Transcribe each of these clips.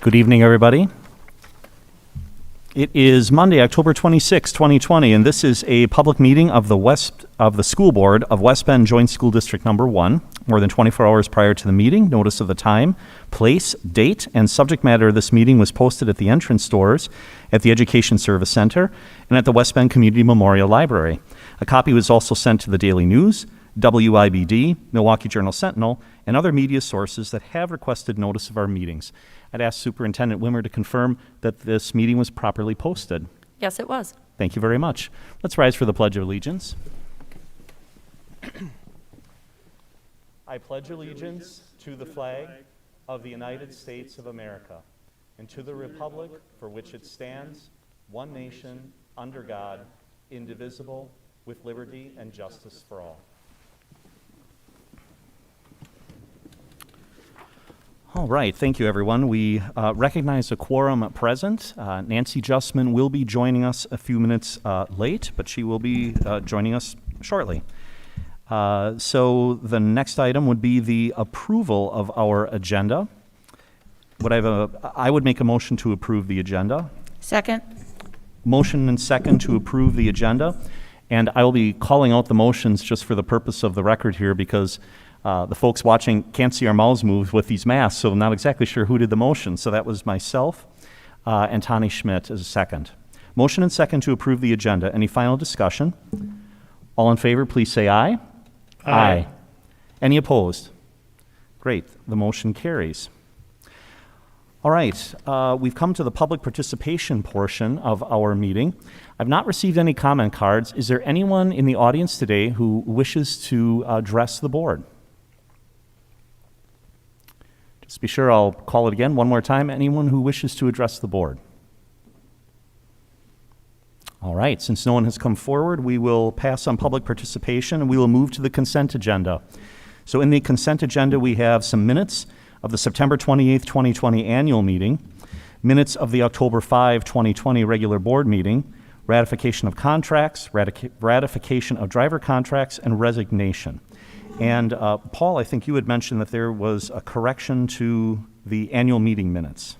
Good evening, everybody. It is Monday, October 26, 2020, and this is a public meeting of the School Board of West Bend Joint School District Number 1. More than 24 hours prior to the meeting, notice of the time, place, date, and subject matter of this meeting was posted at the entrance doors at the Education Service Center and at the West Bend Community Memorial Library. A copy was also sent to the Daily News, WIBD, Milwaukee Journal-Sentinel, and other media sources that have requested notice of our meetings. I'd ask Superintendent Wimmer to confirm that this meeting was properly posted. Yes, it was. Thank you very much. Let's rise for the Pledge of Allegiance. I pledge allegiance to the flag of the United States of America and to the republic for which it stands, one nation, under God, indivisible, with liberty and justice for all. All right, thank you, everyone. We recognize a quorum present. Nancy Justman will be joining us a few minutes late, but she will be joining us shortly. So the next item would be the approval of our agenda. I would make a motion to approve the agenda. Second. Motion and second to approve the agenda. And I will be calling out the motions just for the purpose of the record here because the folks watching can't see our mouths move with these masks, so I'm not exactly sure who did the motion. So that was myself and Tani Schmidt as a second. Motion and second to approve the agenda. Any final discussion? All in favor, please say aye. Aye. Any opposed? Great. The motion carries. All right. We've come to the public participation portion of our meeting. I've not received any comment cards. Is there anyone in the audience today who wishes to address the board? Just be sure I'll call it again one more time. Anyone who wishes to address the board? All right, since no one has come forward, we will pass on public participation and we will move to the consent agenda. So in the consent agenda, we have some minutes of the September 28th, 2020 annual meeting, minutes of the October 5, 2020 regular board meeting, ratification of contracts, ratification of driver contracts, and resignation. And Paul, I think you had mentioned that there was a correction to the annual meeting minutes.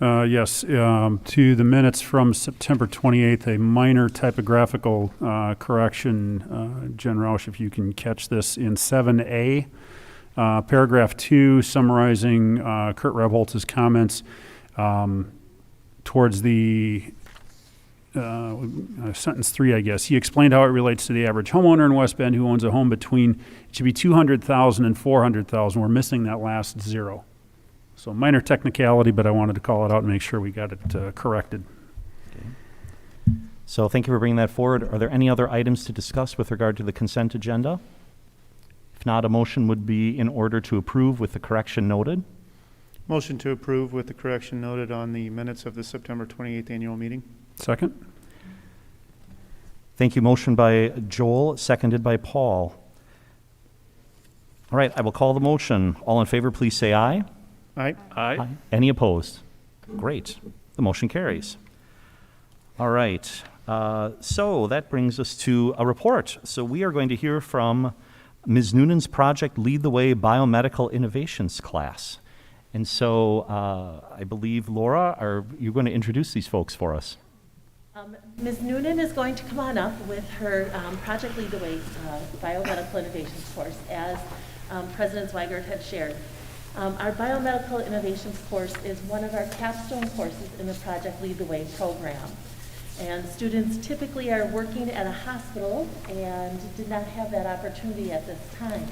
Yes, to the minutes from September 28th, a minor typographical correction. Jen Roush, if you can catch this, in 7A, paragraph 2, summarizing Kurt Rebholz's comments towards the sentence 3, I guess. He explained how it relates to the average homeowner in West Bend who owns a home between, it should be 200,000 and 400,000. We're missing that last zero. So minor technicality, but I wanted to call it out and make sure we got it corrected. Okay. So thank you for bringing that forward. Are there any other items to discuss with regard to the consent agenda? If not, a motion would be in order to approve with the correction noted. Motion to approve with the correction noted on the minutes of the September 28th annual meeting. Second. Thank you. Motion by Joel, seconded by Paul. All right, I will call the motion. All in favor, please say aye. Aye. Aye. Any opposed? Great. The motion carries. All right. So that brings us to a report. So we are going to hear from Ms. Noonan's Project Lead the Way Biomedical Innovations class. And so I believe, Laura, are you going to introduce these folks for us? Ms. Noonan is going to come on up with her Project Lead the Way Biomedical Innovations course, as President Zweigert had shared. Our Biomedical Innovations course is one of our capstone courses in the Project Lead the Way program. And students typically are working at a hospital and did not have that opportunity at this time.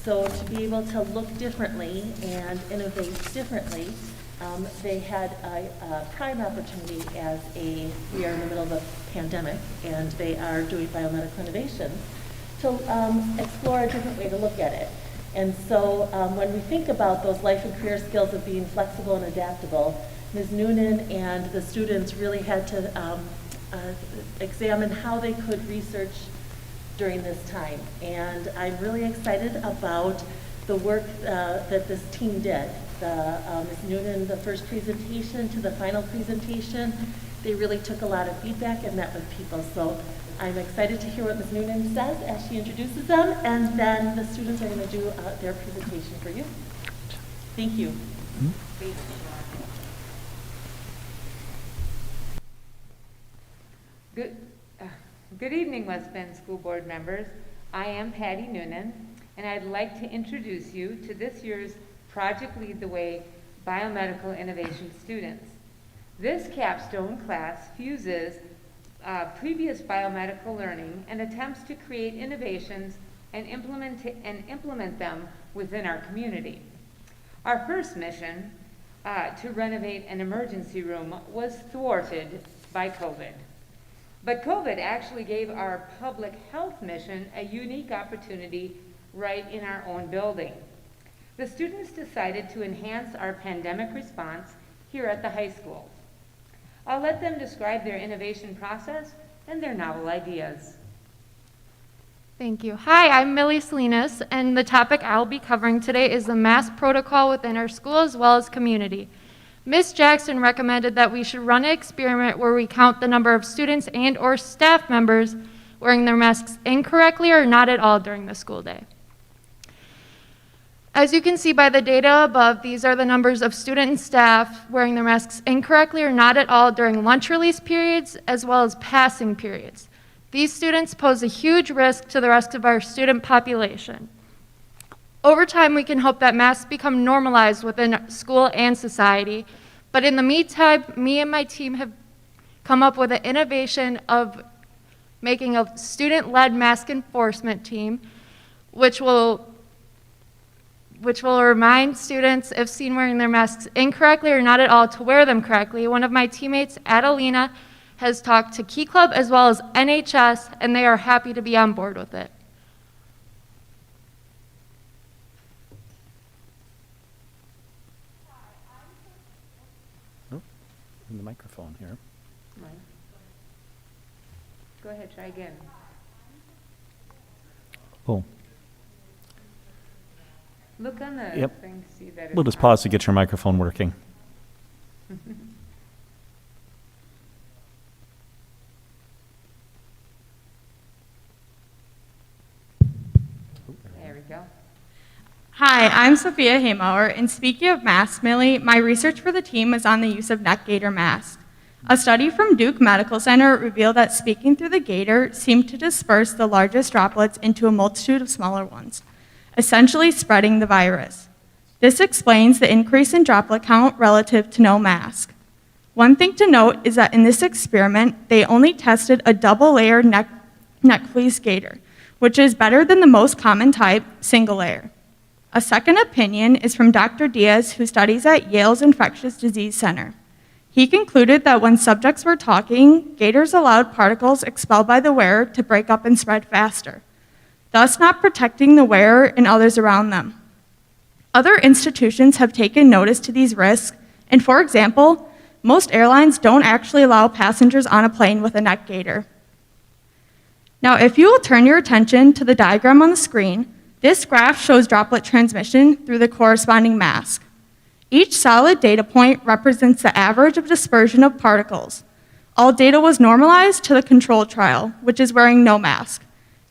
So to be able to look differently and innovate differently, they had a prime opportunity as we are in the middle of a pandemic and they are doing biomedical innovations to explore a different way to look at it. And so when we think about those life and career skills of being flexible and adaptable, Ms. Noonan and the students really had to examine how they could research during this time. And I'm really excited about the work that this team did. Ms. Noonan, the first presentation to the final presentation, they really took a lot of feedback and met with people. So I'm excited to hear what Ms. Noonan says as she introduces them, and then the students are going to do their presentation for you. Thank you. Good, good evening, West Bend School Board members. I am Patty Noonan, and I'd like to introduce you to this year's Project Lead the Way Biomedical Innovation students. This capstone class fuses previous biomedical learning and attempts to create innovations and implement them within our community. Our first mission, to renovate an emergency room, was thwarted by COVID. But COVID actually gave our public health mission a unique opportunity right in our own building. The students decided to enhance our pandemic response here at the high school. I'll let them describe their innovation process and their novel ideas. Thank you. Hi, I'm Millie Salinas, and the topic I'll be covering today is the mask protocol within our school as well as community. Ms. Jackson recommended that we should run an experiment where we count the number of students and or staff members wearing their masks incorrectly or not at all during the school day. As you can see by the data above, these are the numbers of student and staff wearing their masks incorrectly or not at all during lunch release periods as well as passing periods. These students pose a huge risk to the rest of our student population. Over time, we can hope that masks become normalized within school and society, but in the meantime, me and my team have come up with an innovation of making a student-led mask enforcement team, which will remind students, if seen wearing their masks incorrectly or not at all, to wear them correctly. One of my teammates, Adelina, has talked to Key Club as well as NHS, and they are happy to be on board with it. In the microphone here. Go ahead, try again. Oh, Look on the Yep. thing to see that it's we'll just on. pause to get your microphone working. There we go. Hi, I'm Sophia Haymauer, and speaking of masks, Millie, my research for the team was on the use of neck gaiter masks. A study from Duke Medical Center revealed that speaking through the gaiter seemed to disperse the largest droplets into a multitude of smaller ones, essentially spreading the virus. This explains the increase in droplet count relative to no mask. One thing to note is that in this experiment, they only tested a double-layer neck fleece gaiter, which is better than the most common type, single layer. A second opinion is from Dr. Diaz, who studies at Yale's Infectious Disease Center. He concluded that when subjects were talking, gaiters allowed particles expelled by the wearer to break up and spread faster, thus not protecting the wearer and others around them. Other institutions have taken notice to these risks, and for example, most airlines don't actually allow passengers on a plane with a neck gaiter. Now, if you will turn your attention to the diagram on the screen, this graph shows droplet transmission through the corresponding mask. Each solid data point represents the average of dispersion of particles. All data was normalized to the control trial, which is wearing no mask.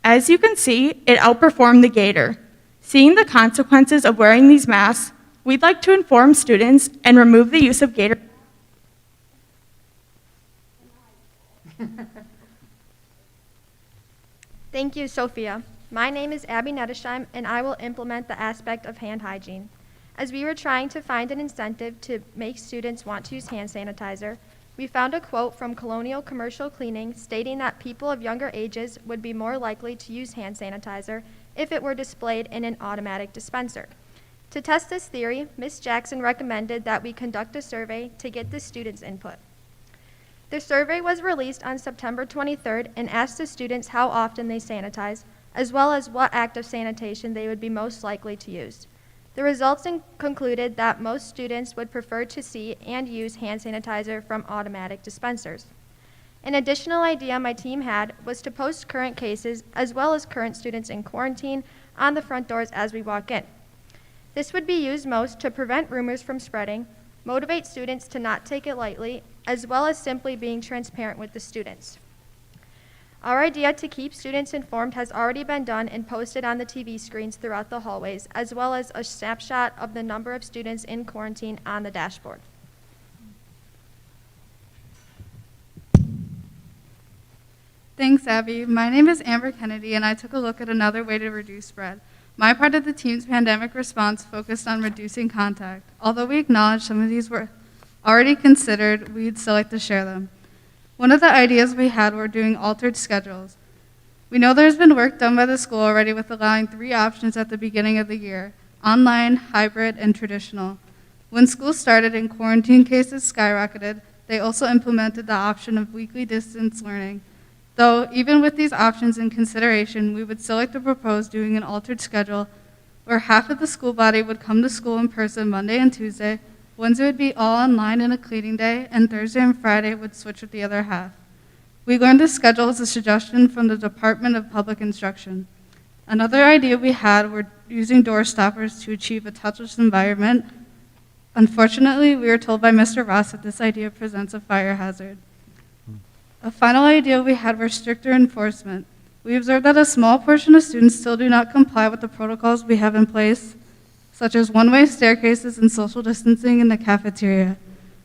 As you can see, it outperformed the gaiter. Seeing the consequences of wearing these masks, we'd like to inform students and remove the use of gaiter. Thank you, Sophia. My name is Abby Nettesheim, and I will implement the aspect of hand hygiene. As we were trying to find an incentive to make students want to use hand sanitizer, we found a quote from Colonial Commercial Cleaning stating that people of younger ages would be more likely to use hand sanitizer if it were displayed in an automatic dispenser. To test this theory, Ms. Jackson recommended that we conduct a survey to get the students' input. The survey was released on September 23rd and asked the students how often they sanitize, as well as what act of sanitation they would be most likely to use. The results concluded that most students would prefer to see and use hand sanitizer from automatic dispensers. An additional idea my team had was to post current cases as well as current students in quarantine on the front doors as we walk in. This would be used most to prevent rumors from spreading, motivate students to not take it lightly, as well as simply being transparent with the students. Our idea to keep students informed has already been done and posted on the TV screens throughout the hallways, as well as a snapshot of the number of students in quarantine on the dashboard. Thanks, Abby. My name is Amber Kennedy, and I took a look at another way to reduce spread. My part of the team's pandemic response focused on reducing contact. Although we acknowledge some of these were already considered, we'd still like to share them. One of the ideas we had were doing altered schedules. We know there's been work done by the school already with allowing 3 options at the beginning of the year: online, hybrid, and traditional. When school started and quarantine cases skyrocketed, they also implemented the option of weekly distance learning. Though, even with these options in consideration, we would still like to propose doing an altered schedule where half of the school body would come to school in person Monday and Tuesday, Wednesday would be all online and a cleaning day, and Thursday and Friday would switch with the other half. We learned this schedule as a suggestion from the Department of Public Instruction. Another idea we had were using door stoppers to achieve a touchless environment. Unfortunately, we were told by Mr. Ross that this idea presents a fire hazard. A final idea we had were stricter enforcement. We observed that a small portion of students still do not comply with the protocols we have in place, such as one-way staircases and social distancing in the cafeteria.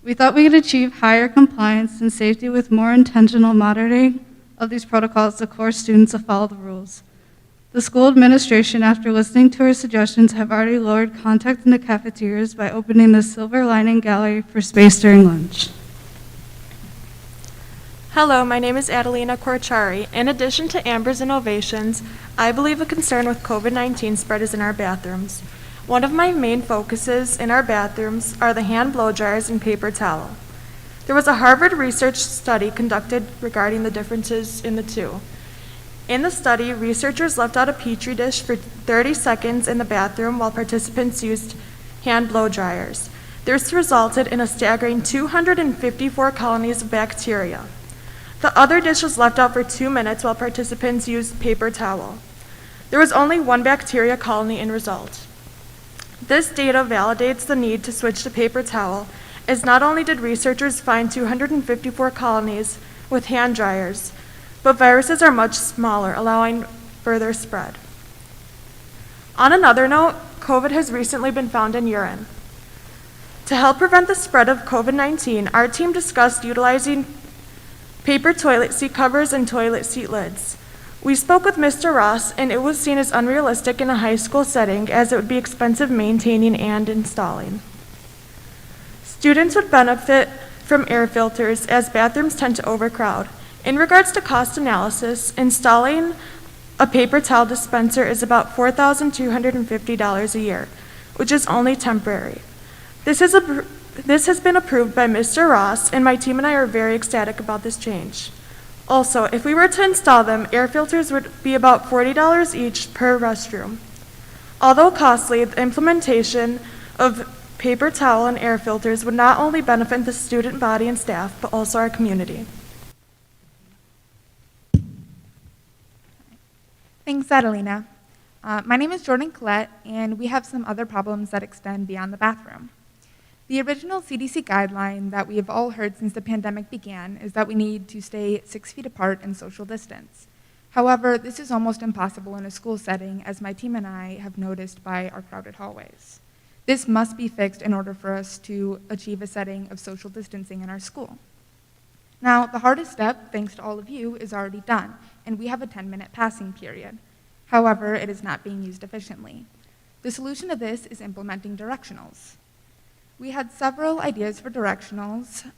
We thought we could achieve higher compliance and safety with more intentional monitoring of these protocols to coerce students to follow the rules. The school administration, after listening to our suggestions, have already lowered contact in the cafeterias by opening the silver lining gallery for space during lunch. Hello, my name is Adelina Corciari. In addition to Amber's innovations, I believe a concern with COVID-19 spread is in our bathrooms. One of my main focuses in our bathrooms are the hand blow dryers and paper towel. There was a Harvard research study conducted regarding the differences in the two. In the study, researchers left out a petri dish for 30 seconds in the bathroom while participants used hand blow dryers. This resulted in a staggering 254 colonies of bacteria. The other dish was left out for 2 minutes while participants used paper towel. There was only 1 bacteria colony in result. This data validates the need to switch to paper towel, as not only did researchers find 254 colonies with hand dryers, but viruses are much smaller, allowing further spread. On another note, COVID has recently been found in urine. To help prevent the spread of COVID-19, our team discussed utilizing paper toilet seat covers and toilet seat lids. We spoke with Mr. Ross, and it was seen as unrealistic in a high school setting as it would be expensive maintaining and installing. Students would benefit from air filters as bathrooms tend to overcrowd. In regards to cost analysis, installing a paper towel dispenser is about $4,250 a year, which is only temporary. This has been approved by Mr. Ross, and my team and I are very ecstatic about this change. Also, if we were to install them, air filters would be about $40 each per restroom. Although costly, the implementation of paper towel and air filters would not only benefit the student body and staff, but also our community. Thanks, Adelina. My name is Jordan Collette, and we have some other problems that extend beyond the bathroom. The original CDC guideline that we have all heard since the pandemic began is that we need to stay 6 feet apart and social distance. However, this is almost impossible in a school setting, as my team and I have noticed by our crowded hallways. This must be fixed in order for us to achieve a setting of social distancing in our school. Now, the hardest step, thanks to all of you, is already done, and we have a 10-minute passing period. However, it is not being used efficiently. The solution to this is implementing directionals. We had several ideas for directionals.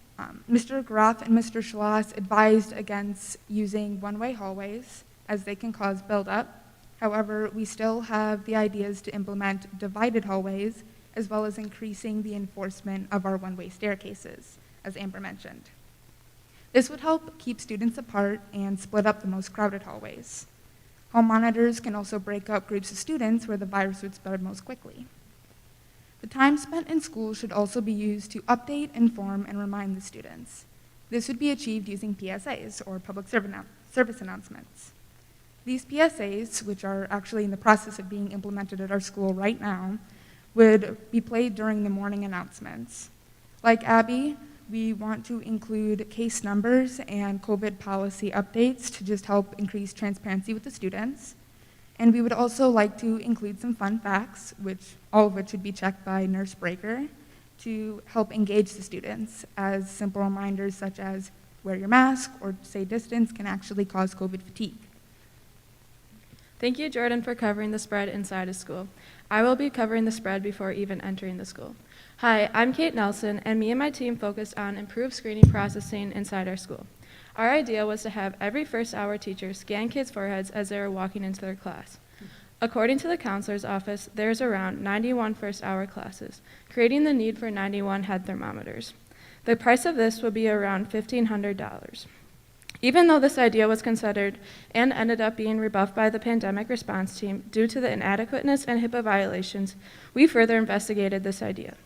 Mr. Groff and Mr. Schloss advised against using one-way hallways, as they can cause buildup. However, we still have the ideas to implement divided hallways, as well as increasing the enforcement of our one-way staircases, as Amber mentioned. This would help keep students apart and split up the most crowded hallways. Hall monitors can also break up groups of students where the virus would spread most quickly. The time spent in school should also be used to update, inform, and remind the students. This would be achieved using PSAs, or public service announcements. These PSAs, which are actually in the process of being implemented at our school right now, would be played during the morning announcements. Like Abby, We want to include case numbers and COVID policy updates to just help increase transparency with the students. And we would also like to include some fun facts, all of which would be checked by Nurse Breaker, to help engage the students, as simple reminders such as wear your mask or stay distance can actually cause COVID fatigue. Thank you, Jordan, for covering the spread inside a school. I will be covering the spread before even entering the school. Hi, I'm Kate Nelson, and me and my team focused on improved screening processing inside our school. Our idea was to have every first hour teacher scan kids' foreheads as they were walking into their class. According to the counselor's office, there's around 91 first hour classes, creating the need for 91 head thermometers. The price of this would be around $1,500. Even though this idea was considered and ended up being rebuffed by the pandemic response team due to the inadequateness and HIPAA violations, we further investigated this idea.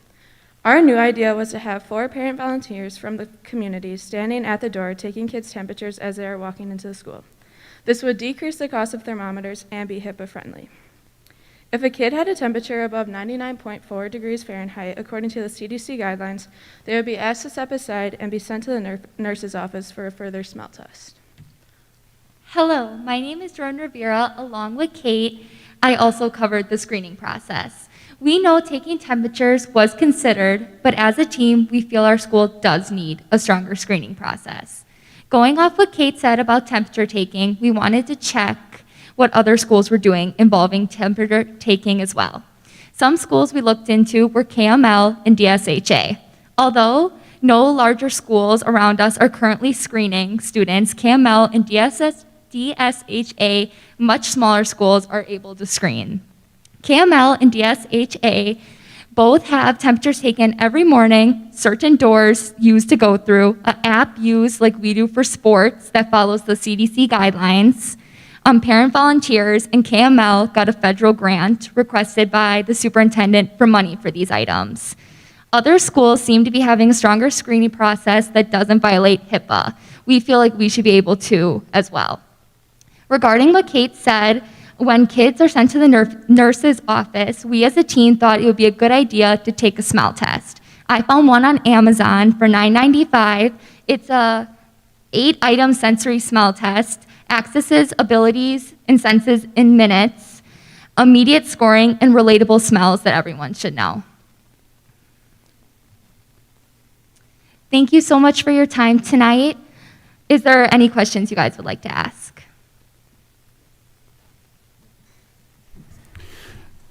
Our new idea was to have 4 parent volunteers from the community standing at the door taking kids' temperatures as they are walking into the school. This would decrease the cost of thermometers and be HIPAA friendly. If a kid had a temperature above 99.4 degrees Fahrenheit, according to the CDC guidelines, they would be asked to step aside and be sent to the nurse's office for a further smell test. Hello, my name is Jordan Rivera. Along with Kate, I also covered the screening process. We know taking temperatures was considered, but as a team, we feel our school does need a stronger screening process. Going off what Kate said about temperature taking, we wanted to check what other schools were doing involving temperature taking as well. Some schools we looked into were KML and DSHA. Although no larger schools around us are currently screening students, KML and DSHA, much smaller schools, are able to screen. KML and DSHA both have temperatures taken every morning, certain doors used to go through, an app used like we do for sports that follows the CDC guidelines. Parent volunteers, and KML got a federal grant requested by the superintendent for money for these items. Other schools seem to be having a stronger screening process that doesn't violate HIPAA. We feel like we should be able to as well. Regarding what Kate said, when kids are sent to the nurse's office, we as a team thought it would be a good idea to take a smell test. I found one on Amazon for $9.95. It's a 8-item sensory smell test, accesses abilities and senses in minutes, immediate scoring, and relatable smells that everyone should know. Thank you so much for your time tonight. Is there any questions you guys would like to ask?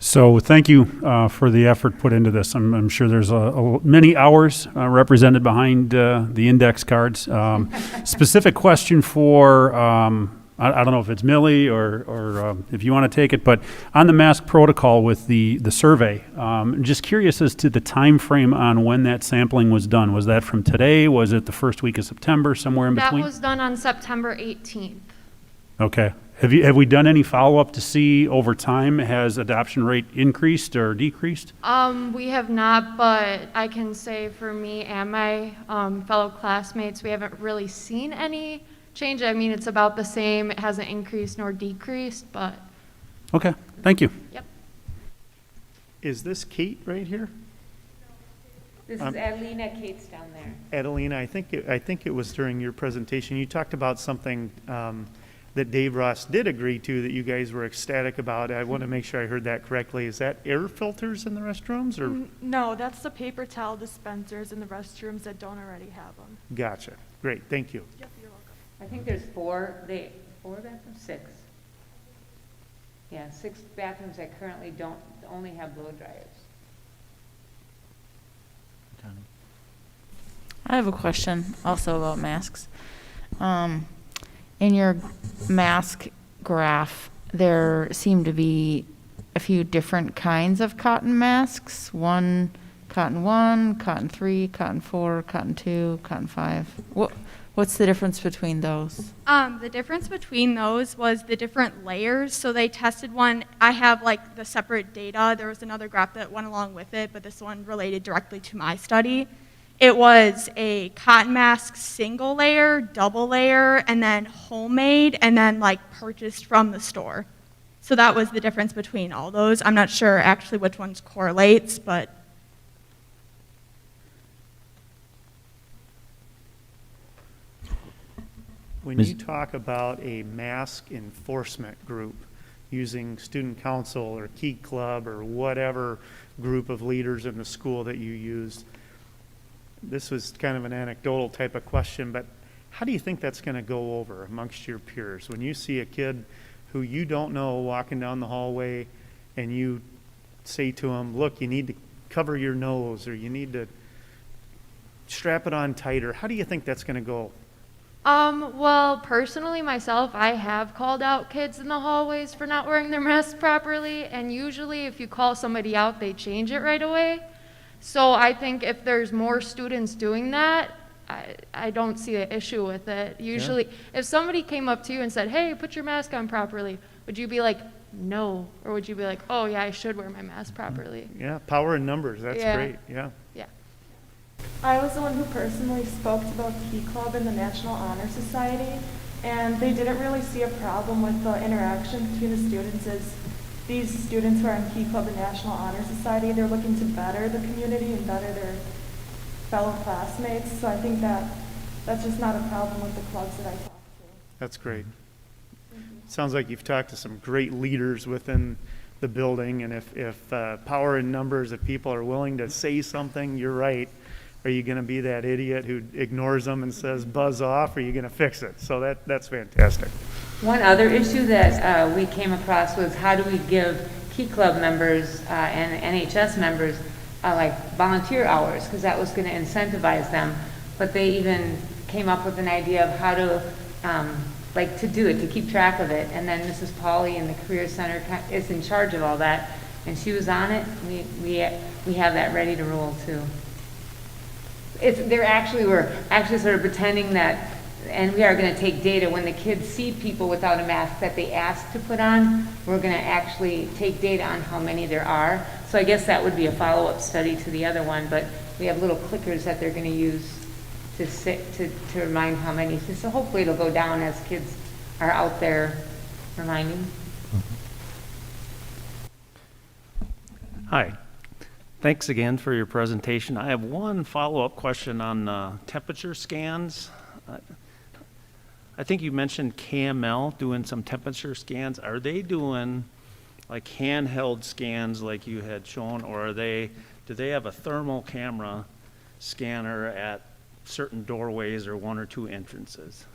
So thank you for the effort put into this. I'm sure there's many hours represented behind the index cards. Specific question for, I don't know if it's Millie or if you want to take it, but on the mask protocol with the survey, just curious as to the time frame on when that sampling was done. Was that from today? Was it the first week of September, somewhere in between? That was done on September 18th. Okay. Have we done any follow-up to see over time, has adoption rate increased or decreased? We have not, but I can say for me and my fellow classmates, we haven't really seen any change. I mean, it's about the same. It hasn't increased nor decreased, but. Okay, thank you. Yep. Is this Kate right here? This is Adelina. Kate's down there. Adelina, I think it was during your presentation, you talked about something that Dave Ross did agree to that you guys were ecstatic about. I want to make sure I heard that correctly. Is that air filters in the restrooms, or? No, that's the paper towel dispensers in the restrooms that don't already have them. Gotcha. Great, thank you. Yep, you're welcome. I think there's four bathrooms? 6. Yeah, 6 bathrooms that currently only have blow dryers. I have a question also about masks. In your mask graph, there seem to be a few different kinds of cotton masks. Cotton 1, cotton 3, cotton 4, cotton 2, cotton 5. What's the difference between those? The difference between those was the different layers. So they tested one. I have like the separate data. There was another graph that went along with it, but this one related directly to my study. It was a cotton mask single layer, double layer, and then homemade, and then like purchased from the store. So that was the difference between all those. I'm not sure actually which ones correlates, but. When Ms. you talk about a mask enforcement group using student council or key club or whatever group of leaders in the school that you used, this was kind of an anecdotal type of question, but how do you think that's going to go over amongst your peers? When you see a kid who you don't know walking down the hallway and you say to him, look, you need to cover your nose or you need to strap it on tighter, how do you think that's going to go? Well, personally, myself, I have called out kids in the hallways for not wearing their masks properly, and usually if you call somebody out, they change it right away. So I think if there's more students doing that, I don't see an issue with it. Usually, if somebody came up to you and said, hey, put your mask on properly, would you be like, no? Or would you be like, oh, yeah, I should wear my mask properly? Yeah, power in numbers, that's Yeah. great, yeah. Yeah. I was the one who personally spoke to the Key Club and the National Honor Society, and they didn't really see a problem with the interaction between the students as these students who are in Key Club and National Honor Society, they're looking to better the community and better their fellow classmates. So I think that's just not a problem with the clubs that I talked to. That's great. Sounds like you've talked to some great leaders within the building, and if power in numbers, if people are willing to say something, you're right. Are you going to be that idiot who ignores them and says buzz off, or are you going to fix it? So that's fantastic. One other issue that we came across was how do we give Key Club members and NHS members like volunteer hours, because that was going to incentivize them. But they even came up with an idea of how to like to do it, to keep track of it. And then Mrs. Pauly in the Career Center is in charge of all that, and she was on it. We have that ready to roll too. We're actually sort of pretending that, and we are going to take data when the kids see people without a mask that they ask to put on. We're going to actually take data on how many there are. So I guess that would be a follow-up study to the other one, but we have little clickers that they're going to use to remind how many. So hopefully it'll go down as kids are out there reminding. Hi. Thanks again for your presentation. I have one follow-up question on temperature scans. I think you mentioned KML doing some temperature scans. Are they doing like handheld scans like you had shown, or do they have a thermal camera scanner at certain doorways or one or two entrances?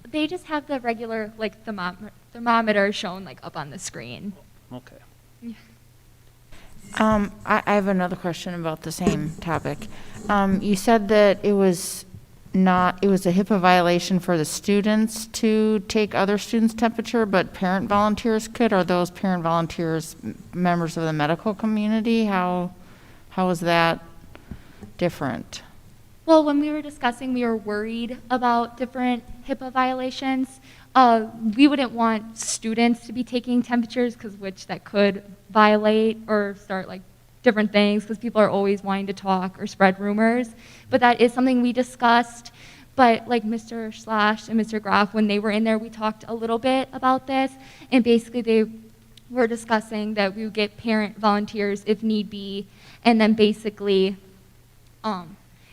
They just have the regular like thermometer shown like up on the screen. Okay. Yeah. I have another question about the same topic. You said that it was a HIPAA violation for the students to take other students' temperature, but parent volunteers could. Are those parent volunteers members of the medical community? How is that different? Well, when we were discussing, we were worried about different HIPAA violations. We wouldn't want students to be taking temperatures, which that could violate or start like different things, because people are always wanting to talk or spread rumors. But that is something we discussed. But like Mr. Slash and Mr. Groff, when they were in there, we talked a little bit about this, and basically they were discussing that we would get parent volunteers if need be, and then basically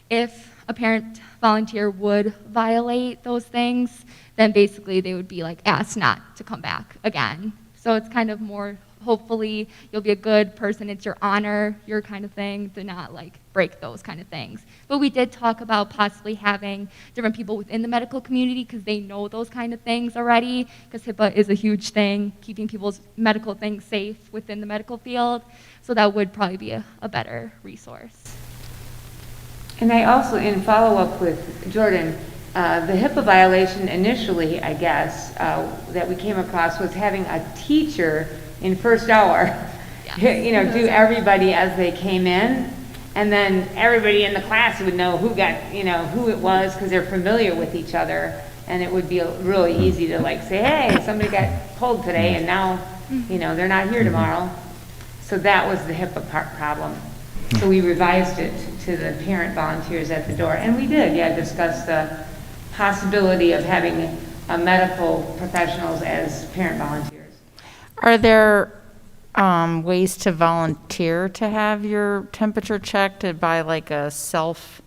if a parent volunteer would violate those things, then basically they would be like asked not to come back again. So it's kind of more, hopefully you'll be a good person, it's your honor, your kind of thing, to not like break those kind of things. But we did talk about possibly having different people within the medical community, because they know those kind of things already, because HIPAA is a huge thing, keeping people's medical things safe within the medical field. So that would probably be a better resource. And I also, in follow-up with Jordan, the HIPAA violation initially, I guess, that we came across was having a teacher in first hour, do everybody as they came in, and then everybody in the class would know who it was, because they're familiar with each other, and it would be really easy to like say, hey, somebody got pulled today, and now, they're not here tomorrow. So that was the HIPAA problem. So we revised it to the parent volunteers at the door, and we did, discuss the possibility of having medical professionals as parent volunteers. Are there ways to volunteer to have your temperature checked by like a self,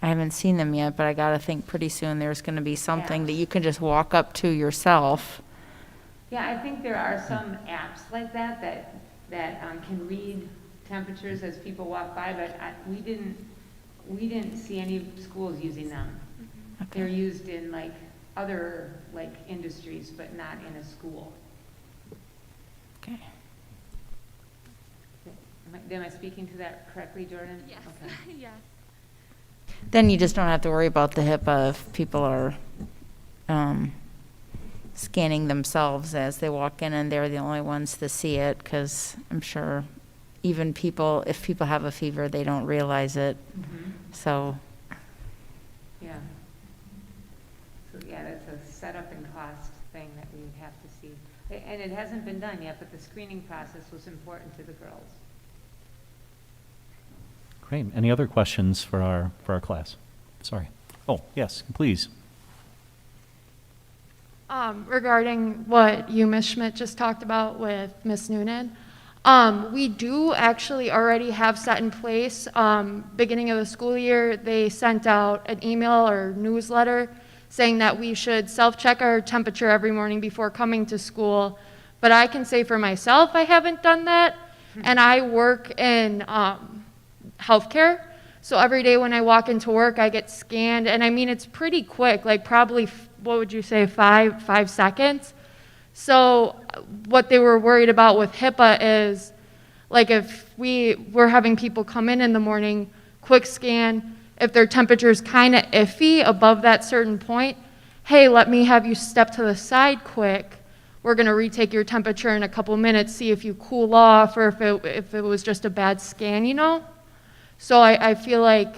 I haven't seen them yet, but I gotta think pretty soon there's gonna be something that you can just walk up to yourself. Yeah, I think there are some apps like that can read temperatures as people walk by, but we didn't see any schools using them. They're used in like other like industries, but not in a school. Okay. Am I speaking to that correctly, Jordan? Yes. Okay. Yes. Then you just don't have to worry about the HIPAA if people are scanning themselves as they walk in and they're the only ones to see it, because I'm sure even if people have a fever, they don't realize it. So. Yeah. So yeah, that's a setup and cost thing that we would have to see. And it hasn't been done yet, but the screening process was important to the girls. Great. Any other questions for our class? Sorry. Oh, yes, please. Regarding what you, Ms. Schmidt, just talked about with Ms. Noonan, we do actually already have set in place, beginning of the school year, they sent out an email or newsletter saying that we should self-check our temperature every morning before coming to school. But I can say for myself, I haven't done that, and I work in healthcare. So every day when I walk into work, I get scanned, and I mean, it's pretty quick, like probably, what would you say, five seconds? So what they were worried about with HIPAA is, like if we're having people come in the morning, quick scan, if their temperature is kind of iffy above that certain point, hey, let me have you step to the side quick. We're going to retake your temperature in a couple minutes, see if you cool off or if it was just a bad scan, you know? So I feel like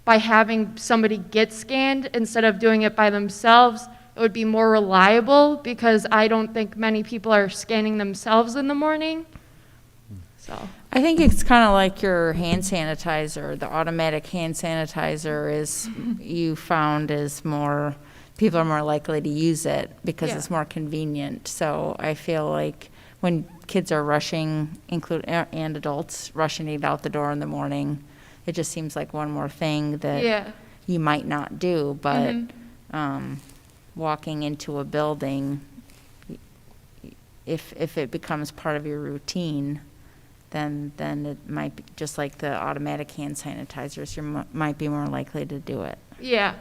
by having somebody get scanned instead of doing it by themselves, it would be more reliable, because I don't think many people are scanning themselves in the morning. So I think it's kind of like your hand sanitizer. The automatic hand sanitizer is, you found, is more, people are more likely to use it because it's more convenient. So I feel like when kids are rushing, and adults rushing to get out the door in the morning, it just seems like one more thing that you might not do. But walking into a building, if it becomes part of your routine, then it might be just like the automatic hand sanitizers, you might be more likely to do it. Yeah,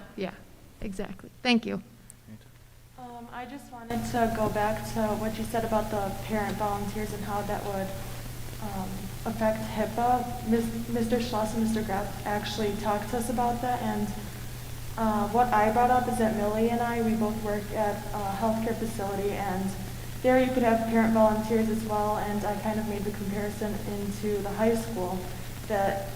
exactly. Thank you. I just wanted to go back to what you said about the parent volunteers and how that would affect HIPAA. Mr. Schloss and Mr. Graff actually talked to us about that, and what I brought up is that Millie and I, we both work at a healthcare facility, and there you could have parent volunteers as well, and I kind of made the comparison into the high school, that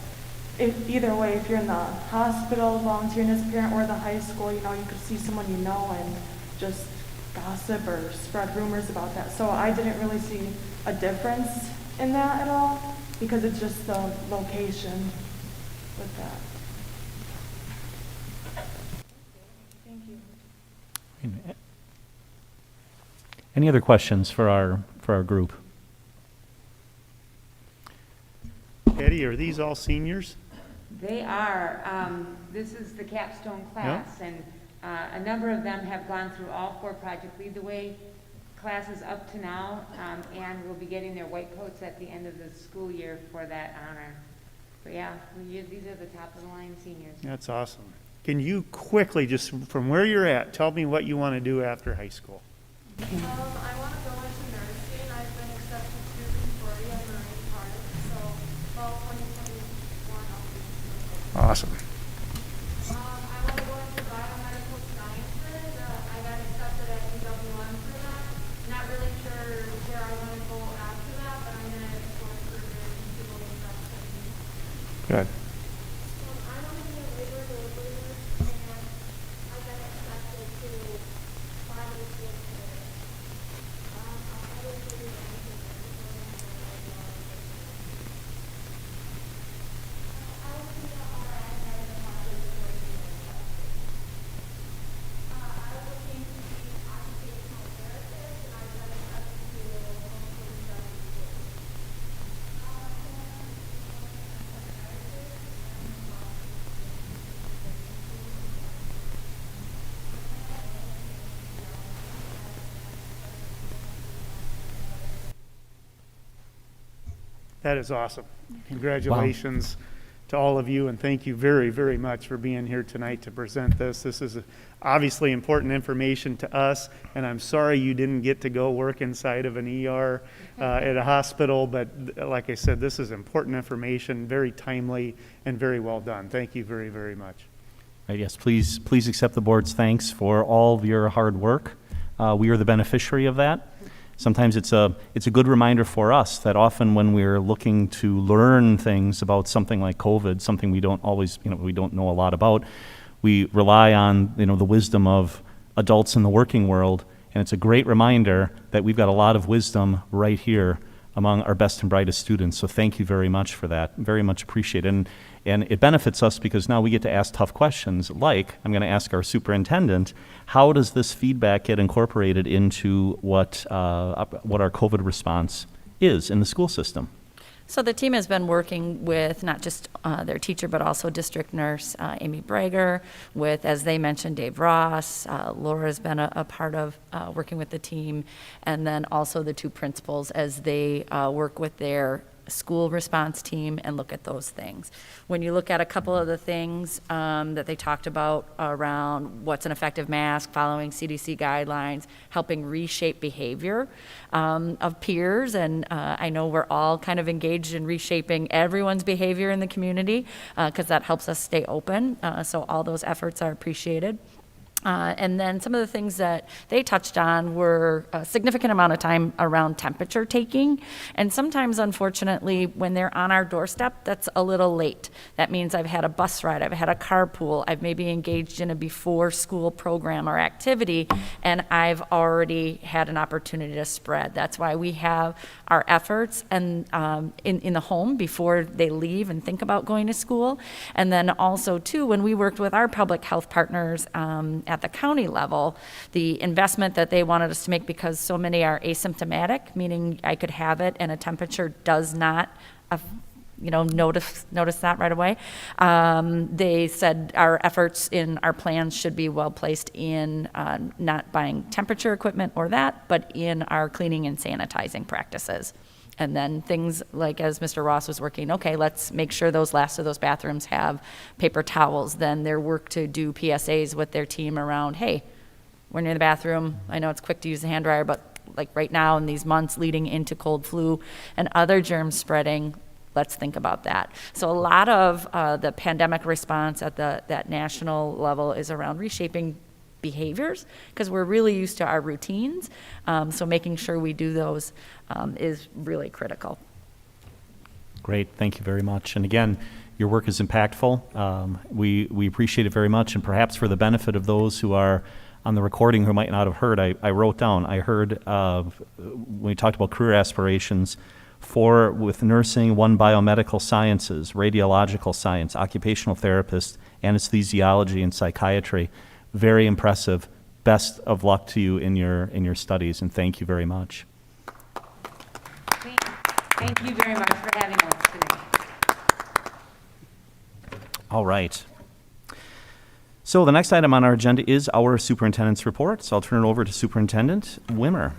either way, if you're in the hospital volunteering as a parent or the high school, you know, you could see someone you know and just gossip or spread rumors about that. So I didn't really see a difference in that at all, because it's just the location with that. Thank you. Any other questions for our group? Eddie, are these all seniors? They are. This is the capstone class, and a number of them have gone through all 4 Project Lead the Way classes up to now, and will be getting their white coats at the end of the school year for that honor. But yeah, these are the top of the line seniors. That's awesome. Can you quickly, just from where you're at, tell me what you want to do after high school? I want to go into nursing. I've been accepted to Concordia Marine Park, so fall 2021 I'll be. Awesome. I want to go into biomedical sciences. I got accepted at UWM for that. Not really sure where I want to go after that, but I'm going to explore further and see what interests me. Good. I want to be a labor delivery nurse, and I got accepted to Bible school today. That is awesome. Congratulations to all of you, and thank you very, very much for being here tonight to present this. This is obviously important information to us, and I'm sorry you didn't get to go work inside of an ER at a hospital, but like I said, this is important information, very timely, and very well done. Thank you very, very much. Right, yes, please accept the board's thanks for all of your hard work. We are the beneficiary of that. Sometimes it's a good reminder for us that often when we're looking to learn things about something like COVID, something we don't always, we don't know a lot about, we rely on, the wisdom of adults in the working world, and it's a great reminder that we've got a lot of wisdom right here among our best and brightest students. So thank you very much for that. Very much appreciated. And it benefits us because now we get to ask tough questions like, I'm going to ask our superintendent, how does this feedback get incorporated into what our COVID response is in the school system? So the team has been working with not just their teacher, but also district nurse Amy Brager, with, as they mentioned, Dave Ross. Laura's been a part of working with the team, and then also the two principals as they work with their school response team and look at those things. When you look at a couple of the things that they talked about around what's an effective mask, following CDC guidelines, helping reshape behavior of peers, and I know we're all kind of engaged in reshaping everyone's behavior in the community because that helps us stay open. So all those efforts are appreciated. And then some of the things that they touched on were a significant amount of time around temperature taking. And sometimes, unfortunately, when they're on our doorstep, that's a little late. That means I've had a bus ride, I've had a carpool, I've maybe engaged in a before school program or activity, and I've already had an opportunity to spread. That's why we have our efforts and in the home before they leave and think about going to school. And then also, too, when we worked with our public health partners at the county level, the investment that they wanted us to make, because so many are asymptomatic, meaning I could have it and a temperature does not, notice that right away. They said our efforts in our plans should be well placed in not buying temperature equipment or that, but in our cleaning and sanitizing practices. And then things like, as Mr. Ross was working, okay, let's make sure those last of those bathrooms have paper towels. Then their work to do PSAs with their team around, hey, when you're in the bathroom, I know it's quick to use the hand dryer, but like right now in these months leading into cold flu and other germ spreading, let's think about that. So a lot of the pandemic response at that national level is around reshaping behaviors, because we're really used to our routines. So making sure we do those is really critical. Great, thank you very much. And again, your work is impactful. We appreciate it very much, and perhaps for the benefit of those who are on the recording who might not have heard, I wrote down, I heard when we talked about career aspirations, 4 with nursing, 1 biomedical sciences, radiological science, occupational therapist, anesthesiology, and psychiatry. Very impressive. Best of luck to you in your studies, and thank you very much. Thank you very much for having us today. All right. So the next item on our agenda is our superintendent's report. So I'll turn it over to Superintendent Wimmer.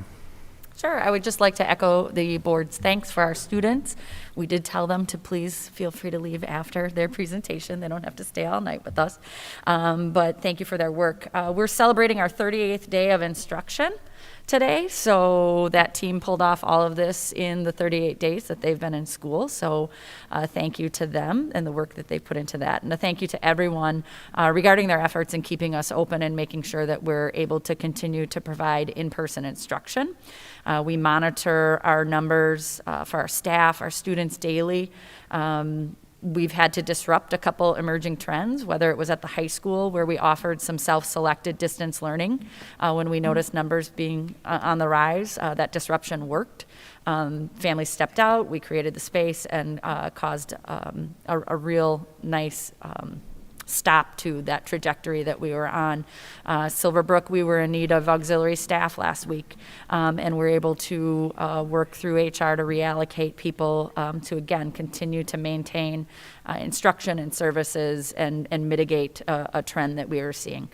Sure, I would just like to echo the board's thanks for our students. We did tell them to please feel free to leave after their presentation. They don't have to stay all night with us. But thank you for their work. We're celebrating our 38th day of instruction today, so that team pulled off all of this in the 38 days that they've been in school. So thank you to them and the work that they put into that. And a thank you to everyone regarding their efforts in keeping us open and making sure that we're able to continue to provide in-person instruction. We monitor our numbers for our staff, our students daily. We've had to disrupt a couple emerging trends, whether it was at the high school where we offered some self-selected distance learning. When we noticed numbers being on the rise, that disruption worked. Families stepped out, we created the space, and caused a real nice stop to that trajectory that we were on. Silverbrook, we were in need of auxiliary staff last week, and we're able to work through HR to reallocate people to, again, continue to maintain instruction and services and mitigate a trend that we were seeing.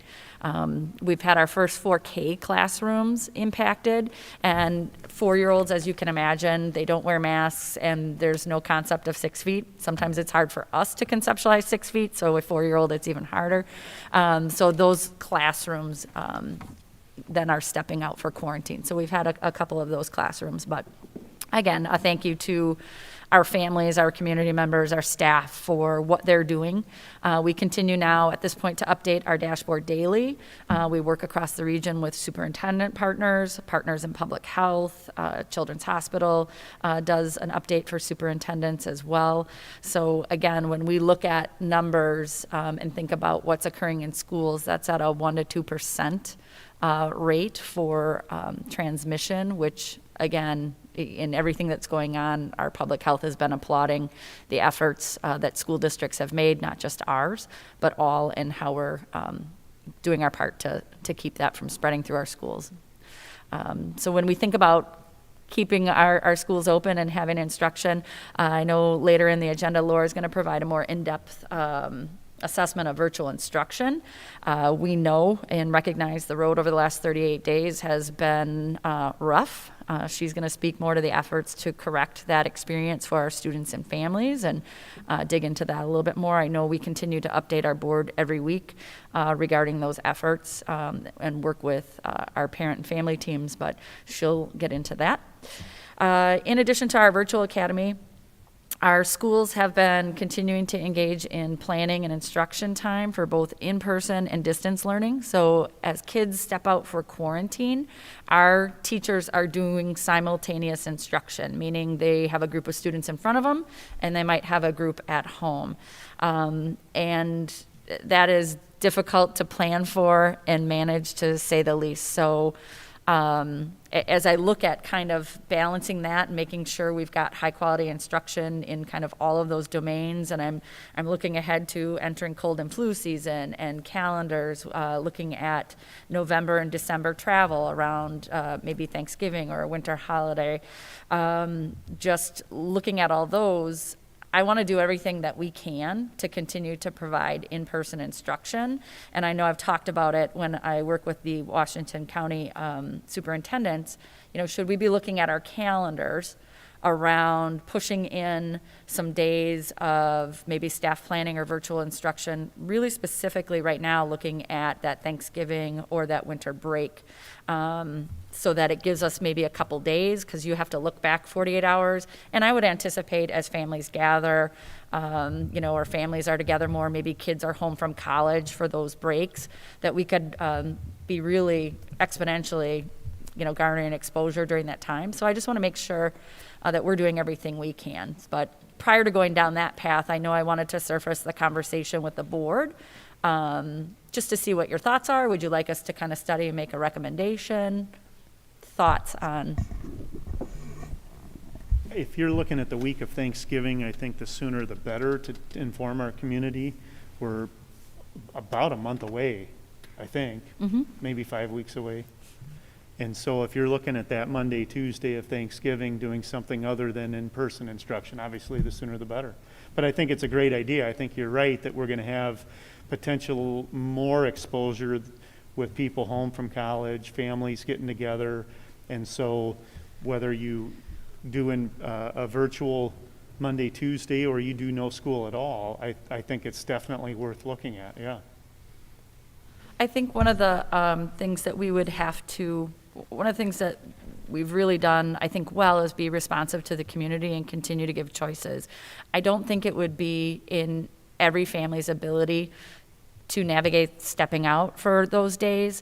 We've had our first 4K classrooms impacted, and 4-year-olds, as you can imagine, they don't wear masks, and there's no concept of 6 feet. Sometimes it's hard for us to conceptualize 6 feet, so with 4-year-old, it's even harder. So those classrooms then are stepping out for quarantine. So we've had a couple of those classrooms, but again, a thank you to our families, our community members, our staff for what they're doing. We continue now at this point to update our dashboard daily. We work across the region with superintendent partners in public health. Children's Hospital does an update for superintendents as well. So again, when we look at numbers and think about what's occurring in schools, that's at a 1% to 2% rate for transmission, which again, in everything that's going on, our public health has been applauding the efforts that school districts have made, not just ours, but all, in how we're doing our part to keep that from spreading through our schools. So when we think about keeping our schools open and having instruction, I know later in the agenda, Laura's going to provide a more in-depth assessment of virtual instruction. We know and recognize the road over the last 38 days has been rough. She's going to speak more to the efforts to correct that experience for our students and families and dig into that a little bit more. I know we continue to update our board every week regarding those efforts and work with our parent and family teams, but she'll get into that. In addition to our virtual academy, our schools have been continuing to engage in planning and instruction time for both in-person and distance learning. So as kids step out for quarantine, our teachers are doing simultaneous instruction, meaning they have a group of students in front of them and they might have a group at home. And that is difficult to plan for and manage, to say the least. So as I look at kind of balancing that and making sure we've got high quality instruction in kind of all of those domains, and I'm looking ahead to entering cold and flu season and calendars, looking at November and December travel around maybe Thanksgiving or a winter holiday, just looking at all those, I want to do everything that we can to continue to provide in-person instruction. And I know I've talked about it when I work with the Washington County superintendents. You know, should we be looking at our calendars around pushing in some days of maybe staff planning or virtual instruction, really specifically right now looking at that Thanksgiving or that winter break, so that it gives us maybe a couple days, because you have to look back 48 hours. And I would anticipate as families gather, or families are together more, maybe kids are home from college for those breaks, that we could be really exponentially, garnering exposure during that time. So I just want to make sure that we're doing everything we can. But prior to going down that path, I know I wanted to surface the conversation with the board, just to see what your thoughts are. Would you like us to kind of study and make a recommendation? Thoughts on? If you're looking at the week of Thanksgiving, I think the sooner the better to inform our community. We're about a month away, I think, maybe 5 weeks away. And so if you're looking at that Monday, Tuesday of Thanksgiving, doing something other than in-person instruction, obviously the sooner the better. But I think it's a great idea. I think you're right that we're going to have potential more exposure with people home from college, families getting together. And so whether you do a virtual Monday, Tuesday, or you do no school at all, I think it's definitely worth looking at, yeah. I think one of the things that we've really done, I think, well, is be responsive to the community and continue to give choices. I don't think it would be in every family's ability to navigate stepping out for those days.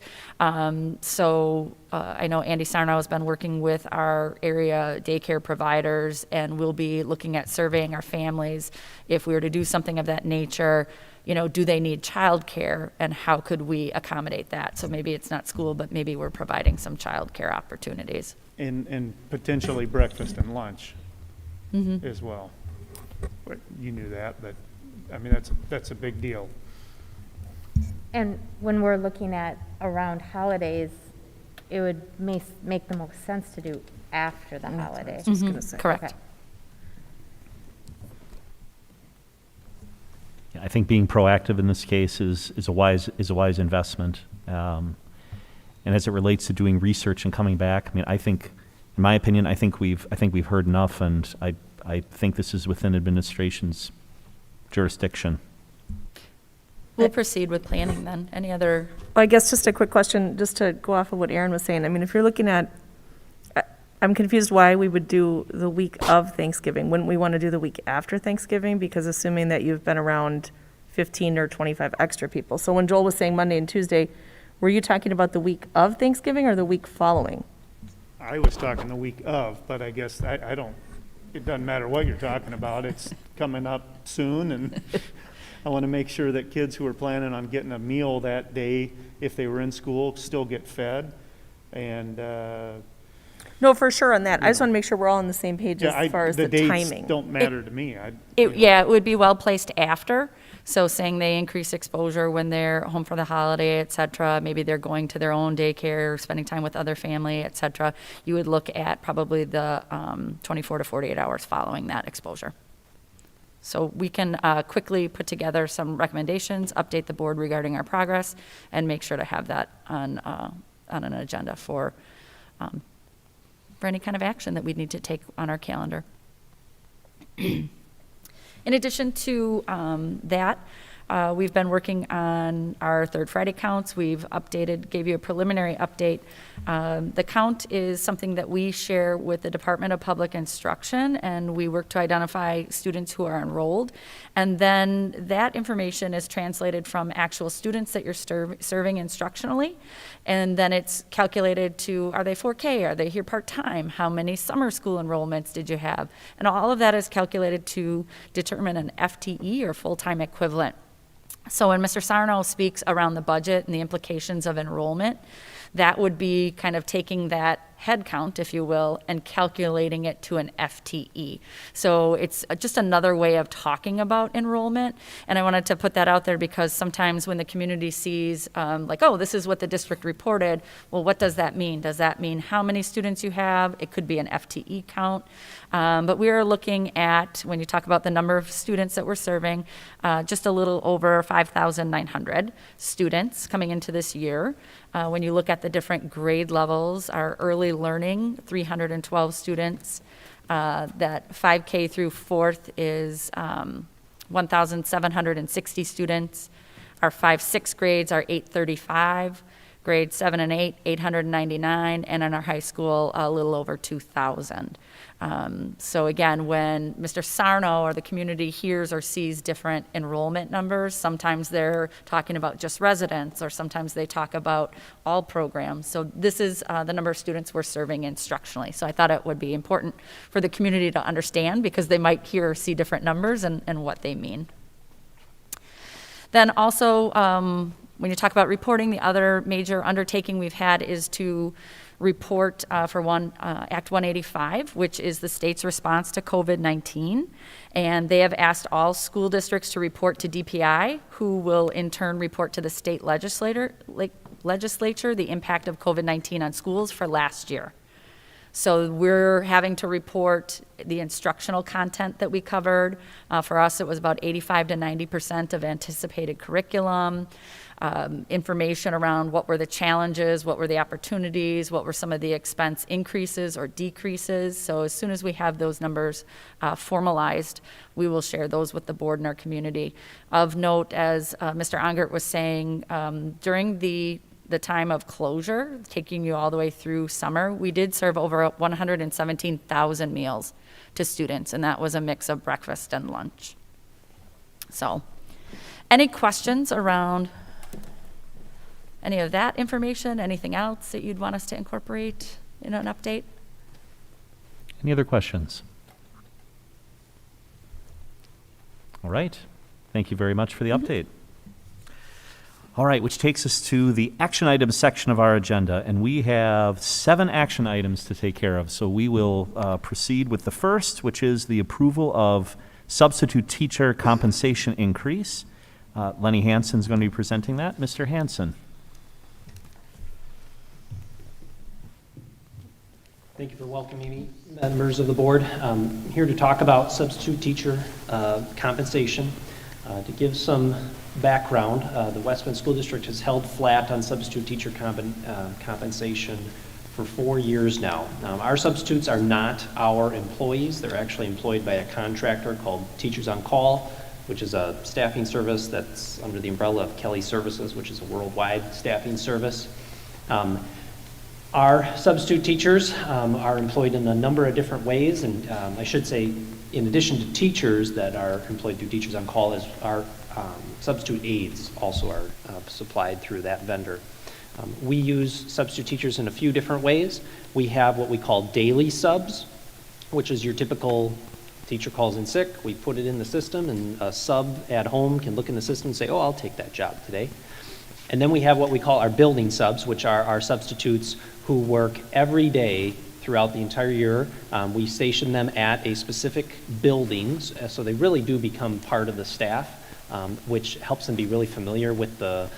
So I know Andy Sarno has been working with our area daycare providers, and we'll be looking at surveying our families. If we were to do something of that nature, do they need childcare, and how could we accommodate that? So maybe it's not school, but maybe we're providing some childcare opportunities. And potentially breakfast and lunch as well. You knew that, but I mean, that's a big deal. And when we're looking at around holidays, it would make the most sense to do after the holiday. Correct. Okay. I think being proactive in this case is a wise investment. And as it relates to doing research and coming back, I mean, I think, in my opinion, I think we've heard enough, and I think this is within administration's jurisdiction. We'll proceed with planning then. Any other? Well, I guess just a quick question, just to go off of what Aaron was saying. I mean, if you're looking at, I'm confused why we would do the week of Thanksgiving. Wouldn't we want to do the week after Thanksgiving? Because assuming that you've been around 15 or 25 extra people. So when Joel was saying Monday and Tuesday, were you talking about the week of Thanksgiving or the week following? I was talking the week of, but I guess I don't, it doesn't matter what you're talking about. It's coming up soon, and I want to make sure that kids who are planning on getting a meal that day, if they were in school, still get fed. And No, for sure on that. I just want to make sure we're all on the same page as far as the timing. Dates don't matter to me. Yeah, it would be well placed after. So saying they increase exposure when they're home for the holiday, et cetera, maybe they're going to their own daycare, spending time with other family, et cetera, you would look at probably the 24 to 48 hours following that exposure. So we can quickly put together some recommendations, update the board regarding our progress, and make sure to have that on an agenda for any kind of action that we need to take on our calendar. In addition to that, we've been working on our Third Friday counts. We've gave you a preliminary update. The count is something that we share with the Department of Public Instruction, and we work to identify students who are enrolled. And then that information is translated from actual students that you're serving instructionally. And then it's calculated to, are they 4K? Are they here part-time? How many summer school enrollments did you have? And all of that is calculated to determine an FTE, or full-time equivalent. So when Mr. Sarno speaks around the budget and the implications of enrollment, that would be kind of taking that head count, if you will, and calculating it to an FTE. So it's just another way of talking about enrollment. And I wanted to put that out there because sometimes when the community sees like, oh, this is what the district reported, well, what does that mean? Does that mean how many students you have? It could be an FTE count. But we are looking at, when you talk about the number of students that we're serving, just a little over 5,900 students coming into this year. When you look at the different grade levels, our early learning, 312 students. That 5K through 4th is 1,760 students. Our 5-6 grades are 835. Grades 7 and 8, 899, and in our high school, a little over 2,000. So again, when Mr. Sarno or the community hears or sees different enrollment numbers, sometimes they're talking about just residents, or sometimes they talk about all programs. So this is the number of students we're serving instructionally. So I thought it would be important for the community to understand, because they might hear or see different numbers and what they mean. Then also, when you talk about reporting, the other major undertaking we've had is to report for Act 185, which is the state's response to COVID-19. And they have asked all school districts to report to DPI, who will in turn report to the state legislature the impact of COVID-19 on schools for last year. So we're having to report the instructional content that we covered. For us, it was about 85 to 90% of anticipated curriculum. Information around what were the challenges, what were the opportunities, what were some of the expense increases or decreases. So as soon as we have those numbers formalized, we will share those with the board and our community. Of note, as Mr. Ongert was saying, during the time of closure, taking you all the way through summer, we did serve over 117,000 meals to students, and that was a mix of breakfast and lunch. So, any questions around any of that information? Anything else that you'd want us to incorporate in an update? Any other questions? All right. Thank you very much for the update. All right, which takes us to the action items section of our agenda, and we have 7 action items to take care of. So we will proceed with the first, which is the approval of substitute teacher compensation increase. Lenny Hansen is going to be presenting that. Mr. Hansen. Thank you for welcoming me, members of the board. I'm here to talk about substitute teacher compensation. To give some background, the West Bend School District has held flat on substitute teacher compensation for 4 years now. Our substitutes are not our employees. They're actually employed by a contractor called Teachers on Call, which is a staffing service that's under the umbrella of Kelly Services, which is a worldwide staffing service. Our substitute teachers are employed in a number of different ways, and I should say, in addition to teachers that are employed through Teachers on Call, is our substitute aides also are supplied through that vendor. We use substitute teachers in a few different ways. We have what we call daily subs, which is your typical teacher calls in sick, we put it in the system, and a sub at home can look in the system and say, oh, I'll take that job today. And then we have what we call our building subs, which are our substitutes who work every day throughout the entire year. We station them at a specific building, so they really do become part of the staff, which helps them be really familiar with the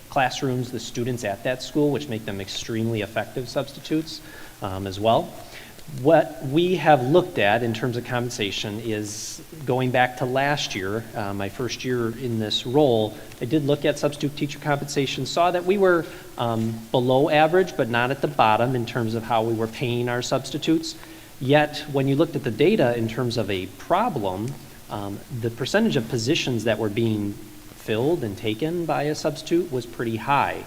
classrooms, the students at that school, which make them extremely effective substitutes as well. What we have looked at in terms of compensation is going back to last year, my first year in this role, I did look at substitute teacher compensation, saw that we were below average, but not at the bottom in terms of how we were paying our substitutes. Yet, when you looked at the data in terms of a problem, the percentage of positions that were being filled and taken by a substitute was pretty high.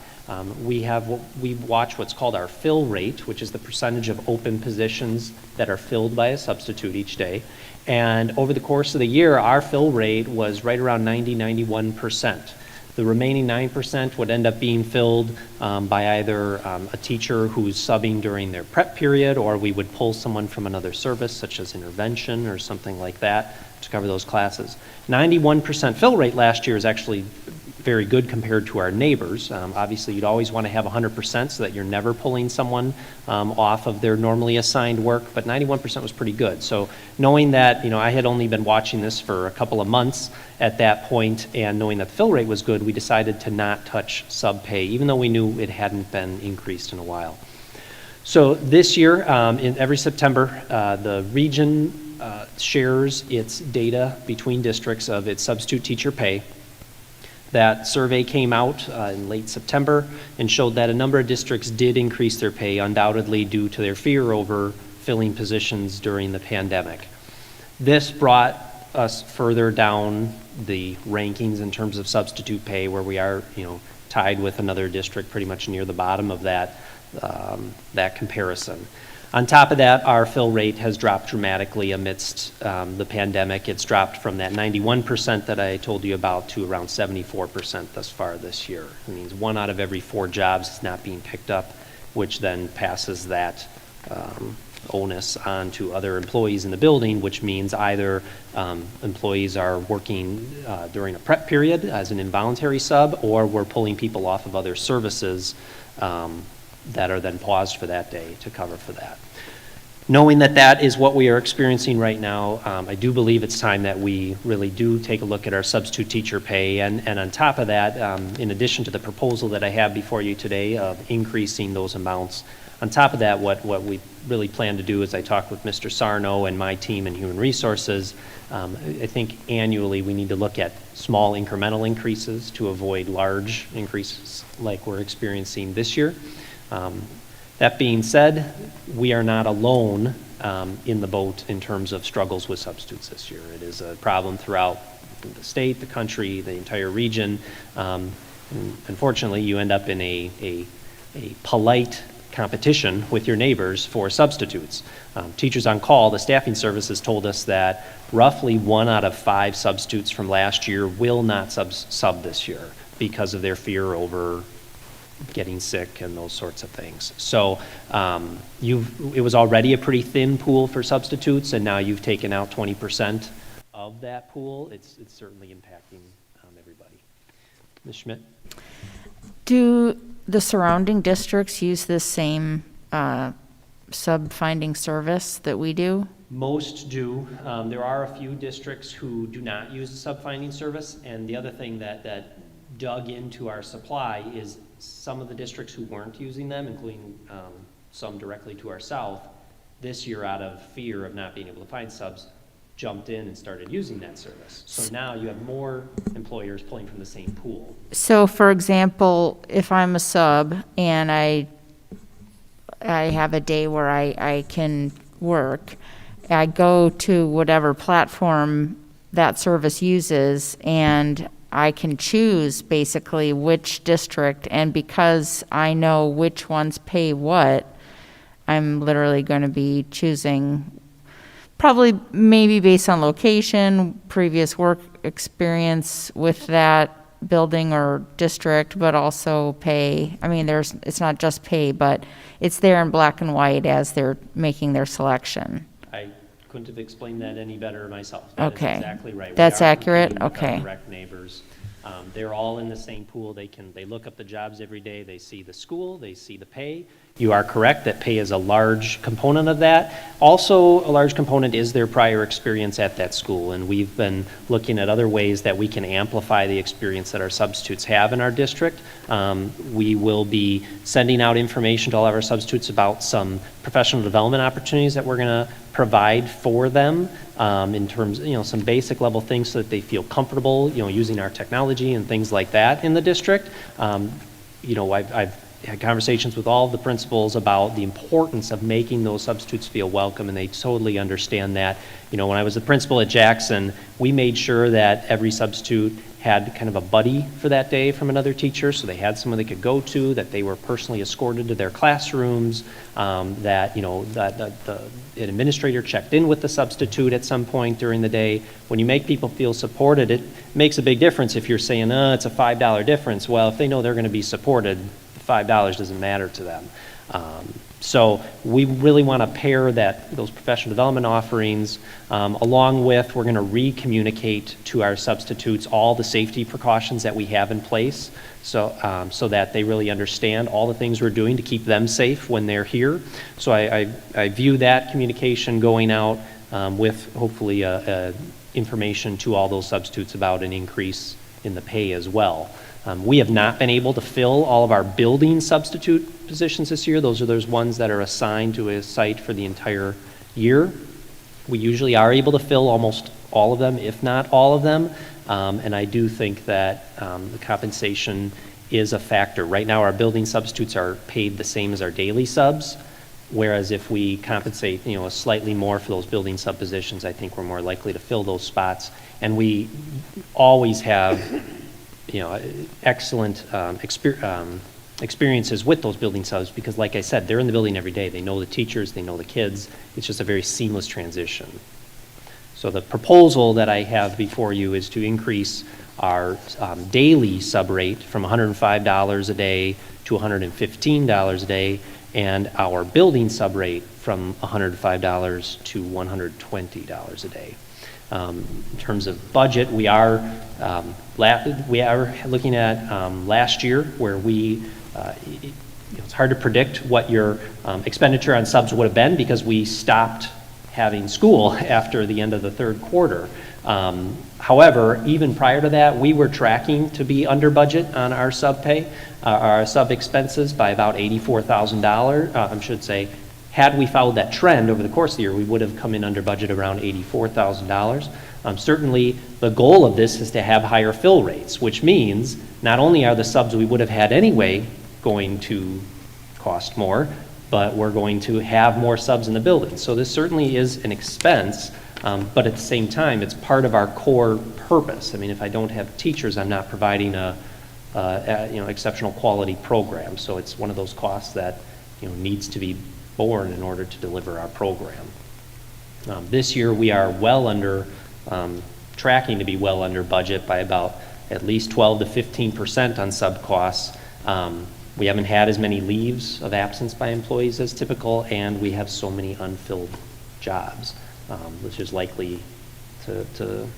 We watch what's called our fill rate, which is the percentage of open positions that are filled by a substitute each day. And over the course of the year, our fill rate was right around 91%. The remaining 9% would end up being filled by either a teacher who's subbing during their prep period, or we would pull someone from another service, such as intervention or something like that, to cover those classes. 91% fill rate last year is actually very good compared to our neighbors. Obviously, you'd always want to have 100% so that you're never pulling someone off of their normally assigned work, but 91% was pretty good. So knowing that, I had only been watching this for a couple of months at that point, and knowing that the fill rate was good, we decided to not touch sub pay, even though we knew it hadn't been increased in a while. So this year, in every September, the region shares its data between districts of its substitute teacher pay. That survey came out in late September and showed that a number of districts did increase their pay, undoubtedly due to their fear over filling positions during the pandemic. This brought us further down the rankings in terms of substitute pay, where we are, tied with another district pretty much near the bottom of that comparison. On top of that, our fill rate has dropped dramatically amidst the pandemic. It's dropped from that 91% that I told you about to around 74% thus far this year. It means 1 out of every 4 jobs is not being picked up, which then passes that onus on to other employees in the building, which means either employees are working during a prep period as an involuntary sub, or we're pulling people off of other services that are then paused for that day to cover for that. Knowing that that is what we are experiencing right now, I do believe it's time that we really do take a look at our substitute teacher pay. And on top of that, in addition to the proposal that I have before you today of increasing those amounts, on top of that, what we really plan to do is I talked with Mr. Sarno and my team in Human Resources. I think annually we need to look at small incremental increases to avoid large increases like we're experiencing this year. That being said, we are not alone in the boat in terms of struggles with substitutes this year. It is a problem throughout the state, the country, the entire region. And unfortunately, you end up in a polite competition with your neighbors for substitutes. Teachers on Call, the staffing services, told us that roughly 1 out of 5 substitutes from last year will not sub this year because of their fear over getting sick and those sorts of things. So it was already a pretty thin pool for substitutes, and now you've taken out 20% of that pool. It's certainly impacting everybody. Ms. Schmidt? Do the surrounding districts use this same sub-finding service that we do? Most do. There are a few districts who do not use the sub-finding service, and the other thing that dug into our supply is some of the districts who weren't using them, including some directly to our south, this year out of fear of not being able to find subs, jumped in and started using that service. So now you have more employers pulling from the same pool. So for example, if I'm a sub and I have a day where I can work, I go to whatever platform that service uses and I can choose basically which district, and because I know which ones pay what, I'm literally going to be choosing probably maybe based on location, previous work experience with that building or district, but also pay. I mean, it's not just pay, but it's there in black and white as they're making their selection. I couldn't have explained that any better myself. That is Okay. exactly right. That's We are accurate? competing with our Okay. direct neighbors. They're all in the same pool. They look up the jobs every day. They see the school. They see the pay. You are correct that pay is a large component of that. Also, a large component is their prior experience at that school, and we've been looking at other ways that we can amplify the experience that our substitutes have in our district. We will be sending out information to all of our substitutes about some professional development opportunities that we're going to provide for them in terms, some basic level things so that they feel comfortable, using our technology and things like that in the district. I've had conversations with all of the principals about the importance of making those substitutes feel welcome, and they totally understand that. When I was the principal at Jackson, we made sure that every substitute had kind of a buddy for that day from another teacher, so they had someone they could go to, that they were personally escorted to their classrooms, that an administrator checked in with the substitute at some point during the day. When you make people feel supported, it makes a big difference if you're saying, it's a $5 difference. Well, if they know they're going to be supported, $5 doesn't matter to them. So we really want to pair those professional development offerings along with, we're going to re-communicate to our substitutes all the safety precautions that we have in place, so that they really understand all the things we're doing to keep them safe when they're here. So I view that communication going out with hopefully information to all those substitutes about an increase in the pay as well. We have not been able to fill all of our building substitute positions this year. Those are those ones that are assigned to a site for the entire year. We usually are able to fill almost all of them, if not all of them. And I do think that the compensation is a factor. Right now, our building substitutes are paid the same as our daily subs, whereas if we compensate, slightly more for those building sub positions, I think we're more likely to fill those spots. And we always have excellent experiences with those building subs because, like I said, they're in the building every day. They know the teachers, they know the kids. It's just a very seamless transition. So the proposal that I have before you is to increase our daily sub rate from $105 a day to $115 a day, and our building sub rate from $105 to $120 a day. In terms of budget, we are looking at last year where it's hard to predict what your expenditure on subs would have been because we stopped having school after the end of the third quarter. However, even prior to that, we were tracking to be under budget on our sub pay, our sub expenses by about $84,000, I should say. Had we followed that trend over the course of the year, we would have come in under budget around $84,000. Certainly, the goal of this is to have higher fill rates, which means not only are the subs we would have had anyway going to cost more, but we're going to have more subs in the building. So this certainly is an expense, but at the same time, it's part of our core purpose. I mean, if I don't have teachers, I'm not providing a exceptional quality program. So it's one of those costs that needs to be borne in order to deliver our program. This year we are tracking to be well under budget by about at least 12 to 15% on sub costs. We haven't had as many leaves of absence by employees as typical, and we have so many unfilled jobs, which is likely to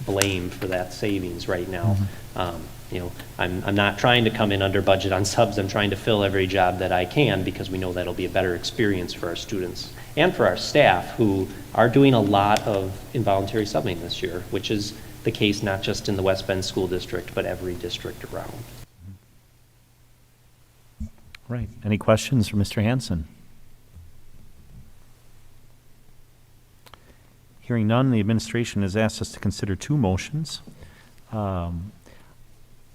blame for that savings right now. I'm not trying to come in under budget on subs. I'm trying to fill every job that I can because we know that'll be a better experience for our students and for our staff who are doing a lot of involuntary subbing this year, which is the case not just in the West Bend School District, but every district around. Right. Any questions for Mr. Hansen? Hearing none, the administration has asked us to consider two motions. I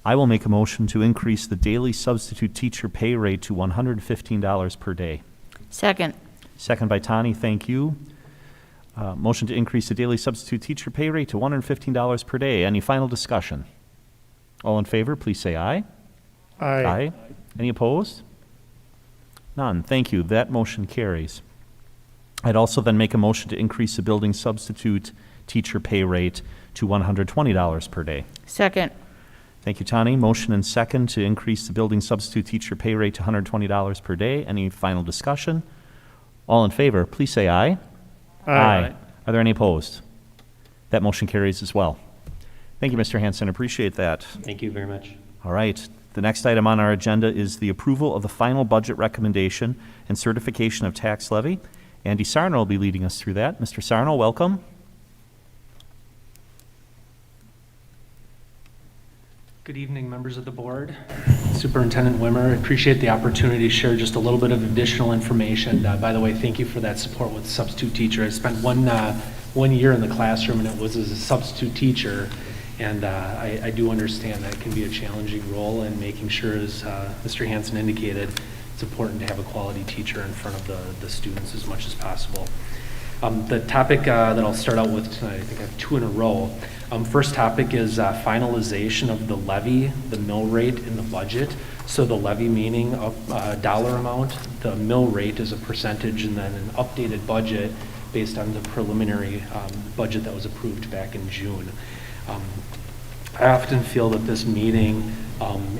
will make a motion to increase the daily substitute teacher pay rate to $115 per day. Second. Second by Tani, thank you. Motion to increase the daily substitute teacher pay rate to $115 per day. Any final discussion? All in favor, please say aye. Aye. Any opposed? None. Thank you. That motion carries. I'd also then make a motion to increase the building substitute teacher pay rate to $120 per day. Second. Thank you, Tani. Motion and second to increase the building substitute teacher pay rate to $120 per day. Any final discussion? All in favor, please say aye. Aye. Are there any opposed? That motion carries as well. Thank you, Mr. Hanson. Appreciate that. Thank you very much. All right. The next item on our agenda is the approval of the final budget recommendation and certification of tax levy. Andy Sarno will be leading us through that. Mr. Sarno, welcome. Good evening, members of the board. Superintendent Wimmer, I appreciate the opportunity to share just a little bit of additional information. By the way, thank you for that support with substitute teacher. I spent one year in the classroom, and it was as a substitute teacher. And I do understand that it can be a challenging role, and making sure, as Mr. Hanson indicated, it's important to have a quality teacher in front of the students as much as possible. The topic that I'll start out with tonight, I think I have two in a row. First topic is finalization of the levy, the mill rate in the budget. So the levy meaning a dollar amount, the mill rate is a percentage, and then an updated budget based on the preliminary budget that was approved back in June. I often feel that this meeting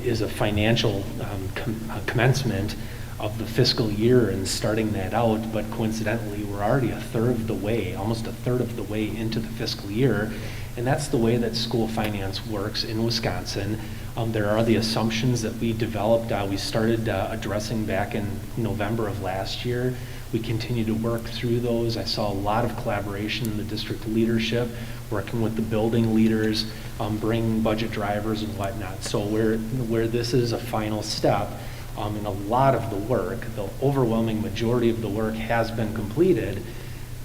is a financial commencement of the fiscal year and starting that out, but coincidentally, we're already almost a third of the way into the fiscal year, and that's the way that school finance works in Wisconsin. There are the assumptions that we developed, we started addressing back in November of last year. We continue to work through those. I saw a lot of collaboration in the district leadership, working with the building leaders, bringing budget drivers and whatnot. So where this is a final step, and a lot of the work, the overwhelming majority of the work has been completed,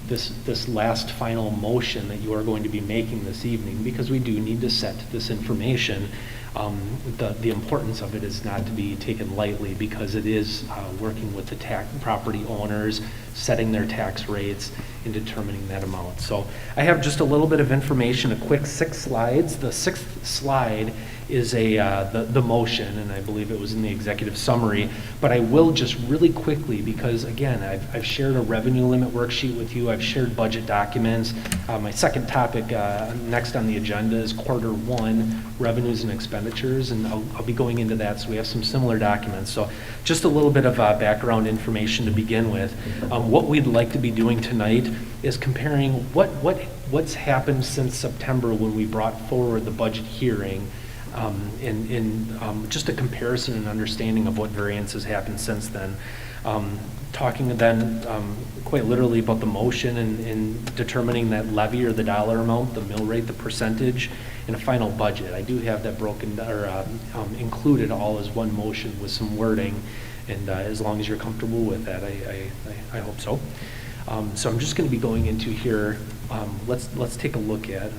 this last final motion that you are going to be making this evening, because we do need to set this information, the importance of it is not to be taken lightly, because it is working with the property owners, setting their tax rates, and determining that amount. So I have just a little bit of information, a quick 6 slides. The 6th slide is the motion, and I believe it was in the executive summary, but I will just really quickly, because again, I've shared a revenue limit worksheet with you, I've shared budget documents. My second topic next on the agenda is Q1 revenues and expenditures, and I'll be going into that, so we have some similar documents. So just a little bit of background information to begin with. What we'd like to be doing tonight is comparing what's happened since September when we brought forward the budget hearing, in just a comparison and understanding of what variances happened since then. Talking then quite literally about the motion and determining that levy or the dollar amount, the mill rate, the percentage, and a final budget. I do have that broken or included all as one motion with some wording, and as long as you're comfortable with that, I hope so. So I'm just going to be going into here. Let's take a look at.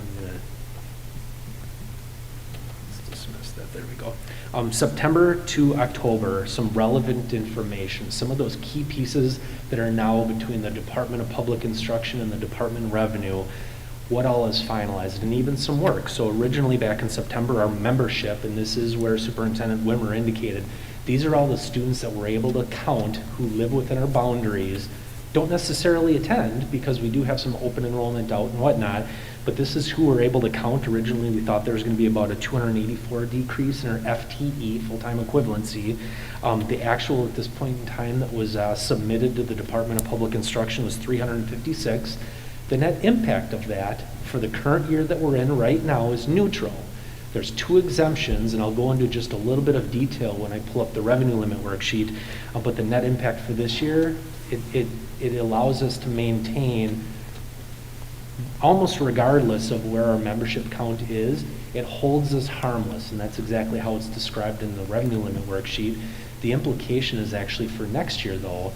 There we go. September to October, some relevant information, some of those key pieces that are now between the Department of Public Instruction and the Department of Revenue, what all is finalized, and even some work. So originally back in September, our membership, and this is where Superintendent Wimmer indicated, these are all the students that we're able to count who live within our boundaries, don't necessarily attend because we do have some open enrollment out and whatnot, but this is who we're able to count. Originally, we thought there was going to be about a 284 decrease in our FTE, full-time equivalency. The actual at this point in time that was submitted to the Department of Public Instruction was 356. The net impact of that for the current year that we're in right now is neutral. There's 2 exemptions, and I'll go into just a little bit of detail when I pull up the revenue limit worksheet, but the net impact for this year, it allows us to maintain, almost regardless of where our membership count is, it holds us harmless, and that's exactly how it's described in the revenue limit worksheet. The implication is actually for next year, though.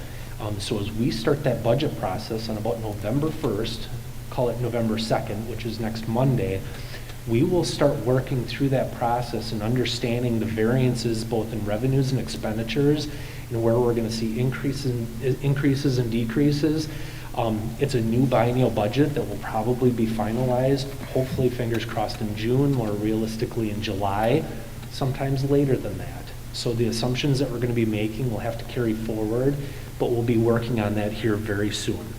So as we start that budget process on about November 1st, call it November 2nd, which is next Monday, we will start working through that process and understanding the variances both in revenues and expenditures and where we're going to see increases and decreases. It's a new biennial budget that will probably be finalized, hopefully fingers crossed in June, more realistically in July, sometimes later than that. So the assumptions that we're going to be making will have to carry forward, but we'll be working on that here very soon.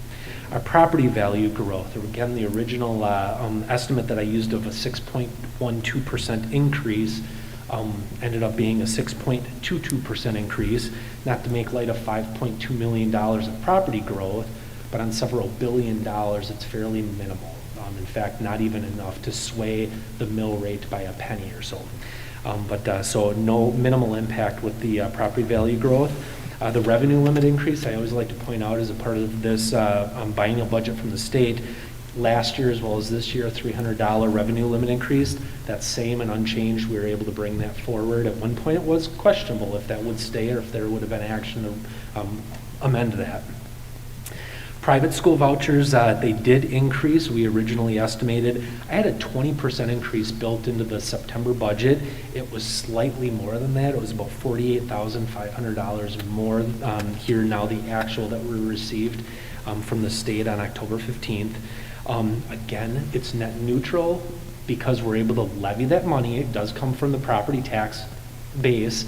Our property value growth, again, the original estimate that I used of a 6.12% increase ended up being a 6.22% increase, not to make light of $5.2 million of property growth, but on several billion dollars, it's fairly minimal. In fact, not even enough to sway the mill rate by a penny or so. So no minimal impact with the property value growth. The revenue limit increase, I always like to point out as a part of this biennial budget from the state, last year as well as this year, a $300 revenue limit increase. That's same and unchanged. We were able to bring that forward. At one point, it was questionable if that would stay or if there would have been action to amend that. Private school vouchers, they did increase. We originally estimated, I had a 20% increase built into the September budget. It was slightly more than that. It was about $48,500 more here now, the actual that we received from the state on October 15th. Again, it's net neutral because we're able to levy that money. It does come from the property tax base,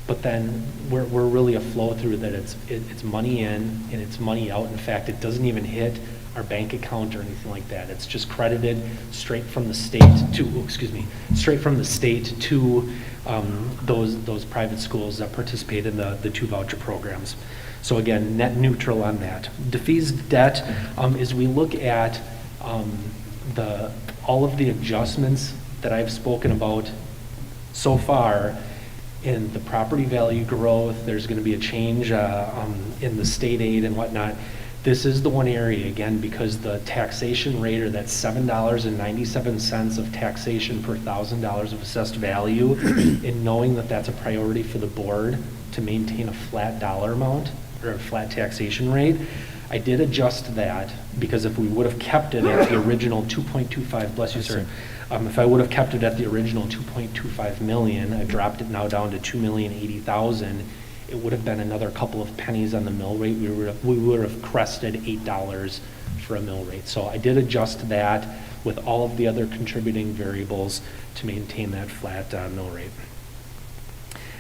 but then we're really a flow through that it's money in and it's money out. In fact, it doesn't even hit our bank account or anything like that. It's just credited straight from the state to, straight from the state to those private schools that participate in the two voucher programs. So again, net neutral on that. Defeased debt, as we look at all of the adjustments that I've spoken about so far, in the property value growth, there's going to be a change in the state aid and whatnot. This is the one area, again, because the taxation rate, or that $7.97 of taxation per $1,000 of assessed value, and knowing that that's a priority for the board to maintain a flat dollar amount or a flat taxation rate, I did adjust that because if we would have kept it at the original 2.25, bless you, sir. If I would have kept it at the original 2.25 million, I dropped it now down to 2,080,000. It would have been another couple of pennies on the mill rate. We would have crested $8 for a mill rate. So I did adjust that with all of the other contributing variables to maintain that flat mill rate.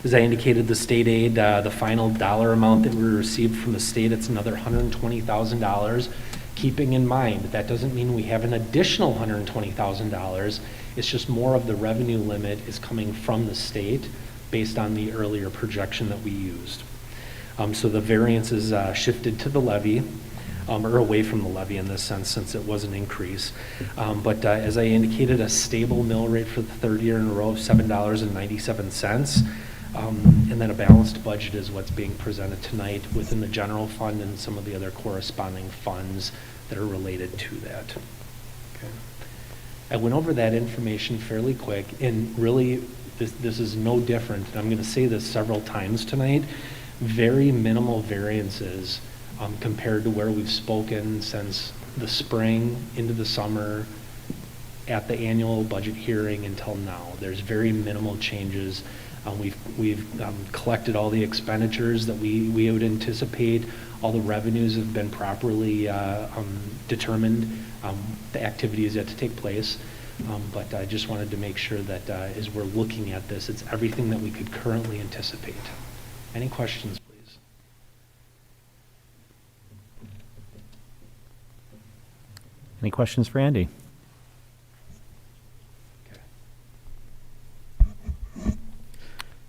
As I indicated, the state aid, the final dollar amount that we received from the state, it's another $120,000. Keeping in mind, that doesn't mean we have an additional $120,000. It's just more of the revenue limit is coming from the state based on the earlier projection that we used. So the variance is shifted to the levy, or away from the levy in this sense, since it was an increase. But as I indicated, a stable mill rate for the third year in a row of $7.97. And then a balanced budget is what's being presented tonight within the general fund and some of the other corresponding funds that are related to that. Okay. I went over that information fairly quick, and really this is no different. And I'm going to say this several times tonight. Very minimal variances compared to where we've spoken since the spring into the summer at the annual budget hearing until now. There's very minimal changes. We've collected all the expenditures that we would anticipate. All the revenues have been properly determined. The activity is yet to take place. But I just wanted to make sure that as we're looking at this, it's everything that we could currently anticipate. Any questions, please? Any questions for Andy?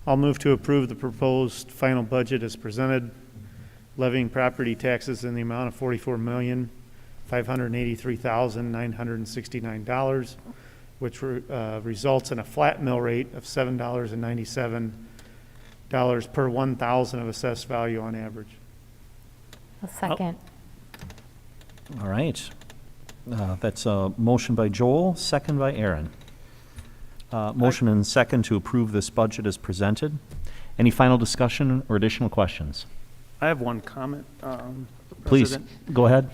I'll move to approve the proposed final budget as presented, levying property taxes in the amount of $44,583,969, which results in a flat mill rate of $7.97 per 1,000 of assessed value on average. A second. All right. That's a motion by Joel, second by Aaron. Motion and second to approve this budget as presented. Any final discussion or additional questions? I have one comment. Please, President. go ahead.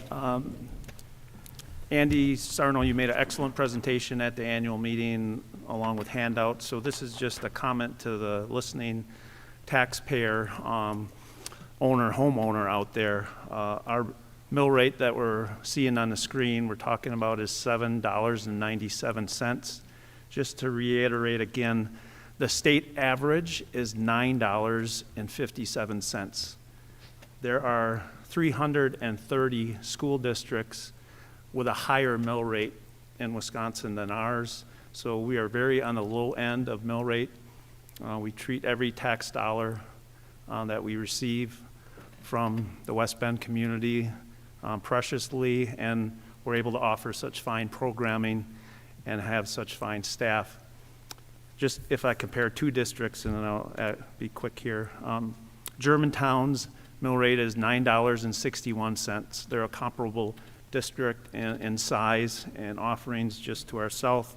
Andy Sarno, you made an excellent presentation at the annual meeting along with handouts. So this is just a comment to the listening taxpayer, homeowner out there. Our mill rate that we're seeing on the screen, we're talking about is $7.97. Just to reiterate again, the state average is $9.57. There are 330 school districts with a higher mill rate in Wisconsin than ours. So we are very on the low end of mill rate. We treat every tax dollar that we receive from the West Bend community preciously, and we're able to offer such fine programming and have such fine staff. Just if I compare two districts, and then I'll be quick here. Germantown's mill rate is $9.61. They're a comparable district in size and offerings just to our south.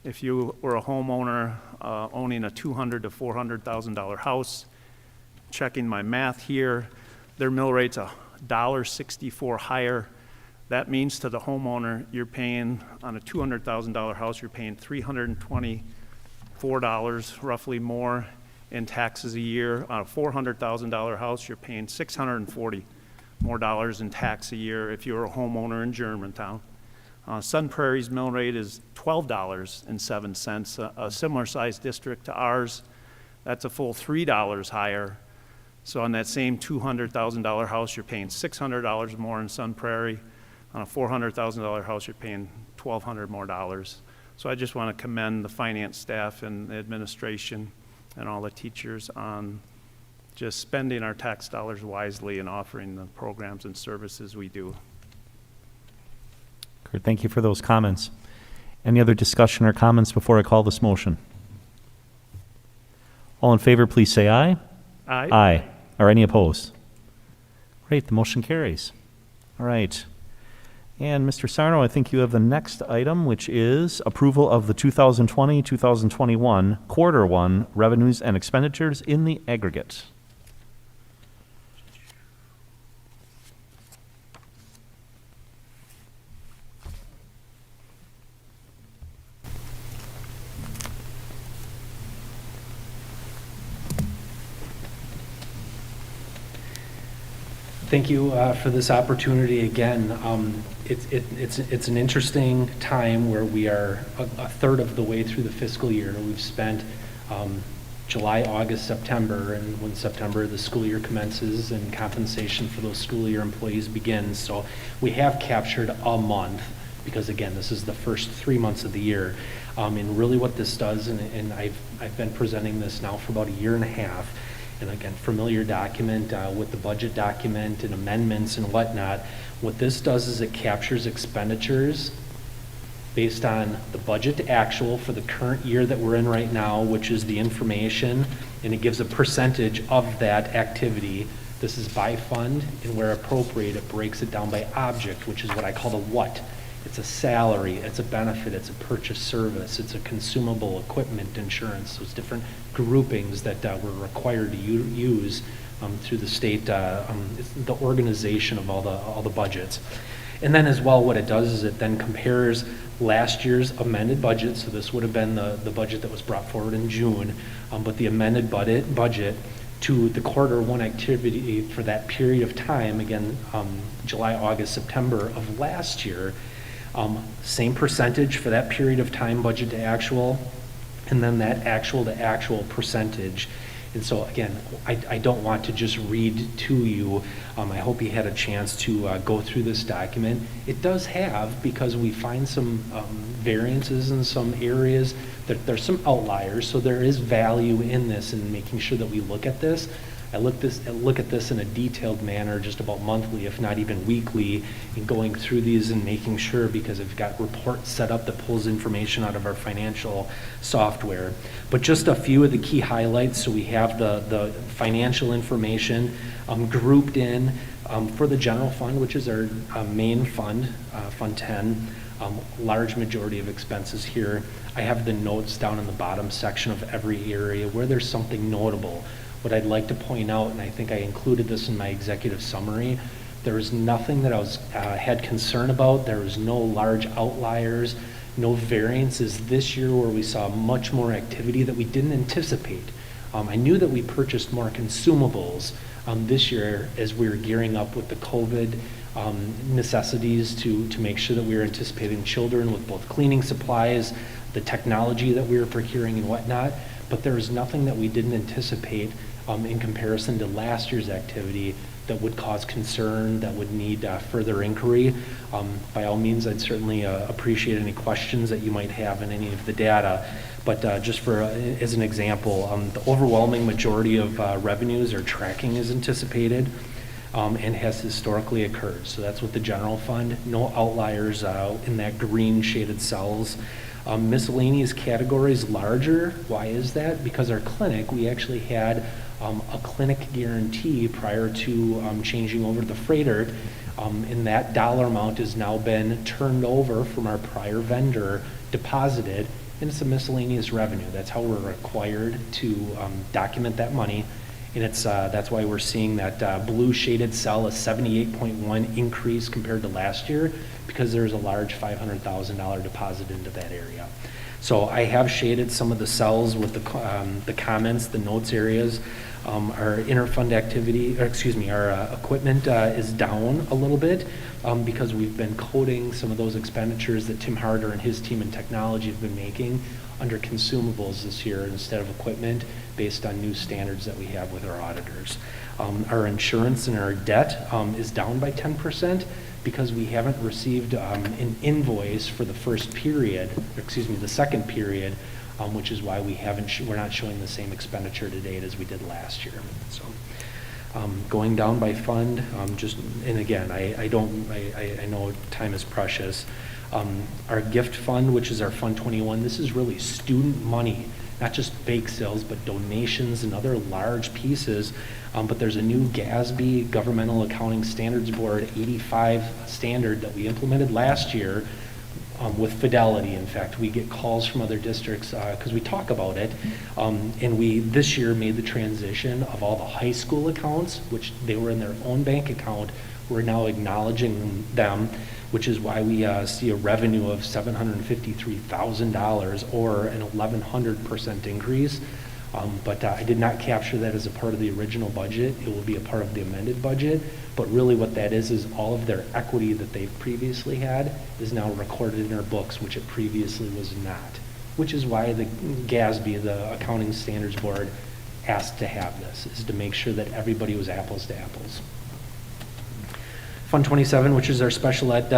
If you were a homeowner owning a $200,000 to $400,000 house, checking my math here, their mill rate's $1.64 higher. That means to the homeowner, you're paying on a $200,000 house, you're paying $324 roughly more in taxes a year. On a $400,000 house, you're paying $640 more dollars in tax a year if you're a homeowner in Germantown. Sun Prairie's mill rate is $12.07, a similar sized district to ours. That's a full $3 higher. So on that same $200,000 house, you're paying $600 more in Sun Prairie. On a $400,000 house, you're paying $1,200 more dollars. So I just want to commend the finance staff and the administration and all the teachers on just spending our tax dollars wisely and offering the programs and services we do. Kurt, thank you for those comments. Any other discussion or comments before I call this motion? All in favor, please say aye. Aye. Aye. Are any opposed? Great, the motion carries. All right. And Mr. Sarno, I think you have the next item, which is approval of the 2020-2021 Quarter 1 revenues and expenditures in the aggregate. Thank you for this opportunity again. It's an interesting time where we are a third of the way through the fiscal year. We've spent July, August, September, and when September the school year commences and compensation for those school year employees begins. So we have captured a month because again, this is the first 3 months of the year. And really what this does, and I've been presenting this now for about a year and a half, and again, familiar document with the budget document and amendments and whatnot. What this does is it captures expenditures based on the budget actual for the current year that we're in right now, which is the information, and it gives a percentage of that activity. This is by fund, and where appropriate, it breaks it down by object, which is what I call the what. It's a salary, it's a benefit, it's a purchase service, it's a consumable equipment insurance, those different groupings that we're required to use through the state, it's the organization of all the budgets. And then as well, what it does is it then compares last year's amended budget, so this would have been the budget that was brought forward in June, but the amended budget to the quarter one activity for that period of time, again, July, August, September of last year. Same percentage for that period of time, budget to actual, and then that actual to actual percentage. And so again, I don't want to just read to you. I hope you had a chance to go through this document. It does have, because we find some variances in some areas, that there's some outliers, so there is value in this and making sure that we look at this. I look at this in a detailed manner, just about monthly, if not even weekly, and going through these and making sure, because I've got reports set up that pulls information out of our financial software. But just a few of the key highlights. So we have the financial information grouped in for the general fund, which is our main fund, Fund 10. Large majority of expenses here. I have the notes down in the bottom section of every area where there's something notable. What I'd like to point out, and I think I included this in my executive summary, There was nothing that I had concern about. There was no large outliers, no variances this year where we saw much more activity that we didn't anticipate. I knew that we purchased more consumables this year as we were gearing up with the COVID necessities to make sure that we were anticipating children with both cleaning supplies, the technology that we were procuring and whatnot, but there was nothing that we didn't anticipate in comparison to last year's activity that would cause concern, that would need further inquiry. By all means, I'd certainly appreciate any questions that you might have in any of the data. But just as an example, the overwhelming majority of revenues are tracking as anticipated and has historically occurred. So that's with the general fund, no outliers in that green shaded cells. Miscellaneous categories larger. Why is that? Because our clinic, we actually had a clinic guarantee prior to changing over to the freighter, and that dollar amount has now been turned over from our prior vendor, deposited, and it's a miscellaneous revenue. That's how we're required to document that money, and that's why we're seeing that blue shaded cell, a 78.1 increase compared to last year, because there's a large $500,000 deposit into that area. So I have shaded some of the cells with the comments, the notes areas. Our interfund activity, or excuse me, our equipment is down a little bit because we've been coding some of those expenditures that Tim Harder and his team in technology have been making under consumables this year instead of equipment, based on new standards that we have with our auditors. Our insurance and our debt is down by 10% because we haven't received an invoice for the first period, the second period, which is why we're not showing the same expenditure to date as we did last year. So going down by fund, and again, I know time is precious. Our gift fund, which is our Fund 21, this is really student money, not just bake sales, but donations and other large pieces. But there's a new GASB, Governmental Accounting Standards Board 85 standard that we implemented last year with fidelity. In fact, we get calls from other districts because we talk about it. And we, this year, made the transition of all the high school accounts, which they were in their own bank account. We're now acknowledging them, which is why we see a revenue of $753,000 or an 1,100% increase. But I did not capture that as a part of the original budget. It will be a part of the amended budget. But really what that is all of their equity that they've previously had is now recorded in our books, which it previously was not. Which is why the GASB, the Accounting Standards Board, asked to have this, is to make sure that everybody was apples to apples. Fund 27, which is our special ed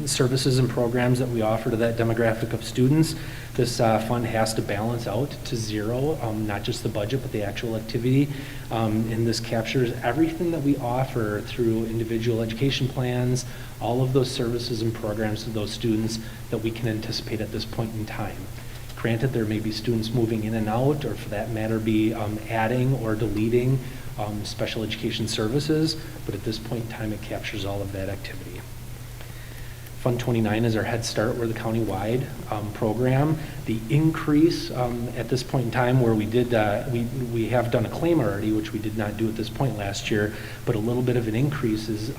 services and programs that we offer to that demographic of students. This fund has to balance out to zero, not just the budget, but the actual activity. And this captures everything that we offer through individual education plans, all of those services and programs to those students that we can anticipate at this point in time. Granted, there may be students moving in and out, or for that matter, be adding or deleting special education services, but at this point in time, it captures all of that activity. Fund 29 is our Head Start. We're the county-wide program. The increase at this point in time, where we have done a claim already, which we did not do at this point last year, but a little bit of an increase is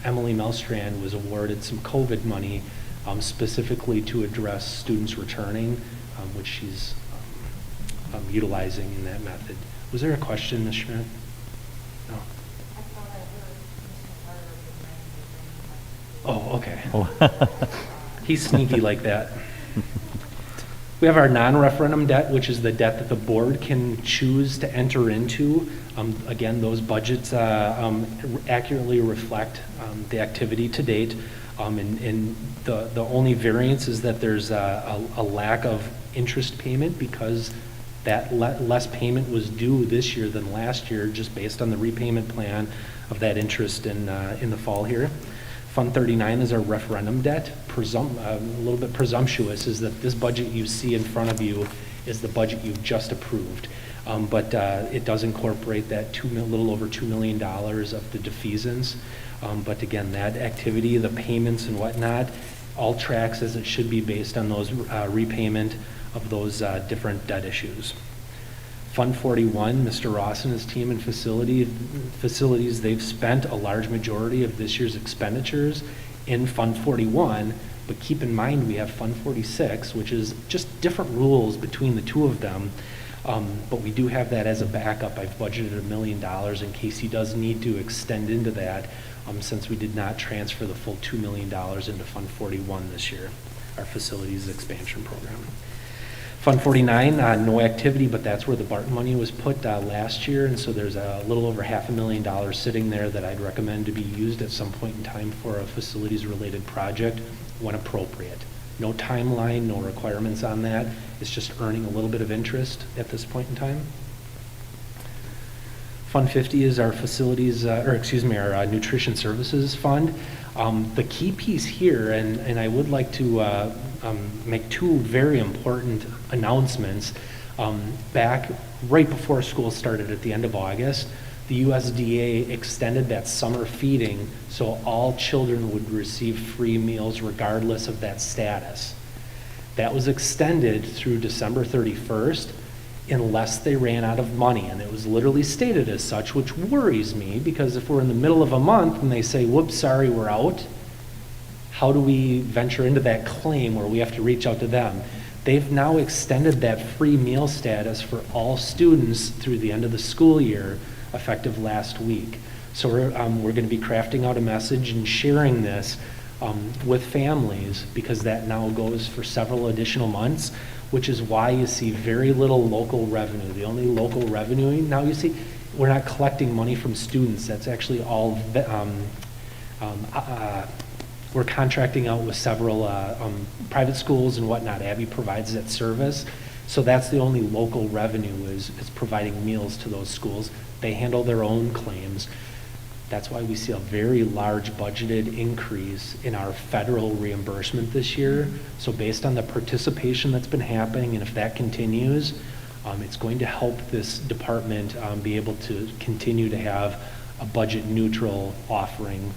Emily Melstrand was awarded some COVID money specifically to address students returning, which she's utilizing in that method. Was there a question, Ms. Schmidt? No. Oh, okay. He's sneaky like that. We have our non-referendum debt, which is the debt that the board can choose to enter into. Again, those budgets accurately reflect the activity to date. And the only variance is that there's a lack of interest payment because that less payment was due this year than last year, just based on the repayment plan of that interest in the fall here. Fund 39 is our referendum debt. A little bit presumptuous is that this budget you see in front of you is the budget you've just approved. But it does incorporate that little over $2 million of the defeasance. But again, that activity, the payments and whatnot, all tracks as it should be based on those repayment of those different debt issues. Fund 41, Mr. Ross and his team in facilities, they've spent a large majority of this year's expenditures in Fund 41, but keep in mind we have Fund 46, which is just different rules between the two of them. But we do have that as a backup. I've budgeted $1 million in case he does need to extend into that, since we did not transfer the full $2 million into Fund 41 this year, our facilities expansion program. Fund 49, no activity, but that's where the BART money was put last year, and so there's a little over $500,000 sitting there that I'd recommend to be used at some point in time for a facilities-related project when appropriate. No timeline, no requirements on that. It's just earning a little bit of interest at this point in time. Fund 50 is our facilities, our nutrition services fund. The key piece here, and I would like to make two very important announcements. Back right before school started at the end of August, the USDA extended that summer feeding so all children would receive free meals regardless of that status. That was extended through December 31st unless they ran out of money, and it was literally stated as such, which worries me because if we're in the middle of a month and they say, whoops, sorry, we're out, how do we venture into that claim where we have to reach out to them? They've now extended that free meal status for all students through the end of the school year, effective last week. So we're going to be crafting out a message and sharing this with families because that now goes for several additional months, which is why you see very little local revenue. The only local revenue now you see, we're not collecting money from students. That's actually all, we're contracting out with several private schools and whatnot. Abby provides that service. So that's the only local revenue is providing meals to those schools. They handle their own claims. That's why we see a very large budgeted increase in our federal reimbursement this year. So based on the participation that's been happening, and if that continues, it's going to help this department be able to continue to have a budget neutral offering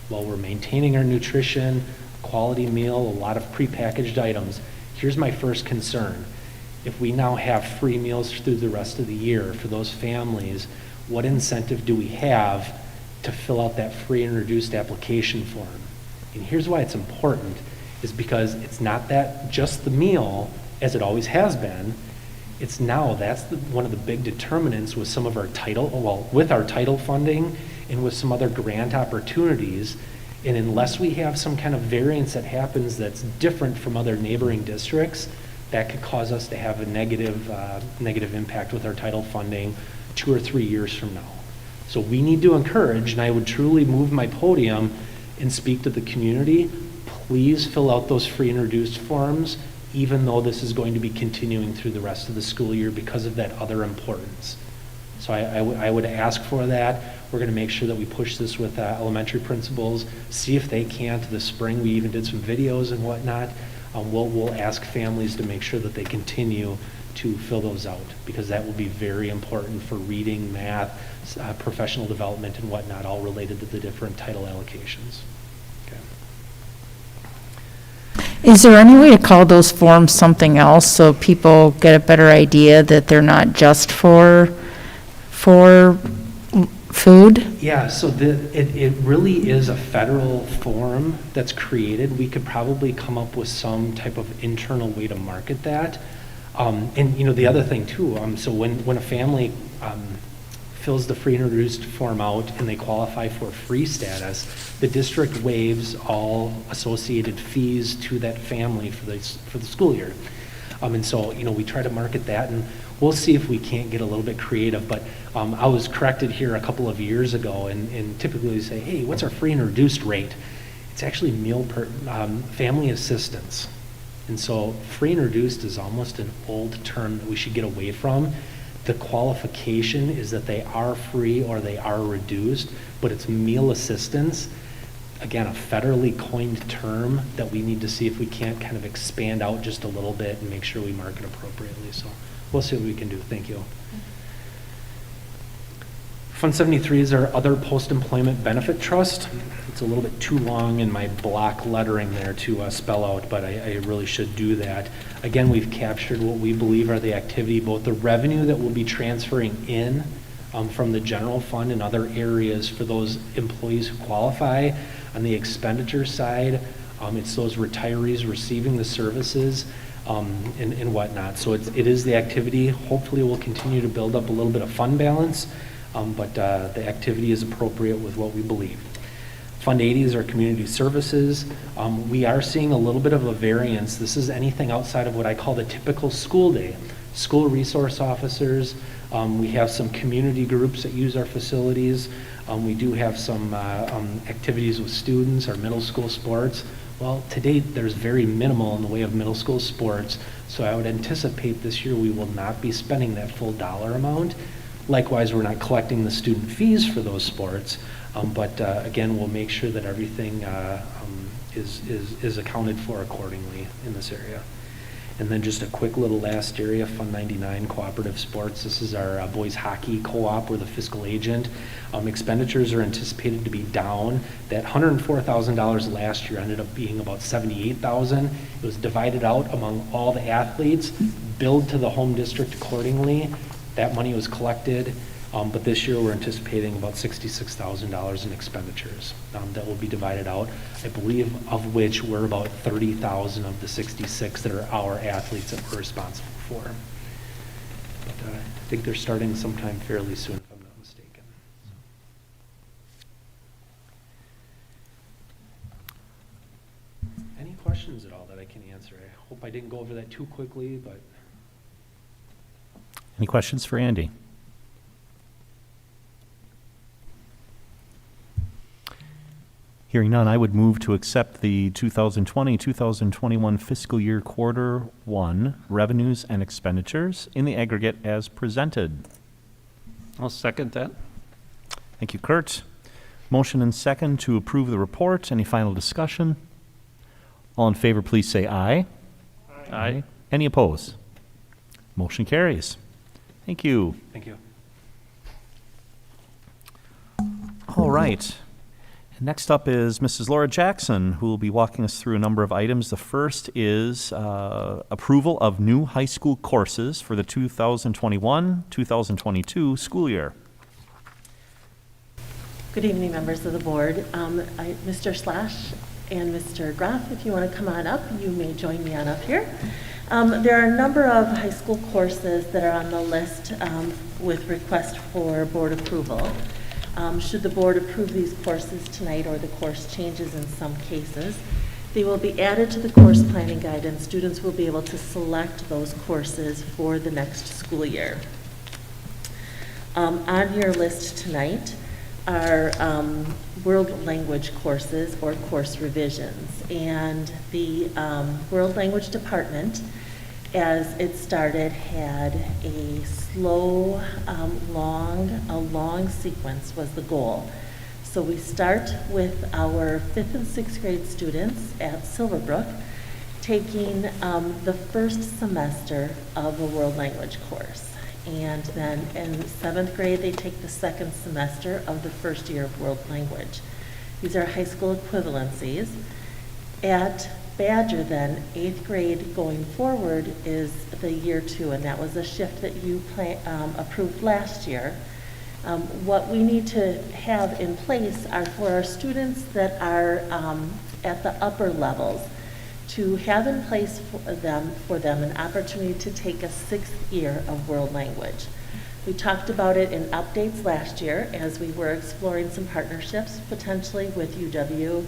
while we're maintaining our nutrition, quality meal, a lot of prepackaged items. Here's my first concern. If we now have free meals through the rest of the year for those families, what incentive do we have to fill out that free and reduced application form? And here's why it's important, is because it's not that just the meal, as it always has been. It's now, that's one of the big determinants with some of our with our title funding and with some other grant opportunities. And unless we have some kind of variance that happens that's different from other neighboring districts, that could cause us to have a negative impact with our title funding 2 or 3 years from now. So we need to encourage, and I would truly move my podium and speak to the community, please fill out those free and reduced forms, even though this is going to be continuing through the rest of the school year because of that other importance. So I would ask for that. We're going to make sure that we push this with elementary principals, see if they can't. This spring we even did some videos and whatnot. We'll ask families to make sure that they continue to fill those out because that will be very important for reading, math, professional development and whatnot, all related to the different title allocations. Is there any way to call those forms something else so people get a better idea that they're not just for food? Yeah, so it really is a federal form that's created. We could probably come up with some type of internal way to market that. And you know, the other thing too, so when a family fills the free and reduced form out and they qualify for free status, the district waives all associated fees to that family for the school year. And so, you know, we try to market that, and we'll see if we can't get a little bit creative. But I was corrected here a couple of years ago, and typically we say, hey, what's our free and reduced rate? It's actually family assistance. And so free and reduced is almost an old term that we should get away from. The qualification is that they are free or they are reduced, but it's meal assistance. Again, a federally coined term that we need to see if we can't kind of expand out just a little bit and make sure we market appropriately. So we'll see what we can do. Thank you. Fund 73 is our other post-employment benefit trust. It's a little bit too long in my block lettering there to spell out, but I really should do that. Again, we've captured what we believe are the activity, both the revenue that we'll be transferring in from the general fund and other areas for those employees who qualify. On the expenditure side, it's those retirees receiving the services and whatnot. So it is the activity. Hopefully we'll continue to build up a little bit of fund balance, but the activity is appropriate with what we believe. Fund 80 is our community services. We are seeing a little bit of a variance. This is anything outside of what I call the typical school day. School resource officers, we have some community groups that use our facilities. We do have some activities with students, our middle school sports. Well, to date, there's very minimal in the way of middle school sports, so I would anticipate this year we will not be spending that full dollar amount. Likewise, we're not collecting the student fees for those sports, but again, we'll make sure that everything is accounted for accordingly in this area. And then just a quick little last area, Fund 99, cooperative sports. This is our boys hockey co-op. We're the fiscal agent. Expenditures are anticipated to be down. That $104,000 last year ended up being about $78,000. It was divided out among all the athletes, billed to the home district accordingly. That money was collected, but this year we're anticipating about $66,000 in expenditures that will be divided out. I believe of which we're about 30,000 of the 66 that are our athletes that we're responsible for. But I think they're starting sometime fairly soon, if I'm not mistaken. Any questions at all that I can answer? I hope I didn't go over that too quickly, but. Any questions for Andy? Hearing none, I would move to accept the 2020-2021 fiscal year quarter one revenues and expenditures in the aggregate as presented. I'll second that. Thank you, Kurt. Motion and second to approve the report. Any final discussion? All in favor, please say aye. Aye. Any opposed? Motion carries. Thank you. Thank you. All right. Next up is Mrs. Laura Jackson, who will be walking us through a number of items. The first is approval of new high school courses for the 2021-2022 school year. Good evening, members of the board. Mr. Slash and Mr. Graff, if you want to come on up, you may join me on up here. There are a number of high school courses that are on the list with request for board approval. Should the board approve these courses tonight or the course changes in some cases, they will be added to the course planning guide and students will be able to select those courses for the next school year. On your list tonight are world language courses or course revisions. And the world language department, as it started, had a slow, long sequence was the goal. So we start with our 5th and 6th grade students at Silverbrook taking the first semester of a world language course. And then in 7th grade, they take the 2nd semester of the first year of world language. These are high school equivalencies. At Badger then, 8th grade going forward is the year 2, and that was a shift that you approved last year. What we need to have in place are for our students that are at the upper levels to have in place for them an opportunity to take a 6th year of world language. We talked about it in updates last year as we were exploring some partnerships potentially with UW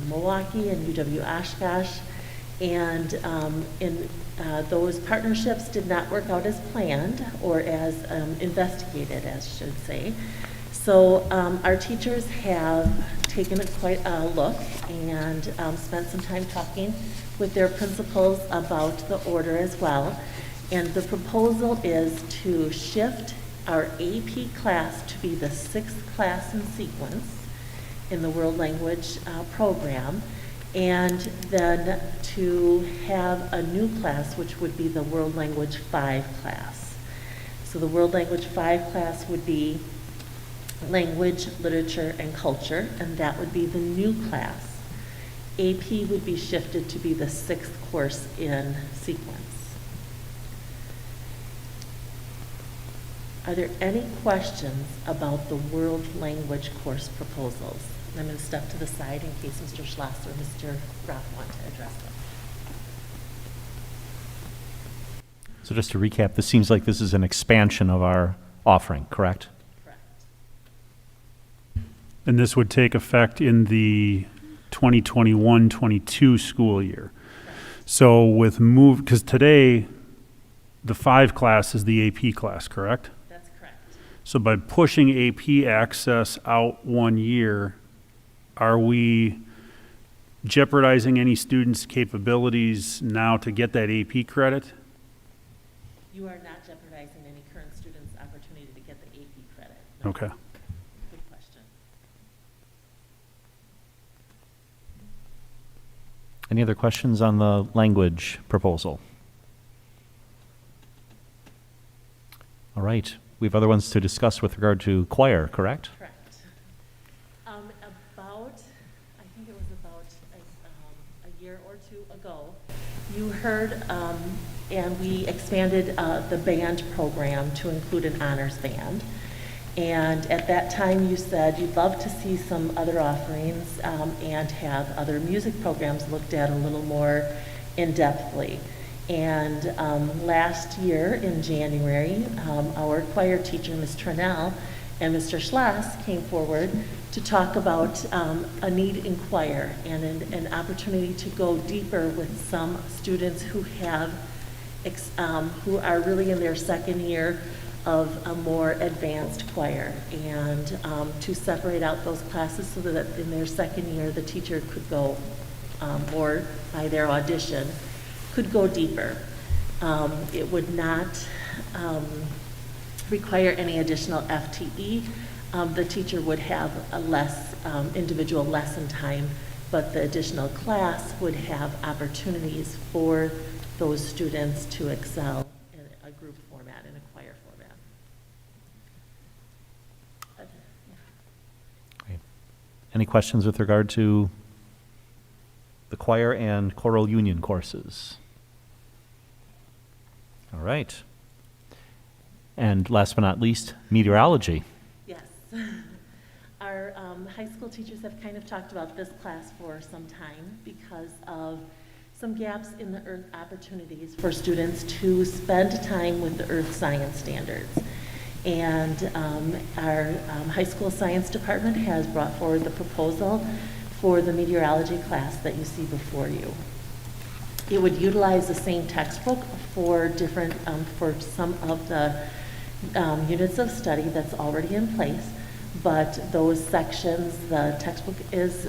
Milwaukee and UW Oshkosh, and those partnerships did not work out as planned or as investigated, as should say. So our teachers have taken quite a look and spent some time talking with their principals about the order as well. And the proposal is to shift our AP class to be the 6th class in sequence in the world language program, and then to have a new class which would be the world language 5 class. So the World Language 5 class would be Language, Literature, and Culture, and that would be the new class. AP would be shifted to be the 6th course in sequence. Are there any questions about the world language course proposals? I'm going to step to the side in case Mr. Schloss or Mr. Groff want to address them. So just to recap, this seems like this is an expansion of our offering, correct? Correct. And this would take effect in the 2021-22 school year. So with because today, the 5 class is the AP class, correct? That's correct. So by pushing AP access out 1 year, are we jeopardizing any students' capabilities now to get that AP credit? You are not jeopardizing any current students' opportunity to get the AP credit. Okay. Good question. Any other questions on the language proposal? All right. We have other ones to discuss with regard to choir, correct? Correct. I think it was about a year or two ago, you heard, and we expanded the band program to include an honors band. And at that time, you said you'd love to see some other offerings and have other music programs looked at a little more in-depthly. And last year in January, our choir teacher, Ms. Turnell, and Mr. Schloss came forward to talk about a need in choir and an opportunity to go deeper with some students who have, who are really in their second year of a more advanced choir, and to separate out those classes so that in their second year the teacher could go, or by their audition, could go deeper. It would not require any additional FTE. The teacher would have a less individual lesson time, but the additional class would have opportunities for those students to excel in a group format, in a choir format. Great. Any questions with regard to the choir and choral union courses? All right. And last but not least, meteorology. Yes. Our high school teachers have kind of talked about this class for some time because of some gaps in the earth opportunities for students to spend time with the earth science standards. And our high school science department has brought forward the proposal for the meteorology class that you see before you. It would utilize the same textbook for different, for some of the units of study that's already in place, but those sections, the textbook is,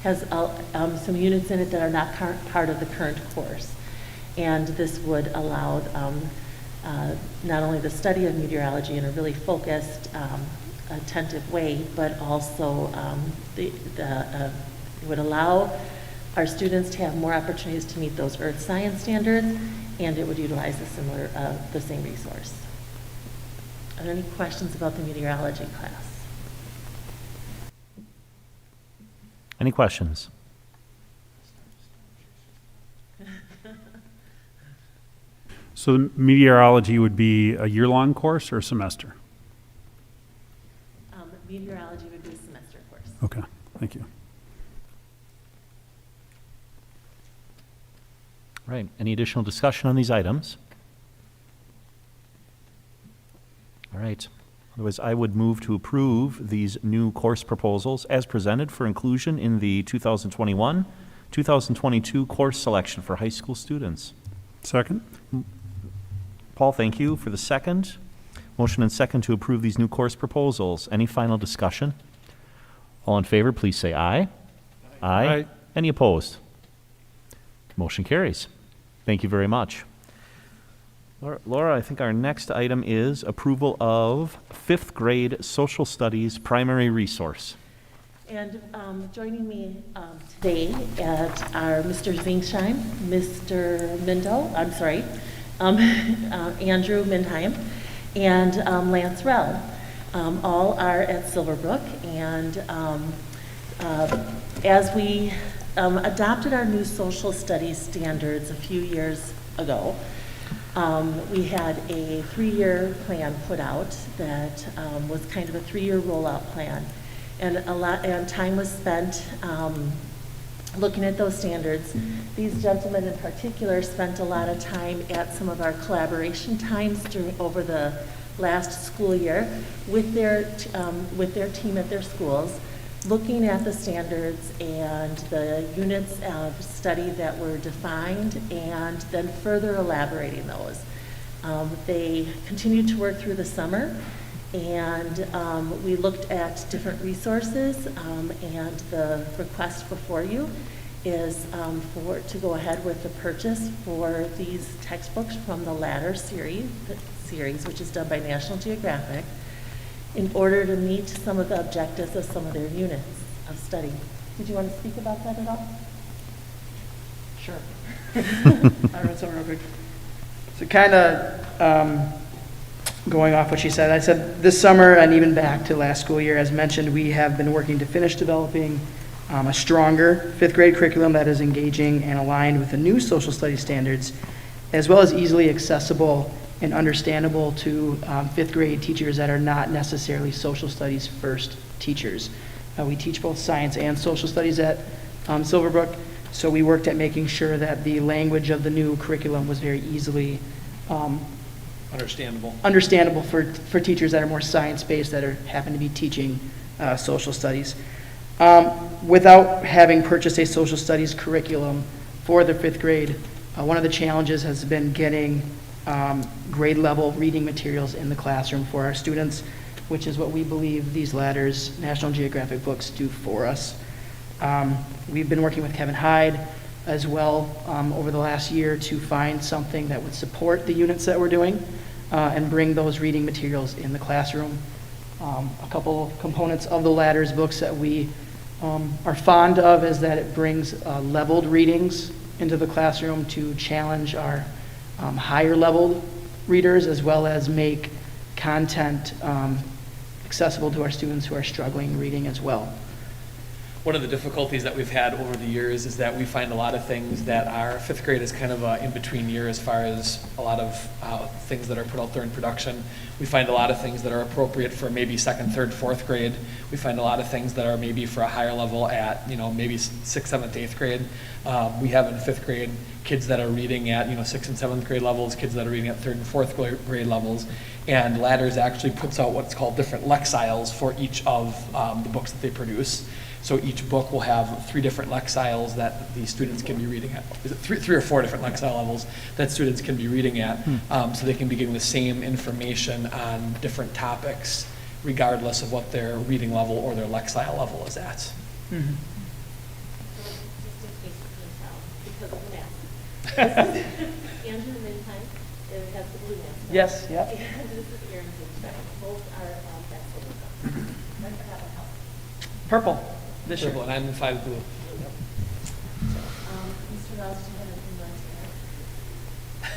has some units in it that are not part of the current course. And this would allow not only the study of meteorology in a really focused, attentive way, but also it would allow our students to have more opportunities to meet those earth science standards, and it would utilize the same resource. Are there any questions about the meteorology class? Any questions? So the meteorology would be a year-long course or a semester? Meteorology would be a semester course. Okay, thank you. Right. Any additional discussion on these items? All right. Otherwise, I would move to approve these new course proposals as presented for inclusion in the 2021-2022 course selection for high school students. Second? Paul, thank you for the second. Motion and second to approve these new course proposals. Any final discussion? All in favor, please say aye. Aye. Aye. Any opposed? Motion carries. Thank you very much. Laura, I think our next item is approval of 5th grade social studies primary resource. And joining me today are Mr. Zingsheim, Mr. Mindel, Andrew Mindheim, and Lance Rell. All are at Silverbrook, and as we adopted our new social studies standards a few years ago, we had a 3-year plan put out that was kind of a 3-year rollout plan, and time was spent looking at those standards. These gentlemen in particular spent a lot of time at some of our collaboration times over the last school year with their team at their schools, looking at the standards and the units of study that were defined, and then further elaborating those. They continued to work through the summer, and we looked at different resources, and the request before you is to go ahead with the purchase for these textbooks from the latter series, which is done by National Geographic, in order to meet some of the objectives of some of their units of study. Did you want to speak about that at all? Sure. I read something real quick. So kind of going off what she said, I said this summer and even back to last school year, as mentioned, we have been working to finish developing a stronger 5th grade curriculum that is engaging and aligned with the new social studies standards, as well as easily accessible and understandable to 5th grade teachers that are not necessarily social studies first teachers. We teach both science and social studies at Silverbrook, so we worked at making sure that the language of the new curriculum was very easily understandable for teachers that are more science-based, that happen to be teaching social studies. Without having purchased a social studies curriculum for the 5th grade, one of the challenges has been getting grade level reading materials in the classroom for our students, which is what we believe these Ladders National Geographic books do for us. We've been working with Kevin Hyde as well over the last year to find something that would support the units that we're doing and bring those reading materials in the classroom. A couple components of the Ladders books that we are fond of is that it brings leveled readings into the classroom to challenge our higher level readers, as well as make content accessible to our students who are struggling reading as well. One of the difficulties that we've had over the years is that we find a lot of things that our 5th grade is kind of an in-between year as far as a lot of things that are put out there in production. We find a lot of things that are appropriate for maybe 2nd, 3rd, 4th grade. We find a lot of things that are maybe for a higher level at, maybe 6th, 7th, 8th grade. We have in 5th grade kids that are reading at, 6th and 7th grade levels, kids that are reading at 3rd and 4th grade levels. And Ladders actually puts out what's called different lexiles for each of the books that they produce. So each book will have 3 different lexiles that the students can be reading at. Is it 3 or 4 different lexile levels that students can be reading at, so they can be getting the same information on different topics, regardless of what their reading level or their lexile level is at. Mm-hmm. Because of the math. Andrew Mindheim has the blue mask. Yes, yeah. And this is Aaron Mindheim. Both are Purple. This year. Purple, and I'm in 5 blue. Mr. Rouse, do you have anything you want to add?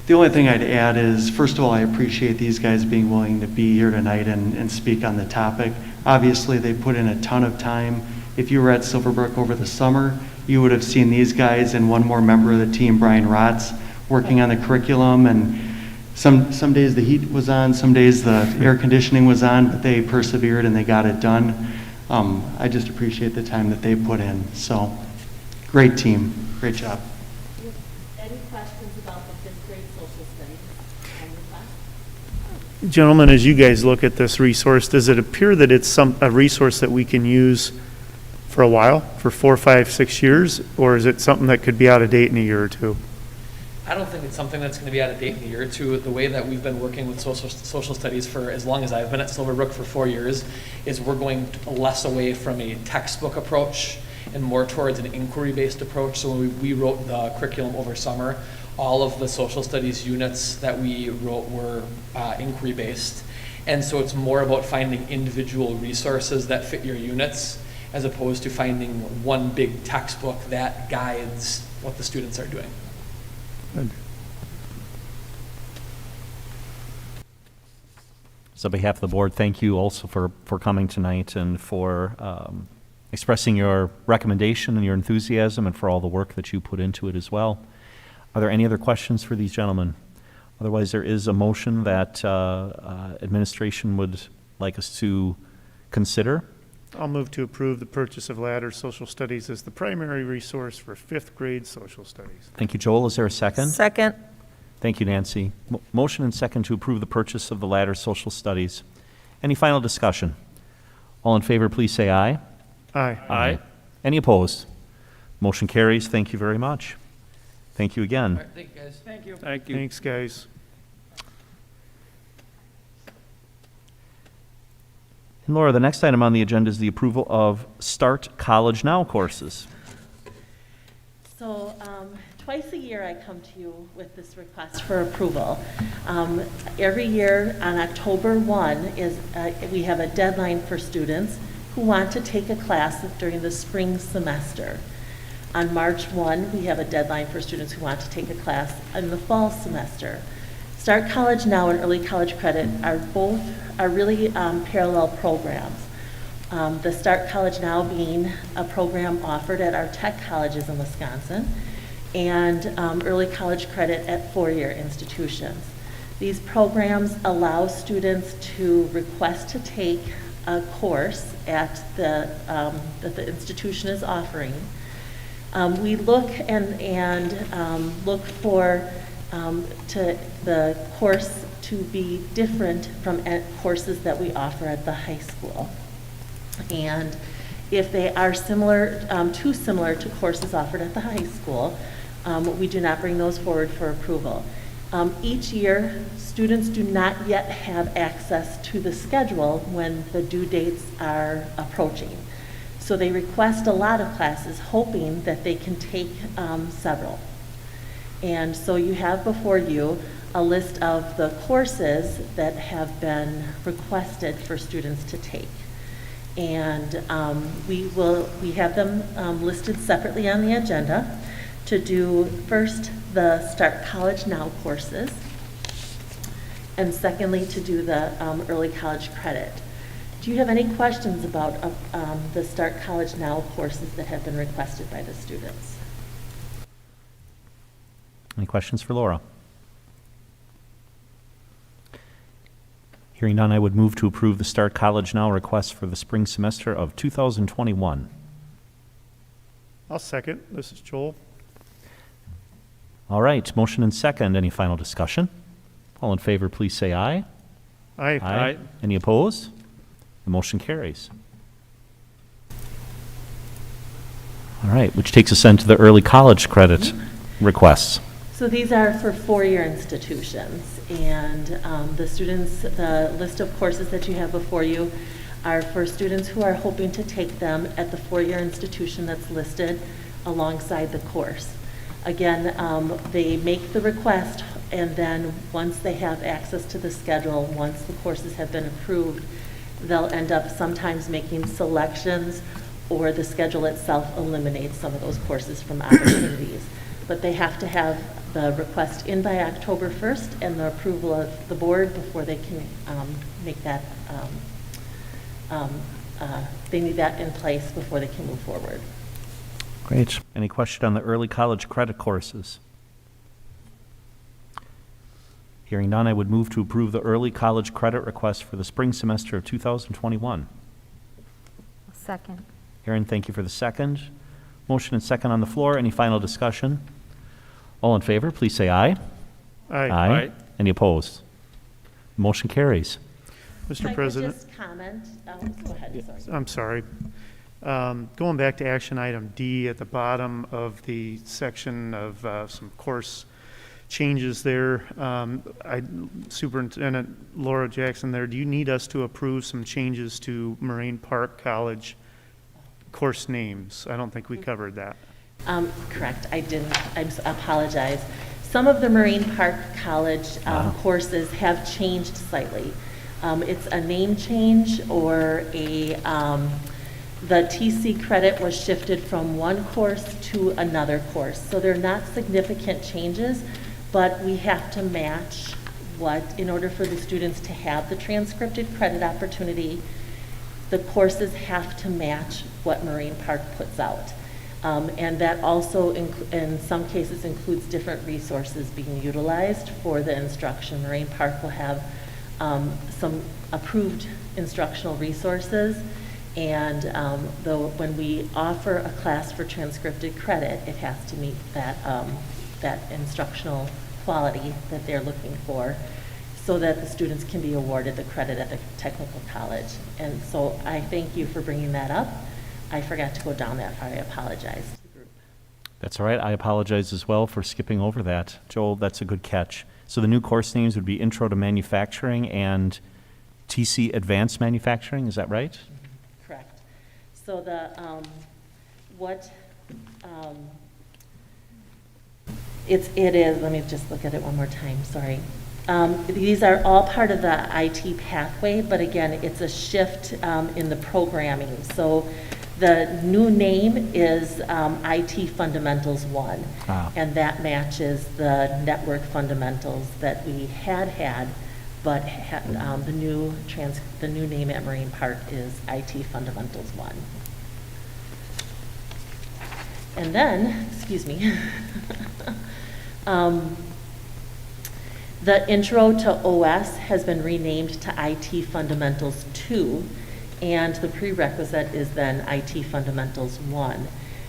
The only thing I'd add is, first of all, I appreciate these guys being willing to be here tonight and speak on the topic. Obviously, they put in a ton of time. If you were at Silverbrook over the summer, you would have seen these guys and one more member of the team, Brian Rotz, working on the curriculum. And some days the heat was on, some days the air conditioning was on, but they persevered and they got it done. I just appreciate the time that they put in. So, great team, great job. Any questions about the 5th grade social studies on your class? Gentlemen, as you guys look at this resource, does it appear that it's a resource that we can use for a while, for 4, 5, 6 years, or is it something that could be out of date in a year or two? I don't think it's something that's going to be out of date in a year or two. The way that we've been working with social studies for as long as I've been at Silverbrook for 4 years is we're going less away from a textbook approach and more towards an inquiry-based approach. So when we wrote the curriculum over summer, all of the social studies units that we wrote were inquiry-based. And so it's more about finding individual resources that fit your units as opposed to finding one big textbook that guides what the students are doing. So on behalf of the board, thank you also for coming tonight and for expressing your recommendation and your enthusiasm and for all the work that you put into it as well. Are there any other questions for these gentlemen? Otherwise, there is a motion that administration would like us to consider. I'll move to approve the purchase of Ladder Social Studies as the primary resource for 5th grade social studies. Thank you, Joel. Is there a second? Second. Thank you, Nancy. Motion and second to approve the purchase of the Ladder Social Studies. Any final discussion? All in favor, please say aye. Aye. Aye. Any opposed? Motion carries. Thank you very much. Thank you again. Thank you, guys. Thank you. Thank you. Thanks, guys. And Laura, the next item on the agenda is the approval of Start College Now courses. So twice a year I come to you with this request for approval. Every year on October 1 we have a deadline for students who want to take a class during the spring semester. On March 1, we have a deadline for students who want to take a class in the fall semester. Start College Now and Early College Credit are really parallel programs. The Start College Now being a program offered at our tech colleges in Wisconsin, and Early College Credit at four-year institutions. These programs allow students to request to take a course at that the institution is offering. We look and look for the course to be different from courses that we offer at the high school. And if they are similar, too similar to courses offered at the high school, we do not bring those forward for approval. Each year, students do not yet have access to the schedule when the due dates are approaching. So they request a lot of classes, hoping that they can take several. And so you have before you a list of the courses that have been requested for students to take. And we have them listed separately on the agenda to do first the Start College Now courses, and secondly to do the Early College Credit. Do you have any questions about the Start College Now courses that have been requested by the students? Any questions for Laura? Hearing none, I would move to approve the Start College Now request for the spring semester of 2021. I'll second. This is Joel. All right, motion and second. Any final discussion? All in favor, please say aye. Aye. Aye. Any opposed? The motion carries. All right, which takes us then to the early college credit requests. So these are for four-year institutions, and the list of courses that you have before you are for students who are hoping to take them at the four-year institution that's listed alongside the course. Again, they make the request, and then once they have access to the schedule, once the courses have been approved, they'll end up sometimes making selections, or the schedule itself eliminates some of those courses from opportunities. But they have to have the request in by October 1st and the approval of the board before they can make that, they need that in place before they can move forward. Great. Any question on the early college credit courses? Hearing none, I would move to approve the early college credit request for the spring semester of 2021. Second. Aaron, thank you for the second. Motion and second on the floor. Any final discussion? All in favor, please say aye. Aye. Aye. Any opposed? Motion carries. Mr. President. If I could just comment, go ahead, sorry. I'm sorry. Going back to action item D at the bottom of the section of some course changes there, Superintendent Laura Jackson there, do you need us to approve some changes to Moraine Park College course names? I don't think we covered that. Correct, I didn't, I apologize. Some of the Marine Park College courses have changed slightly. It's a name change or The TC credit was shifted from one course to another course. So they're not significant changes, but we have to match in order for the students to have the transcripted credit opportunity, the courses have to match what Marine Park puts out. And that also, in some cases, includes different resources being utilized for the instruction. Marine Park will have some approved instructional resources, and when we offer a class for transcripted credit, it has to meet that, that instructional quality that they're looking for, so that the students can be awarded the credit at the technical college. And so I thank you for bringing that up. I forgot to go down that far. I apologize to the group. That's all right. I apologize as well for skipping over that. Joel, that's a good catch. So the new course names would be Intro to Manufacturing and TC Advanced Manufacturing, is that right? Correct. So the, it is, let me just look at it one more time, sorry. These are all part of the IT pathway, but again, it's a shift in the programming. So the new name is IT Fundamentals 1, and that matches the network fundamentals that we had, but the new name at Marine Park is IT Fundamentals 1. And then, excuse me, the Intro to OS has been renamed to IT Fundamentals 2, and the prerequisite is then IT Fundamentals 1.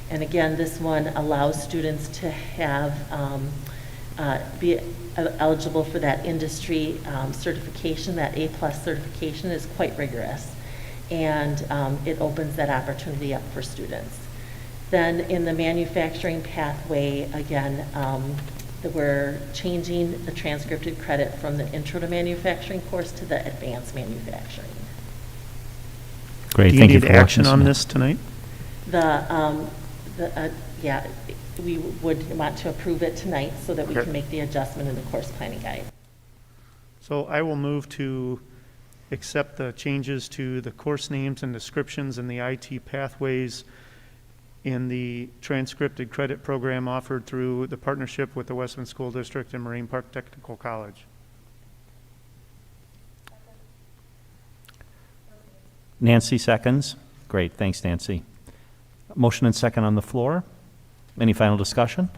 And again, this one allows students to have, be eligible for that industry certification. That A+ certification is quite rigorous, and it opens that opportunity up for students. Then in the manufacturing pathway, again, we're changing the transcripted credit from the Intro to Manufacturing course to the Advanced Manufacturing. Great, thank you for action on this tonight? Yeah, we would want to approve it tonight so that we Okay. can make the adjustment in the course planning guide. So I will move to accept the changes to the course names and descriptions and the IT pathways in the transcripted credit program offered through the partnership with the Westman School District and Marine Park Technical College. Nancy seconds. Great, thanks, Nancy. Motion and second on the floor. Any final discussion?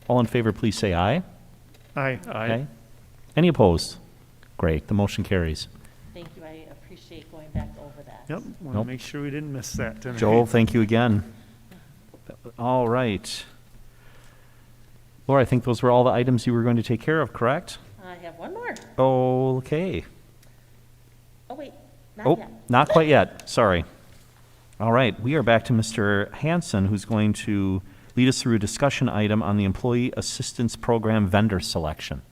All in favor, please say aye. Aye. Aye. Any opposed? Great, the motion carries. Thank you, I appreciate going back over that. Yep, want to make sure we didn't miss that tonight. Joel, thank you again. All right. Laura, I think those were all the items you were going to take care of, correct? I have one more. Okay. Oh, wait, not Oh, yet. not quite yet. Sorry. All right, we are back to Mr. Hanson, who's going to lead us through a discussion item on the Employee Assistance Program vendor selection.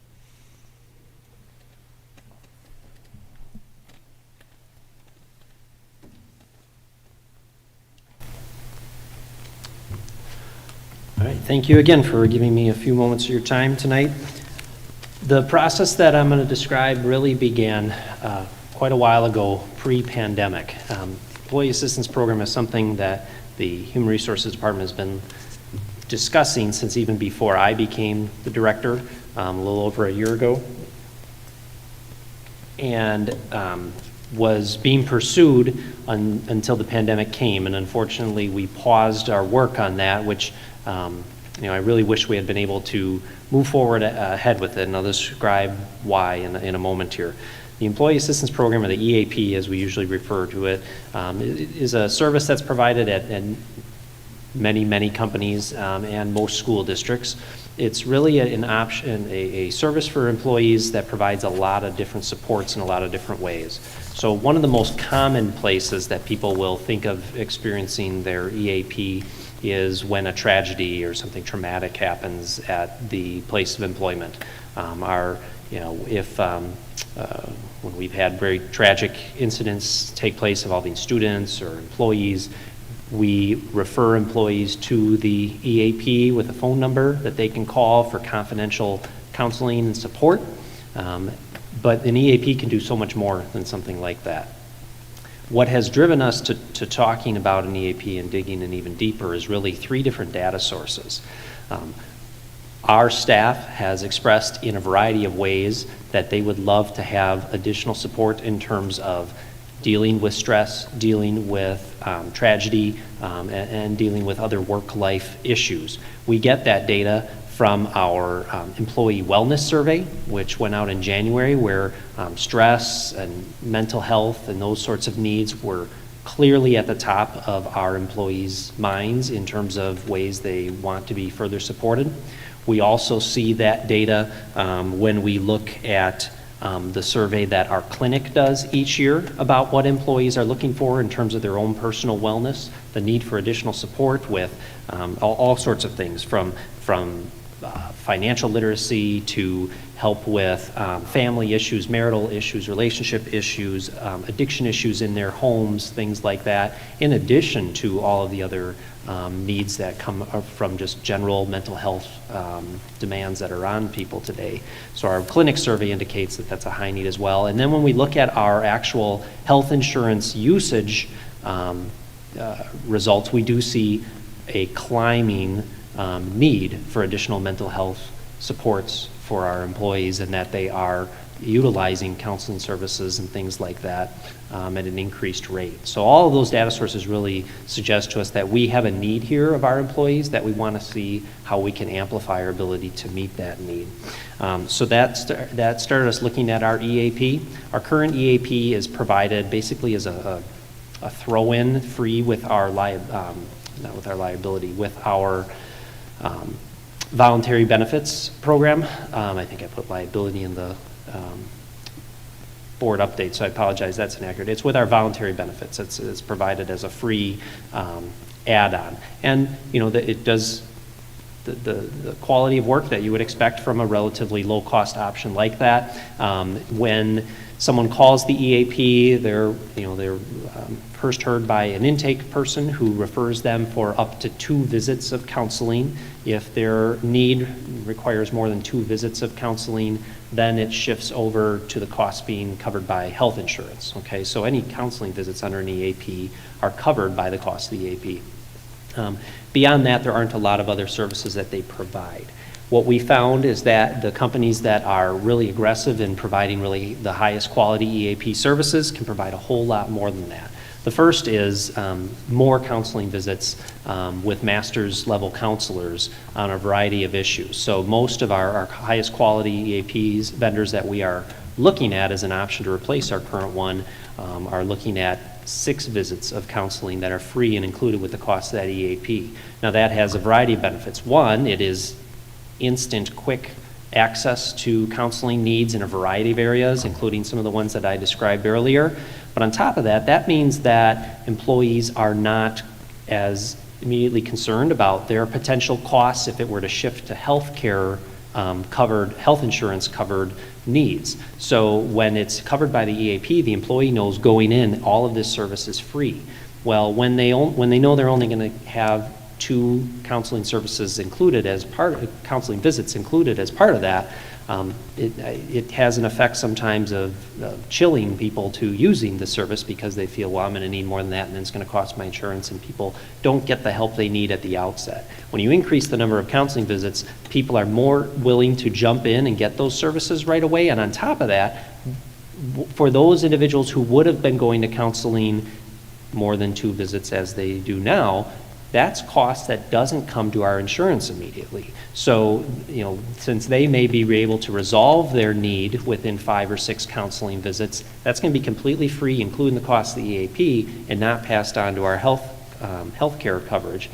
All right, thank you again for giving me a few moments of your time tonight. The process that I'm going to describe really began quite a while ago, pre-pandemic. Employee Assistance Program is something that the Human Resources Department has been discussing since even before I became the director, a little over a year ago, and was being pursued until the pandemic came. And unfortunately, we paused our work on that, which I really wish we had been able to move forward ahead with it, and I'll describe why in a moment here. The Employee Assistance Program, or the EAP as we usually refer to it, is a service that's provided at many companies and most school districts. It's really an option, a service for employees that provides a lot of different supports in a lot of different ways. So one of the most common places that people will think of experiencing their EAP is when a tragedy or something traumatic happens at the place of employment. When we've had very tragic incidents take place involving students or employees, we refer employees to the EAP with a phone number that they can call for confidential counseling and support. But an EAP can do so much more than something like that. What has driven us to talking about an EAP and digging in even deeper is really 3 different data sources. Our staff has expressed in a variety of ways that they would love to have additional support in terms of dealing with stress, dealing with tragedy, and dealing with other work-life issues. We get that data from our employee wellness survey, which went out in January, where stress and mental health and those sorts of needs were clearly at the top of our employees' minds in terms of ways they want to be further supported. We also see that data when we look at the survey that our clinic does each year about what employees are looking for in terms of their own personal wellness, the need for additional support with all sorts of things from financial literacy to help with family issues, marital issues, relationship issues, addiction issues in their homes, things like that, in addition to all of the other needs that come from just general mental health demands that are on people today. So our clinic survey indicates that that's a high need as well. And then when we look at our actual health insurance usage results, we do see a climbing need for additional mental health supports for our employees, and that they are utilizing counseling services and things like that at an increased rate. So all of those data sources really suggest to us that we have a need here of our employees, that we want to see how we can amplify our ability to meet that need. So that started us looking at our EAP. Our current EAP is provided basically as a throw-in free with our not with our liability, with our voluntary benefits program. I think I put liability in the board update, so I apologize, that's inaccurate. It's with our voluntary benefits. It's provided as a free add-on. And you know, it does the quality of work that you would expect from a relatively low-cost option like that. When someone calls the EAP, they're first heard by an intake person who refers them for up to 2 visits of counseling. If their need requires more than 2 visits of counseling, then it shifts over to the cost being covered by health insurance. Okay, so any counseling visits under an EAP are covered by the cost of the EAP. Beyond that, there aren't a lot of other services that they provide. What we found is that the companies that are really aggressive in providing really the highest quality EAP services can provide a whole lot more than that. The first is more counseling visits with master's level counselors on a variety of issues. So most of our highest quality EAPs, vendors that we are looking at as an option to replace our current one, are looking at 6 visits of counseling that are free and included with the cost of that EAP. Now that has a variety of benefits. One, it is instant, quick access to counseling needs in a variety of areas, including some of the ones that I described earlier. But on top of that, that means that employees are not as immediately concerned about their potential costs if it were to shift to healthcare covered, health insurance covered needs. So when it's covered by the EAP, the employee knows going in all of this service is free. Well, when they know they're only going to have 2 counseling services included as part of counseling visits included as part of that, it has an effect sometimes of chilling people to using the service because they feel, well, I'm going to need more than that, and then it's going to cost my insurance, and people don't get the help they need at the outset. When you increase the number of counseling visits, people are more willing to jump in and get those services right away. And on top of that, for those individuals who would have been going to counseling more than 2 visits as they do now, that's cost that doesn't come to our insurance immediately. So, you know, since they may be able to resolve their need within 5 or 6 counseling visits, that's going to be completely free, including the cost of the EAP, and not passed on to our health care coverage.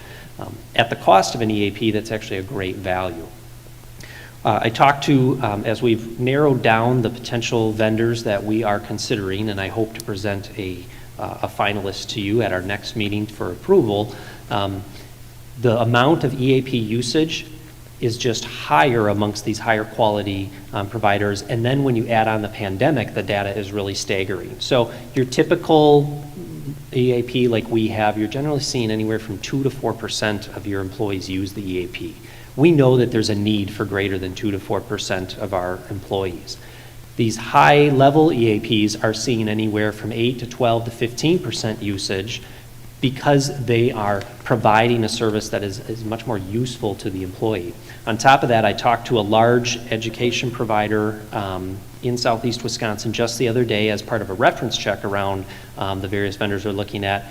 At the cost of an EAP, that's actually a great value. I talked to, as we've narrowed down the potential vendors that we are considering, and I hope to present a finalist to you at our next meeting for approval, the amount of EAP usage is just higher amongst these higher quality providers. And then when you add on the pandemic, the data is really staggering. So your typical EAP like we have, you're generally seeing anywhere from 2 to 4% of your employees use the EAP. We know that there's a need for greater than 2 to 4% of our employees. These high-level EAPs are seeing anywhere from 8 to 12 to 15% usage because they are providing a service that is much more useful to the employee. On top of that, I talked to a large education provider in southeast Wisconsin just the other day as part of a reference check around the various vendors we're looking at.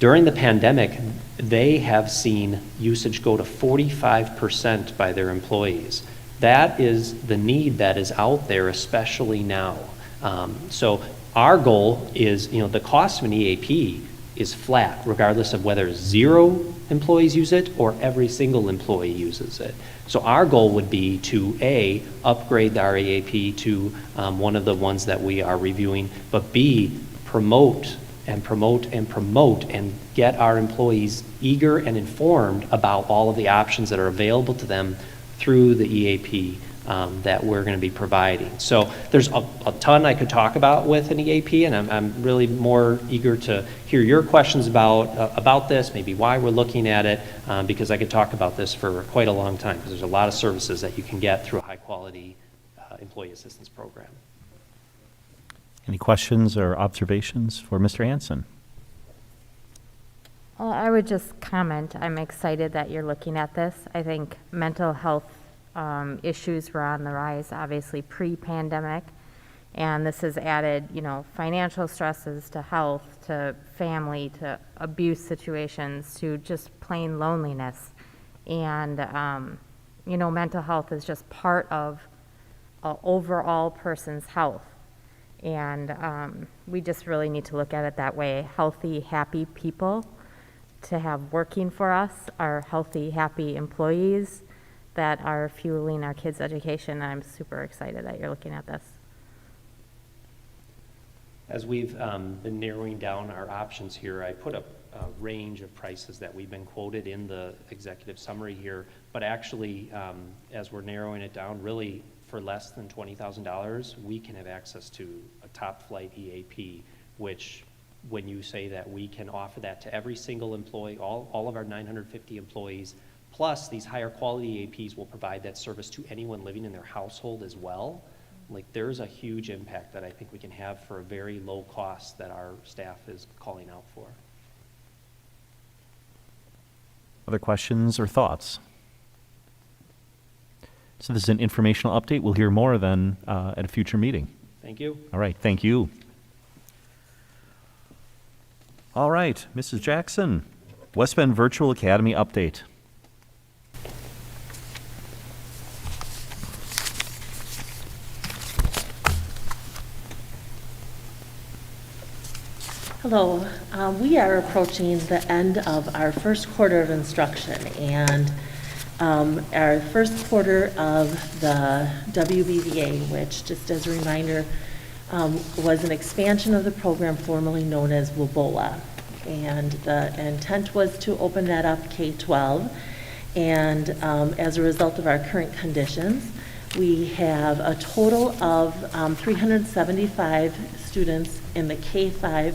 During the pandemic, they have seen usage go to 45% by their employees. That is the need that is out there, especially now. So our goal is, the cost of an EAP is flat, regardless of whether 0 employees use it or every single employee uses it. So our goal would be to, A, upgrade our EAP to one of the ones that we are reviewing, but B, promote and get our employees eager and informed about all of the options that are available to them through the EAP that we're going to be providing. So there's a ton I could talk about with an EAP, and I'm really more eager to hear your questions about this, maybe why we're looking at it, because I could talk about this for quite a long time, because there's a lot of services that you can get through a high-quality employee assistance program. Any questions or observations for Mr. Hanson? Well, I would just comment, I'm excited that you're looking at this. I think mental health issues were on the rise, obviously pre-pandemic, and this has added, financial stresses to health, to family, to abuse situations, to just plain loneliness. And, mental health is just part of an overall person's health. And we just really need to look at it that way. Healthy, happy people to have working for us are healthy, happy employees that are fueling our kids' education. I'm super excited that you're looking at this. As we've been narrowing down our options here, I put a range of prices that we've been quoted in the executive summary here, but actually, as we're narrowing it down, really for less than $20,000, we can have access to a top-flight EAP, which, when you say that we can offer that to every single employee, all of our 950 employees, plus these higher quality EAPs will provide that service to anyone living in their household as well. Like, there's a huge impact that I think we can have for a very low cost that our staff is calling out for. Other questions or thoughts? So this is an informational update. We'll hear more then at a future meeting. Thank you. All right, thank you. All right, Mrs. Jackson, West Bend Virtual Academy update. Hello. We are approaching the end of our first quarter of instruction, and our first quarter of the WBVA, which, just as a reminder, was an expansion of the program formerly known as WBOA. And the intent was to open that up K-12. And as a result of our current conditions, we have a total of 375 students in the K-5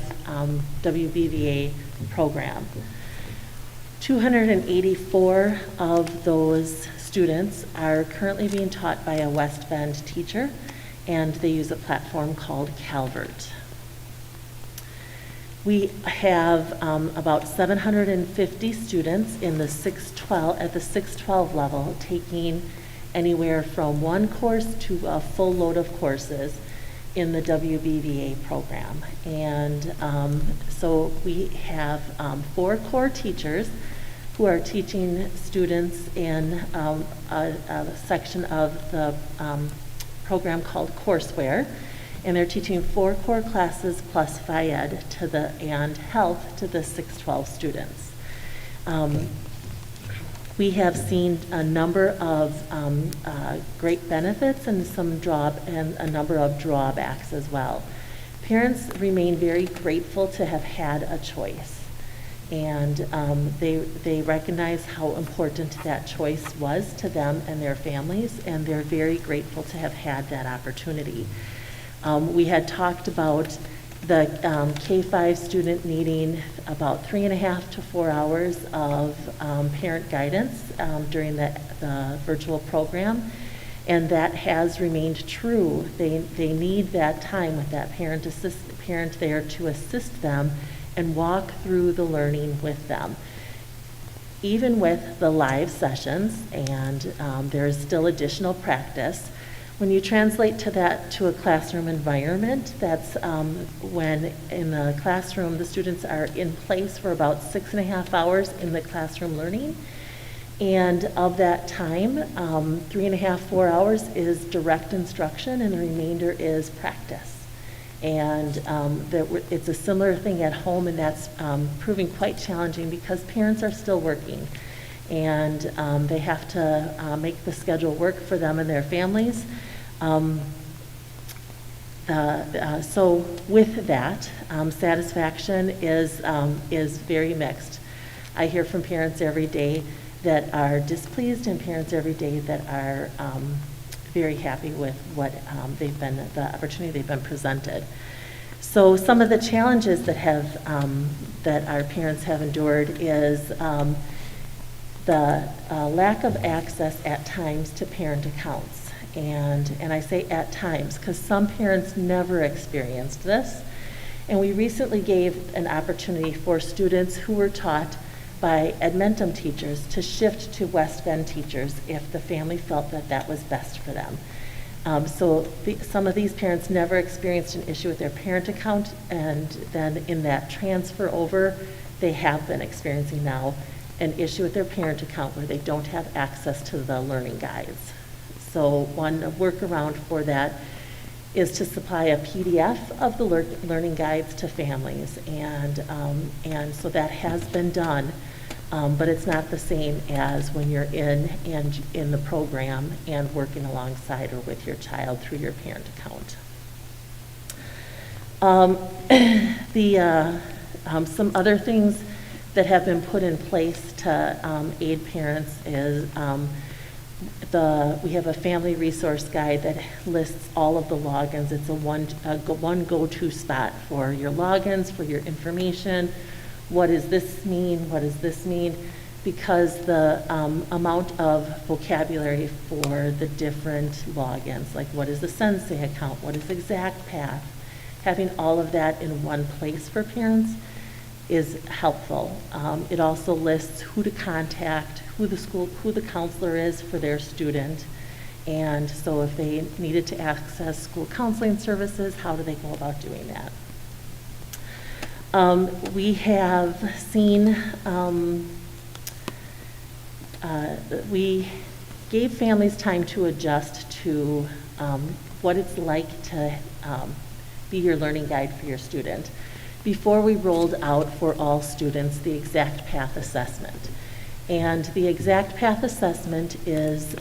WBVA program. 284 of those students are currently being taught by a West Bend teacher, and they use a platform called Calvert. We have about 750 students in the 612 at the 612 level, taking anywhere from one course to a full load of courses in the WBVA program. And so we have 4 core teachers who are teaching students in a section of the program called courseware, and they're teaching 4 core classes plus Phy-Ed and health to the 612 students. We have seen a number of great benefits and a number of drawbacks as well. Parents remain very grateful to have had a choice, and they recognize how important that choice was to them and their families, and they're very grateful to have had that opportunity. We had talked about the K-5 student needing about 3.5 to 4 hours of parent guidance during the virtual program. And that has remained true. They need that time with that parent there to assist them and walk through the learning with them. Even with the live sessions, and there is still additional practice. When you translate that to a classroom environment, that's when in the classroom the students are in place for about 6.5 hours in the classroom learning. And of that time, 3.5, 4 hours is direct instruction, and the remainder is practice. And it's a similar thing at home, and that's proving quite challenging because parents are still working. And they have to make the schedule work for them and their families. So with that, satisfaction is very mixed. I hear from parents every day that are displeased, and parents every day that are very happy with what the opportunity they've been presented. So some of the challenges that our parents have endured is the lack of access at times to parent accounts. And I say at times because some parents never experienced this. And we recently gave an opportunity for students who were taught by Edmentum teachers to shift to West Bend teachers if the family felt that that was best for them. Some of these parents never experienced an issue with their parent account, and then in that transfer over, they have been experiencing now an issue with their parent account where they don't have access to the learning guides. So one workaround for that is to supply a PDF of the learning guides to families, and so that has been done, but it's not the same as when you're in the program and working alongside or with your child through your parent account. Some other things that have been put in place to aid parents is we have a family resource guide that lists all of the logins. It's a one go-to spot for your logins, for your information. What does this mean? What does this mean? Because the amount of vocabulary for the different logins, like what is the Sensei account? What is ExactPath? Having all of that in one place for parents is helpful. It also lists who to contact, who the counselor is for their student. And so if they needed to access school counseling services, how do they go about doing that? We have seen, we gave families time to adjust to what it's like to be your learning guide for your student before we rolled out for all students the ExactPath assessment. And the ExactPath assessment is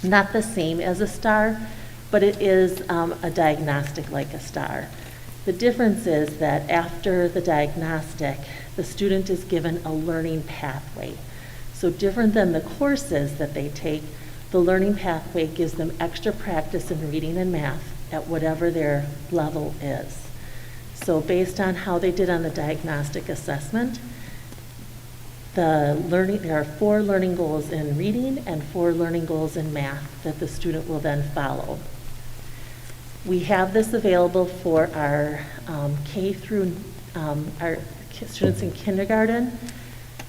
not the same as a STAR, but it is a diagnostic like a STAR. The difference is that after the diagnostic, the student is given a learning pathway. So different than the courses that they take, the learning pathway gives them extra practice in reading and math at whatever their level is. So based on how they did on the diagnostic assessment, there are 4 learning goals in reading and 4 learning goals in math that the student will then follow. We have this available for our our students in kindergarten,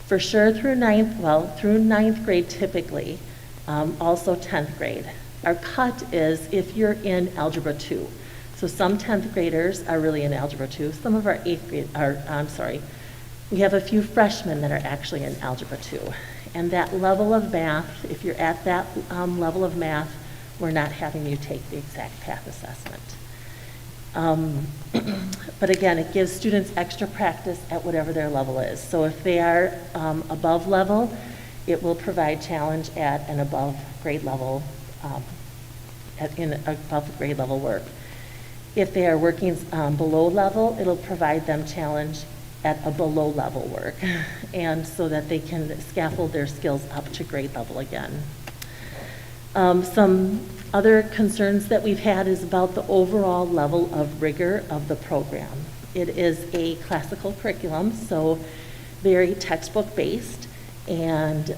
for sure through ninth grade typically, also 10th grade. Our cut is if you're in Algebra 2. So some 10th graders are really in Algebra 2. Some of our 8th grade, we have a few freshmen that are actually in Algebra 2. And that level of math, if you're at that level of math, we're not having you take the ExactPath assessment. But again, it gives students extra practice at whatever their level is. So if they are above level, it will provide challenge at an above grade level, above grade level work. If they are working below level, it'll provide them challenge at a below level work, and so that they can scaffold their skills up to grade level again. Some other concerns that we've had is about the overall level of rigor of the program. It is a classical curriculum, so very textbook based, and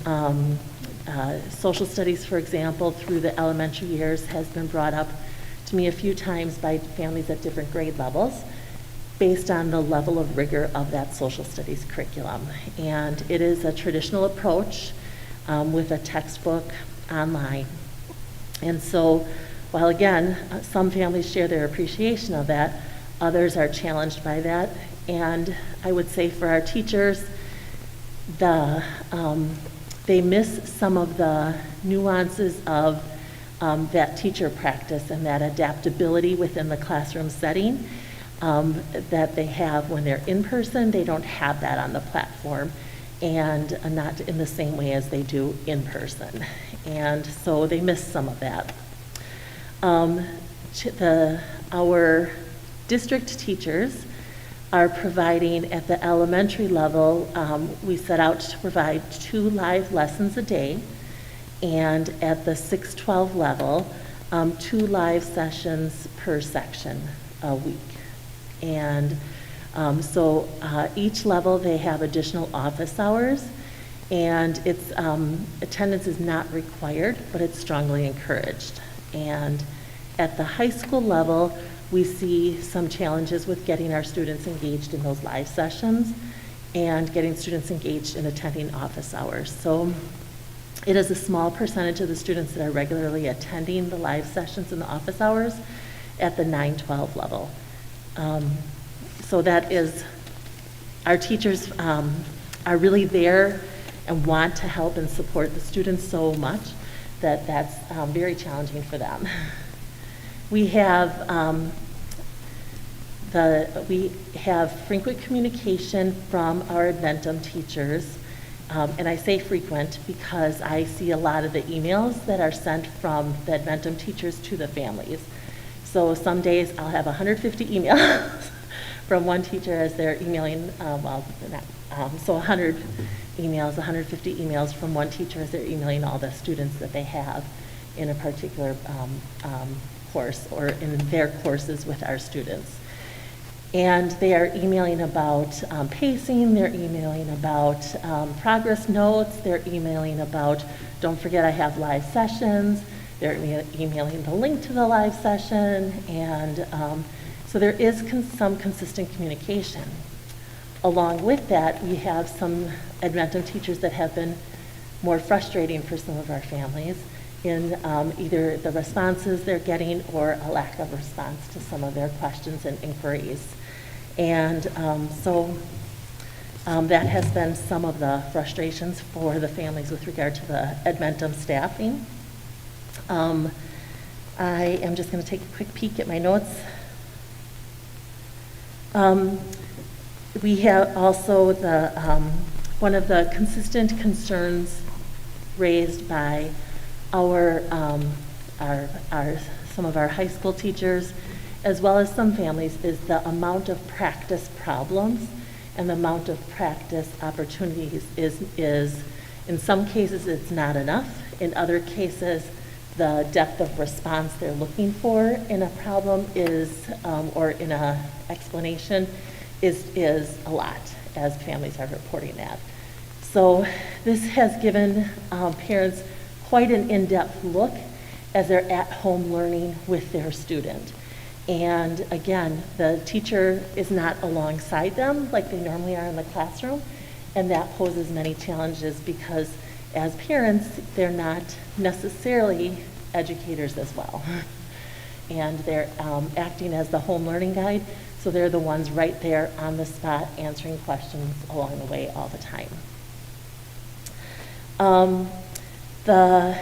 Social studies, for example, through the elementary years has been brought up to me a few times by families at different grade levels based on the level of rigor of that social studies curriculum. And it is a traditional approach with a textbook online. And so, while again, some families share their appreciation of that, others are challenged by that. And I would say for our teachers, they miss some of the nuances of that teacher practice and that adaptability within the classroom setting that they have when they're in person. They don't have that on the platform, and not in the same way as they do in person. And so they miss some of that. Our district teachers are providing at the elementary level, we set out to provide 2 live lessons a day, and at the 6-12 level, 2 live sessions per section a week. And so each level they have additional office hours, and it's attendance is not required, but it's strongly encouraged. And at the high school level, we see some challenges with getting our students engaged in those live sessions and getting students engaged in attending office hours. So it is a small percentage of the students that are regularly attending the live sessions and the office hours at the 9-12 level. So that is, our teachers are really there and want to help and support the students so much that that's very challenging for them. We have frequent communication from our Adventum teachers, and I say frequent because I see a lot of the emails that are sent from the Adventum teachers to the families. So some days I'll have 150 emails from one teacher as they're emailing, so 100 emails, 150 emails from one teacher as they're emailing all the students that they have in a particular course or in their courses with our students. And they are emailing about pacing, they're emailing about progress notes, they're emailing about, don't forget I have live sessions, they're emailing the link to the live session, and so there is some consistent communication. Along with that, we have some Adventum teachers that have been more frustrating for some of our families in either the responses they're getting or a lack of response to some of their questions and inquiries. And so that has been some of the frustrations for the families with regard to the Adventum staffing. I am just going to take a quick peek at my notes. We have also one of the consistent concerns raised by some of our high school teachers, as well as some families, is the amount of practice problems and the amount of practice opportunities is in some cases it's not enough. In other cases, the depth of response they're looking for in a problem is, or in a explanation is a lot, as families are reporting that. So this has given parents quite an in-depth look as they're at home learning with their student. And again, the teacher is not alongside them like they normally are in the classroom, and that poses many challenges because as parents, they're not necessarily educators as well. And they're acting as the home learning guide, so they're the ones right there on the spot answering questions along the way all the time. I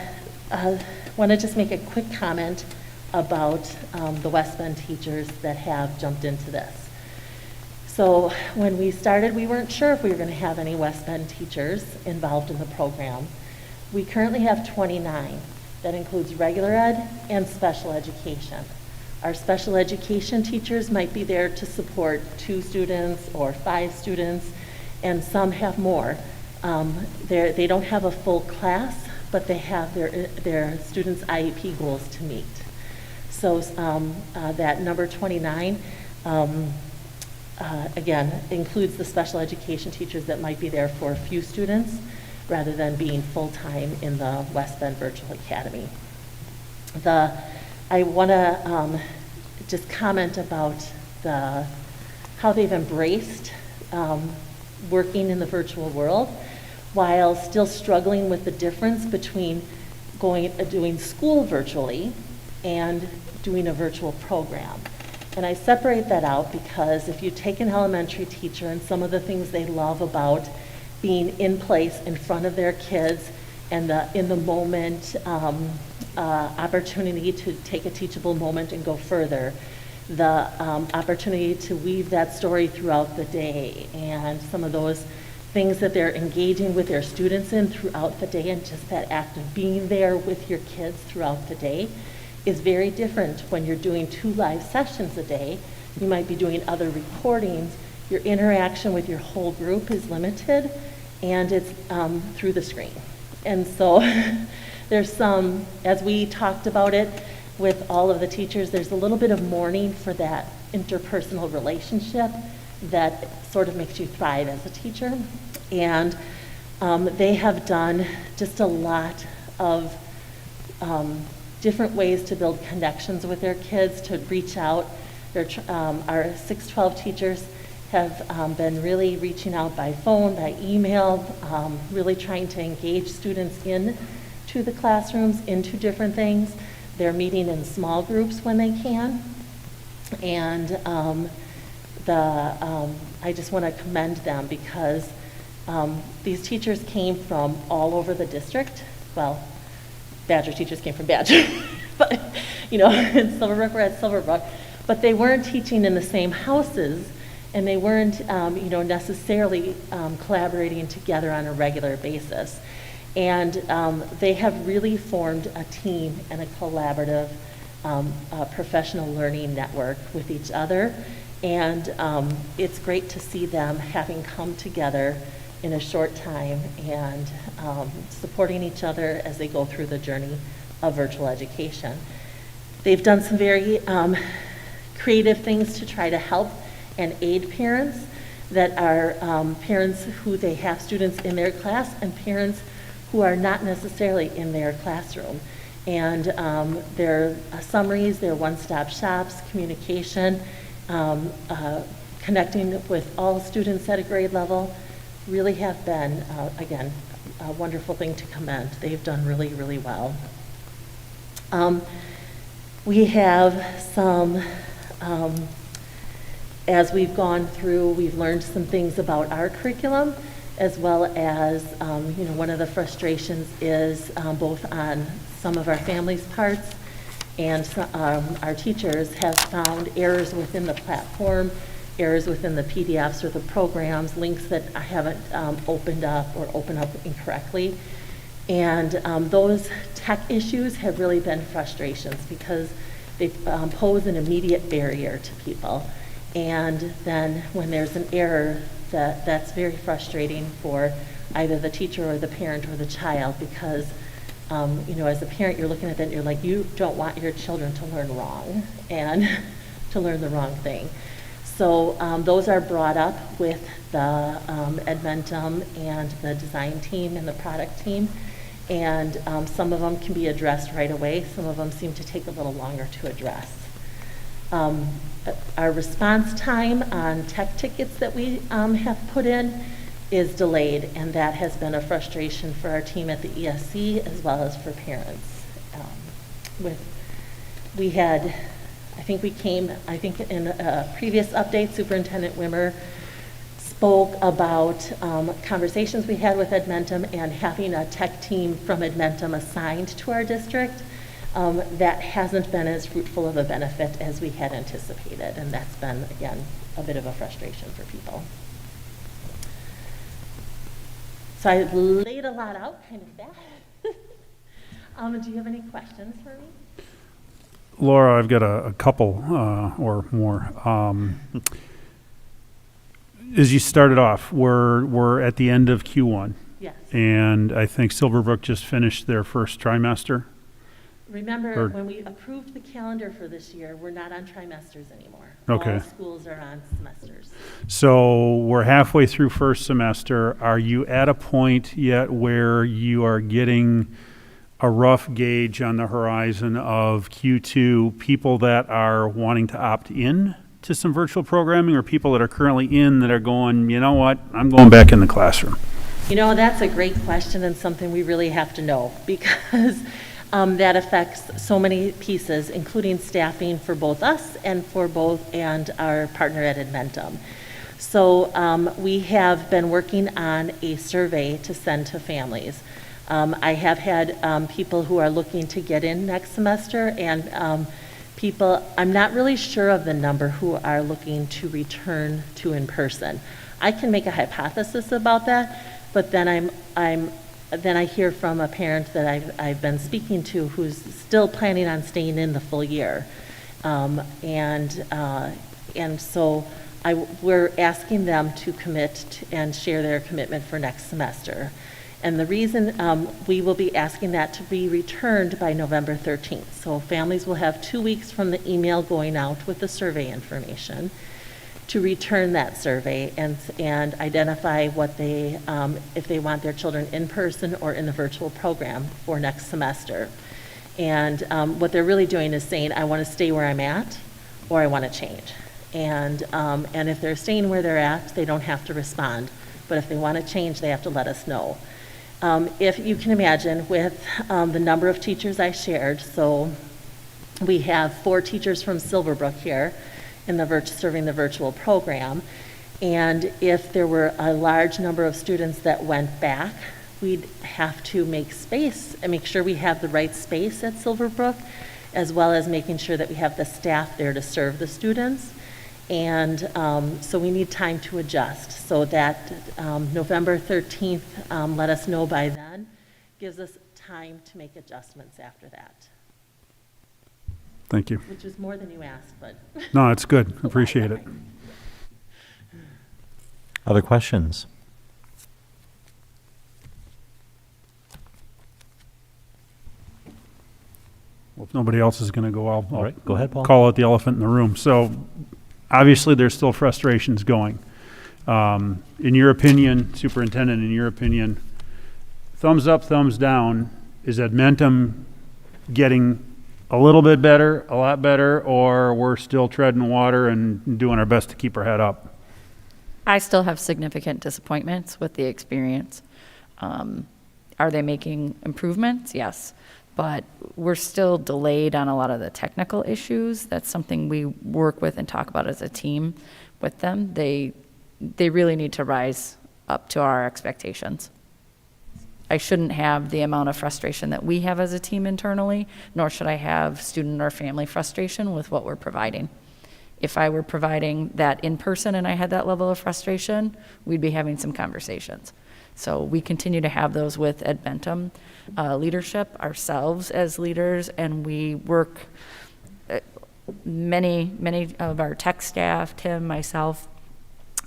want to just make a quick comment about the West Bend teachers that have jumped into this. So when we started, we weren't sure if we were going to have any West Bend teachers involved in the program. We currently have 29. That includes regular ed and special education. Our special education teachers might be there to support 2 students or 5 students, and some have more. They don't have a full class, but they have their students' IEP goals to meet. So that number 29, again, includes the special education teachers that might be there for a few students, rather than being full-time in the West Bend Virtual Academy. I want to just comment about how they've embraced working in the virtual world while still struggling with the difference between doing school virtually and doing a virtual program. And I separate that out because if you take an elementary teacher and some of the things they love about being in place in front of their kids and in the moment opportunity to take a teachable moment and go further, the opportunity to weave that story throughout the day, and some of those things that they're engaging with their students in throughout the day, and just that act of being there with your kids throughout the day is very different when you're doing 2 live sessions a day. You might be doing other recordings. Your interaction with your whole group is limited, and it's through the screen. And so there's some, as we talked about it with all of the teachers, there's a little bit of mourning for that interpersonal relationship that sort of makes you thrive as a teacher. And they have done just a lot of different ways to build connections with their kids, to reach out. Our 612 teachers have been really reaching out by phone, by email, really trying to engage students into the classrooms, into different things. They're meeting in small groups when they can. And I just want to commend them because these teachers came from all over the district. Well, Badger teachers came from Badger, but in Silverbrook, we're at Silverbrook. But they weren't teaching in the same houses, and they weren't necessarily collaborating together on a regular basis. And they have really formed a team and a collaborative professional learning network with each other. And it's great to see them having come together in a short time and supporting each other as they go through the journey of virtual education. They've done some very creative things to try to help and aid parents that are parents who they have students in their class and parents who are not necessarily in their classroom. And their summaries, their one-stop shops, communication, connecting with all students at a grade level really have been, again, a wonderful thing to commend. They've done really, really well. We have some, as we've gone through, we've learned some things about our curriculum, as well as, one of the frustrations is both on some of our families' parts and our teachers have found errors within the platform, errors within the PDFs or the programs, links that haven't opened up or opened up incorrectly. And those tech issues have really been frustrations because they pose an immediate barrier to people. And then when there's an error, that's very frustrating for either the teacher or the parent or the child because, as a parent, you're looking at that and you're like, you don't want your children to learn wrong and to learn the wrong thing. So those are brought up with the Edmentum and the design team and the product team. And some of them can be addressed right away. Some of them seem to take a little longer to address. Our response time on tech tickets that we have put in is delayed, and that has been a frustration for our team at the ESC as well as for parents. In a previous update, Superintendent Wimmer spoke about conversations we had with Edmentum and having a tech team from Edmentum assigned to our district. That hasn't been as fruitful of a benefit as we had anticipated, and that's been, again, a bit of a frustration for people. So I laid a lot out kind of fast. Do you have any questions for me? Laura, I've got a couple or more. As you started off, we're at the end of Q1. Yes. And I think Silverbrook just finished their first trimester. Remember, Or- when we approved the calendar for this year, we're not on trimesters anymore. Okay. All schools are on semesters. So we're halfway through first semester. Are you at a point yet where you are getting a rough gauge on the horizon of Q2, people that are wanting to opt in to some virtual programming, or people that are currently in that are going, you know what, I'm going back in the classroom? You know, that's a great question and something we really have to know because that affects so many pieces, including staffing for both us and our partner at Adventum. So we have been working on a survey to send to families. I have had people who are looking to get in next semester and people, I'm not really sure of the number who are looking to return to in person. I can make a hypothesis about that, but then then I hear from a parent that I've been speaking to who's still planning on staying in the full year. And so we're asking them to commit and share their commitment for next semester. And the reason we will be asking that to be returned by November 13th. So families will have 2 weeks from the email going out with the survey information to return that survey and identify what they, if they want their children in person or in the virtual program for next semester. And what they're really doing is saying, I want to stay where I'm at or I want to change. And if they're staying where they're at, they don't have to respond. But if they want to change, they have to let us know. If you can imagine with the number of teachers I shared, so we have 4 teachers from Silverbrook here in serving the virtual program. And if there were a large number of students that went back, we'd have to make space and make sure we have the right space at Silverbrook, as well as making sure that we have the staff there to serve the students. And so we need time to adjust. So that November 13th, let us know by then, gives us time to make adjustments after that. Thank you. Which is more than you asked, but. No, it's good. Appreciate it. Other questions? Well, if nobody else is going to go, I'll All right, go ahead, Paul. call out the elephant in the room. So obviously, there's still frustrations going. In your opinion, Superintendent, in your opinion, thumbs up, thumbs down, is Adventum getting a little bit better, a lot better, or we're still treading water and doing our best to keep our head up? I still have significant disappointments with the experience. Are they making improvements? Yes. But we're still delayed on a lot of the technical issues. That's something we work with and talk about as a team with them. They really need to rise up to our expectations. I shouldn't have the amount of frustration that we have as a team internally, nor should I have student or family frustration with what we're providing. If I were providing that in person and I had that level of frustration, we'd be having some conversations. So we continue to have those with Adventum leadership, ourselves as leaders, and we work, many of our tech staff, Tim, myself,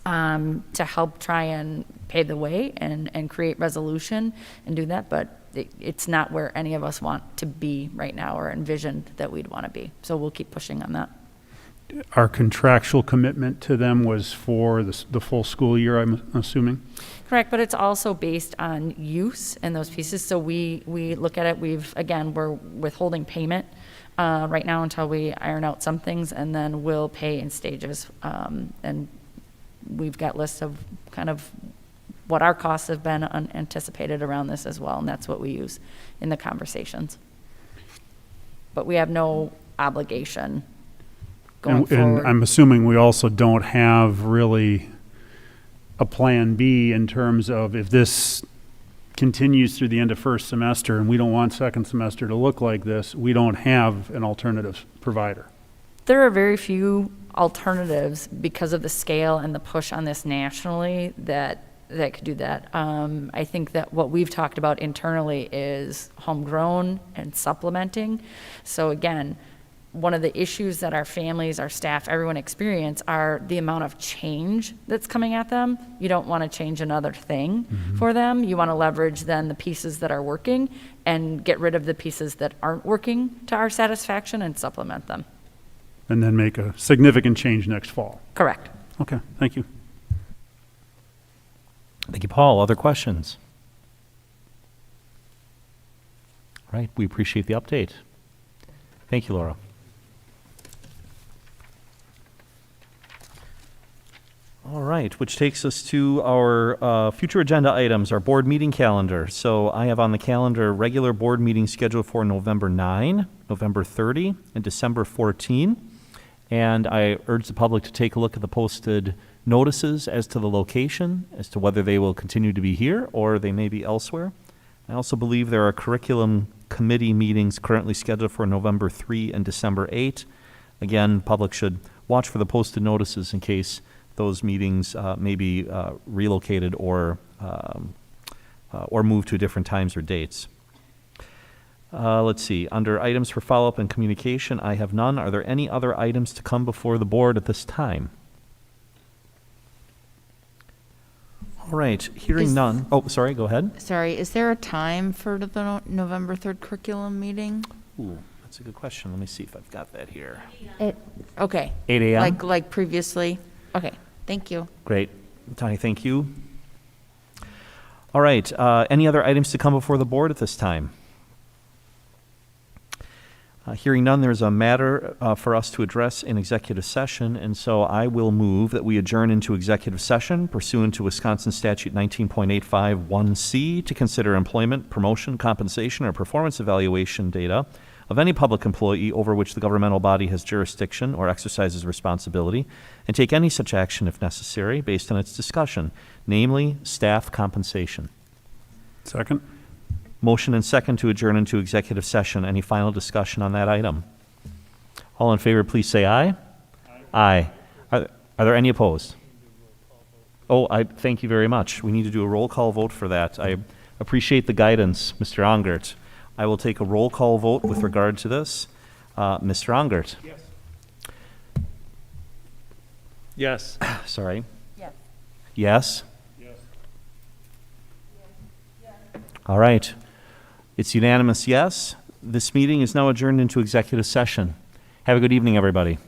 to help try and pave the way and create resolution and do that, but it's not where any of us want to be right now or envisioned that we'd want to be. So we'll keep pushing on that. Our contractual commitment to them was for the full school year, I'm assuming? Correct, but it's also based on use and those pieces. So we look at it, we're withholding payment right now until we iron out some things, and then we'll pay in stages. And we've got lists of kind of what our costs have been unanticipated around this as well, and that's what we use in the conversations. But we have no obligation going forward. And I'm assuming we also don't have really a plan B in terms of if this continues through the end of first semester and we don't want second semester to look like this, we don't have an alternative provider. There are very few alternatives because of the scale and the push on this nationally that could do that. I think that what we've talked about internally is homegrown and supplementing. So again, One of the issues that our families, our staff, everyone experience are the amount of change that's coming at them. You don't want to change another thing for them. You want to leverage then the pieces that are working and get rid of the pieces that aren't working to our satisfaction and supplement them. And then make a significant change next fall. Correct. Okay, thank you. Thank you, Paul. Other questions? All right, we appreciate the update. Thank you, Laura. All right, which takes us to our future agenda items, our board meeting calendar. So I have on the calendar regular board meeting scheduled for November 9, November 30, and December 14. And I urge the public to take a look at the posted notices as to the location, as to whether they will continue to be here or they may be elsewhere. I also believe there are curriculum committee meetings currently scheduled for November 3 and December 8. Again, public should watch for the posted notices in case those meetings may be relocated or moved to different times or dates. Let's see. Under items for follow-up and communication, I have none. Are there any other items to come before the board at this time? All right. Hearing none. Oh, sorry. Go ahead. Sorry, is there a time for the November 3rd curriculum meeting? Ooh, that's a good question. Let me see if I've got that here. Okay. 8 a.m.? Like previously? Okay, thank you. Great. Tony, thank you. All right. Any other items to come before the board at this time? Hearing none, there's a matter for us to address in executive session, and so I will move that we adjourn into executive session pursuant to Wisconsin Statute 19.851C to consider employment, promotion, compensation, or performance evaluation data of any public employee over which the governmental body has jurisdiction or exercises responsibility, and take any such action if necessary based on its discussion, namely staff compensation. Second. Motion and second to adjourn into executive session. Any final discussion on that item? All in favor, please say aye. Aye. Are there any opposed? Oh, I thank you very much. We need to do a roll call vote for that. I appreciate the guidance, Mr. Ongert. I will take a roll call vote with regard to this. Mr. Ongert? Yes. Sorry. Yes. Yes? Yes. All right. It's unanimous yes. This meeting is now adjourned into executive session. Have a good evening, everybody.